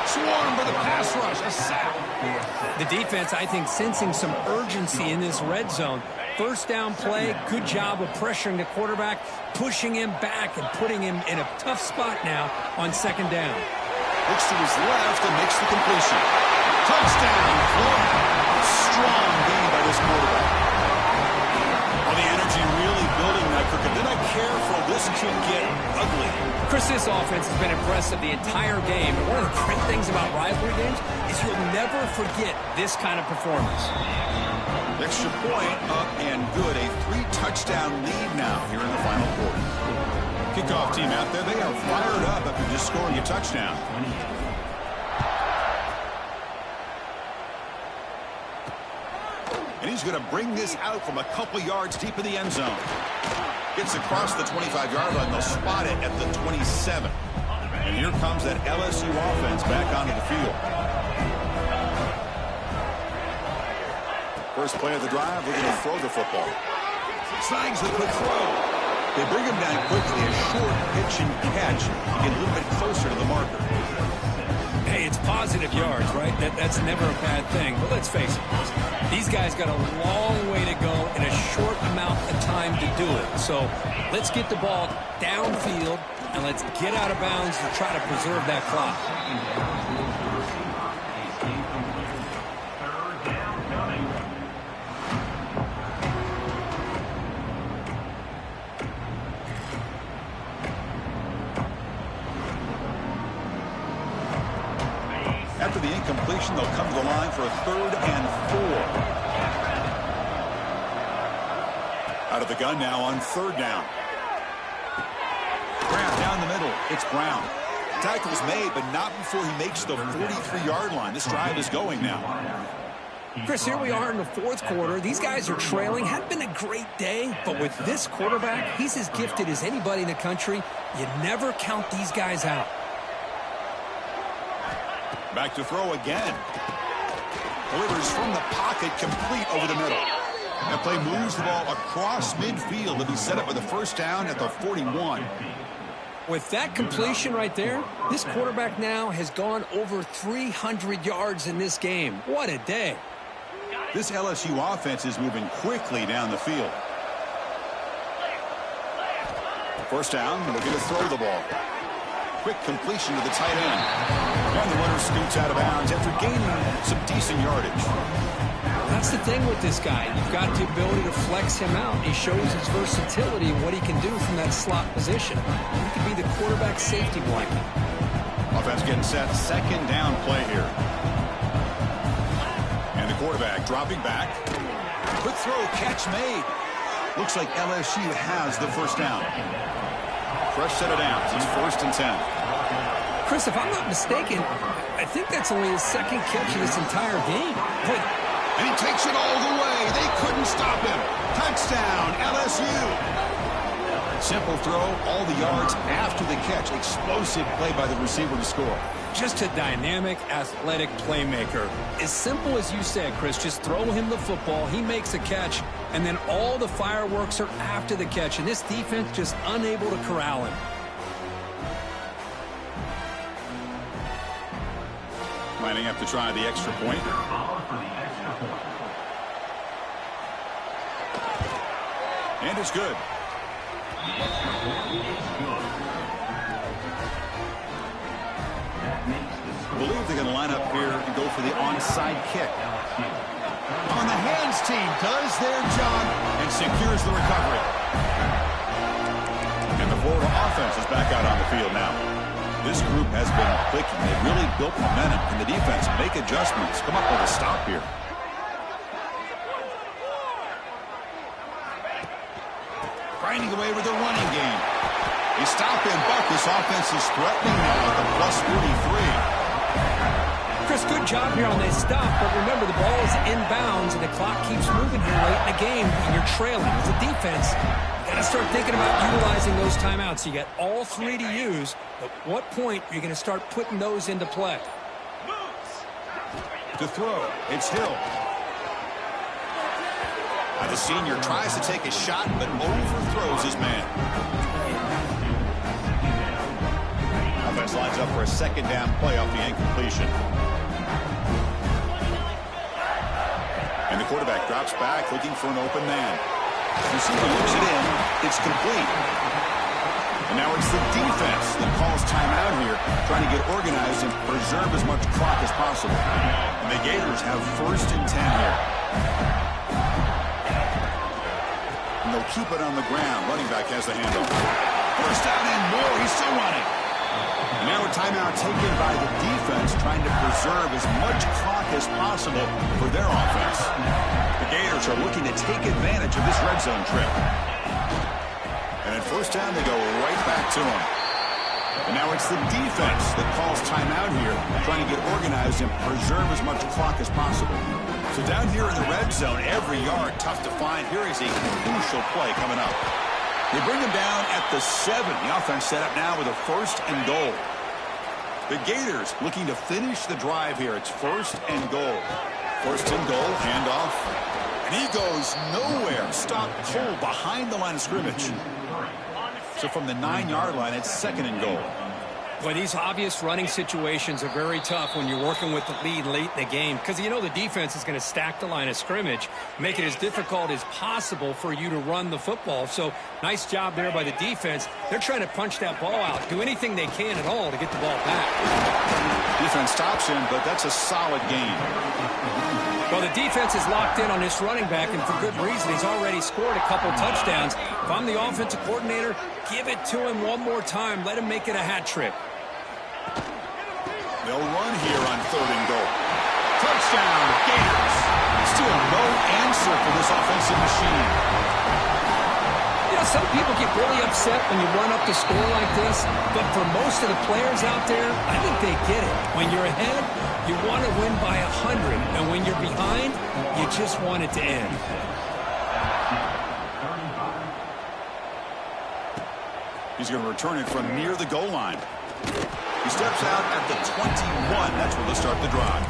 Swarm for the pass rush. A sack. The defense, I think, sensing some urgency in this red zone. First down play, good job of pressuring the quarterback, pushing him back and putting him in a tough spot now on 2nd down. Looks to his left and makes the completion. Touchdown, Florida. Strong game by this quarterback. Well, the energy really building that Cricket. They're not careful. This could get ugly. Chris, this offense has been impressive the entire game. And one of the great things about rivalry games is you'll never forget this kind of performance. Extra point up and good. A 3-touchdown lead now here in the final quarter. Kickoff team out there. They are fired up after just scoring a touchdown. And he's going to bring this out from a couple yards deep in the end zone. Gets across the 25-yard line. They'll spot it at the 27. And here comes that LSU offense back onto the field. First play of the drive, we're going to throw the football. Signs the quick throw. They bring him down quickly, a short pitch and catch to get a little bit closer to the marker. Hey, it's positive yards, right? That's never a bad thing. But let's face it, these guys got a long way to go in a short amount of time to do it. So let's get the ball downfield and let's get out of bounds to try to preserve that clock. After the incompletion, they'll come to the line for a 3rd and 4. Out of the gun now on 3rd down. Brown down the middle. It's Brown. Tackle's made, but not before he makes the 43-yard line. This drive is going now. Chris, here we are in the 4th quarter. These guys are trailing. Hadn't been a great day, but with this quarterback, he's as gifted as anybody in the country. You never count these guys out. Back to throw again. Delivers from the pocket, complete over the middle. That play moves the ball across midfield to be set up with a first down at the 41. With that completion right there, this quarterback now has gone over 300 yards in this game. What a day. This LSU offense is moving quickly down the field. First down, looking to throw the ball. Quick completion to the tight end. And the runner scoots out of bounds after gaining some decent yardage. That's the thing with this guy. You've got the ability to flex him out. He shows his versatility and what he can do from that slot position. He could be the quarterback safety blanket. Offense getting set. 2nd down play here. And the quarterback dropping back. Quick throw, catch made. Looks like LSU has the first down. Fresh set of downs. It's 1st and 10. Chris, if I'm not mistaken, I think that's only his second catch of this entire game. But and he takes it all the way. They couldn't stop him. Touchdown, LSU. Simple throw, all the yards after the catch. Explosive play by the receiver to score. just a dynamic, athletic playmaker. As simple as you said, Chris, just throw him the football, he makes a catch, and then all the fireworks are after the catch, and this defense just unable to corral him. Lining up to try the extra point. And it's good. I believe they're going to line up here and go for the onside kick. On the hands team does their job and secures the recovery. And the Florida offense is back out on the field now. This group has been clicking. They've really built momentum. Can the defense make adjustments? Come up with a stop here. Grinding away with the running game. You stop him, but this offense is threatening now at the plus 43. Chris, good job here on this stop, but remember the ball is inbounds and the clock keeps moving here late in the game and you're trailing. As a defense, you got to start thinking about utilizing those timeouts. You got all three to use. At what point are you going to start putting those into play? To throw, it's Hill. Now the senior tries to take a shot, but overthrows his man. Offense lines up for a second down play off the incompletion. And the quarterback drops back, looking for an open man. Receiver looks it in. It's complete. And now it's the defense that calls timeout here, trying to get organized and preserve as much clock as possible. And the Gators have 1st and 10 here. And they'll keep it on the ground. Running back has the handoff. First down and more. He's still running. And now a timeout taken by the defense, trying to preserve as much clock as possible for their offense. The Gators are looking to take advantage of this red zone trip. And at first down, they go right back to him. And now it's the defense that calls timeout here, trying to get organized and preserve as much clock as possible. So down here in the red zone, every yard tough to find. Here is a crucial play coming up. They bring him down at the 7. The offense set up now with a 1st and goal. The Gators looking to finish the drive here. It's 1st and goal. 1st and goal, handoff. And he goes nowhere. Stop cold behind the line of scrimmage. So from the 9-yard line, it's 2nd and goal. Boy, these obvious running situations are very tough when you're working with the lead late in the game because you know the defense is going to stack the line of scrimmage, make it as difficult as possible for you to run the football. So nice job there by the defense. They're trying to punch that ball out, do anything they can at all to get the ball back. Defense stops him, but that's a solid gain. Well, the defense is locked in on this running back, and for good reason. He's already scored a couple touchdowns. If I'm the offensive coordinator, give it to him one more time. Let him make it a hat trick. They'll run here on 3rd and goal. Touchdown, Gators. Still no answer for this offensive machine. You know, some people get really upset when you run up the score like this, but for most of the players out there, I think they get it. When you're ahead, you want to win by 100, and when you're behind, you just want it to end. He's going to return it from near the goal line. He steps out at the 21. That's where they'll start the drive.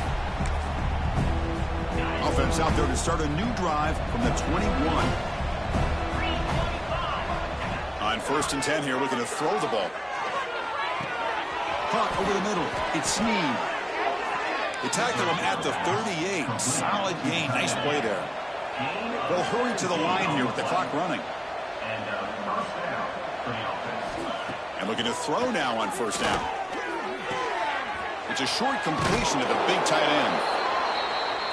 Offense out there to start a new drive from the 21. On 1st and 10 here, looking to throw the ball. Caught over the middle. It's Snead. They tackle him at the 38. Solid gain. Nice play there. They'll hurry to the line here with the clock running. And looking to throw now on 1st down. It's a short completion to the big tight end.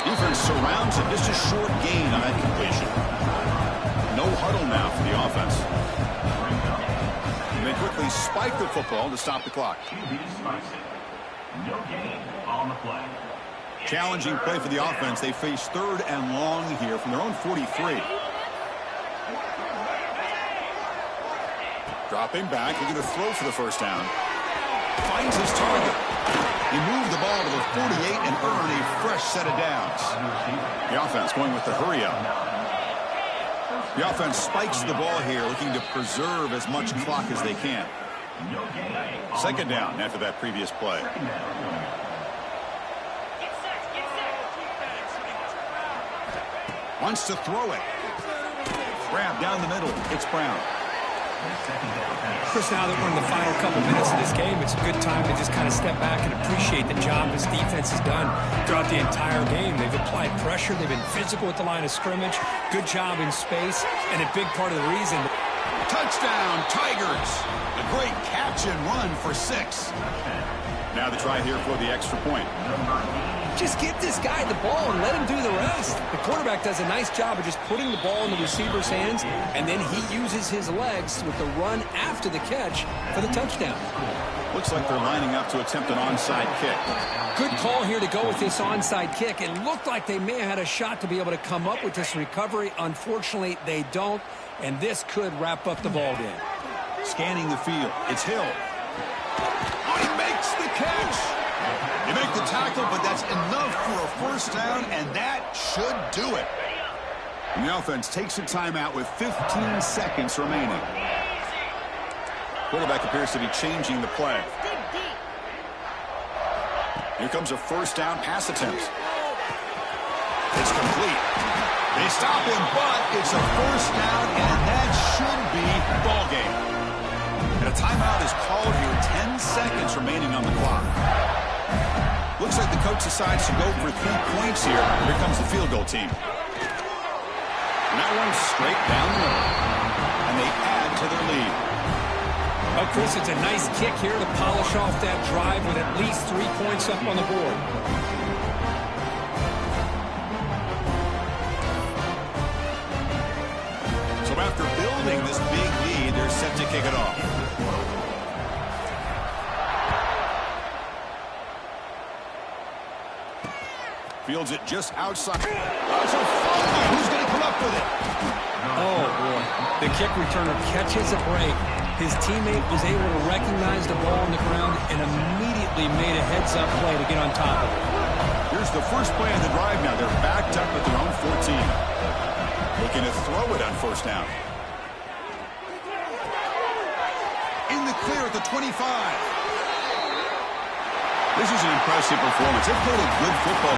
Defense surrounds him. Just a short gain on that completion. No huddle now for the offense. And they quickly spike the football to stop the clock. No gain on the play. Challenging play for the offense. They face 3rd and long here from their own 43. Dropping back, looking to throw for the first down. Finds his target. He moved the ball to the 48 and earned a fresh set of downs. The offense going with the hurry up. The offense spikes the ball here, looking to preserve as much clock as they can. 2nd down after that previous play. Wants to throw it. Grab down the middle. It's Brown. Chris, now that we're in the final couple minutes of this game, it's a good time to just kind of step back and appreciate the job this defense has done throughout the entire game. They've applied pressure. They've been physical at the line of scrimmage. Good job in space. And a big part of the reason. Touchdown, Tigers. A great catch and run for 6. Now the try here for the extra point. Just get this guy the ball and let him do the rest. The quarterback does a nice job of just putting the ball in the receiver's hands, and then he uses his legs with the run after the catch for the touchdown. Looks like they're lining up to attempt an onside kick. Good call here to go with this onside kick. It looked like they may have had a shot to be able to come up with this recovery. Unfortunately, they don't, and this could wrap up the ball game. Scanning the field. It's Hill. Oh, he makes the catch. You make the tackle, but that's enough for a first down, and that should do it. And the offense takes a timeout with 15 seconds remaining. Quarterback appears to be changing the play. Here comes a first down pass attempt. It's complete. They stop him, but it's a first down, and that should be ball game. And a timeout is called here. 10 seconds remaining on the clock. Looks like the coach decides to go for 3 points here. Here comes the field goal team. And that one's straight down the middle. And they add to their lead. Well, Chris, it's a nice kick here to polish off that drive with at least 3 points up on the board. So after building this big lead, they're set to kick it off. Fields it just outside. That's a fumble. Who's going to come up with it? Oh, boy. The kick returner catches a break. His teammate was able to recognize the ball on the ground and immediately made a heads-up play to get on top of it. Here's the first play of the drive now. They're backed up at their own 14. Looking to throw it on first down. In the clear at the 25. This is an impressive performance. They've played a good football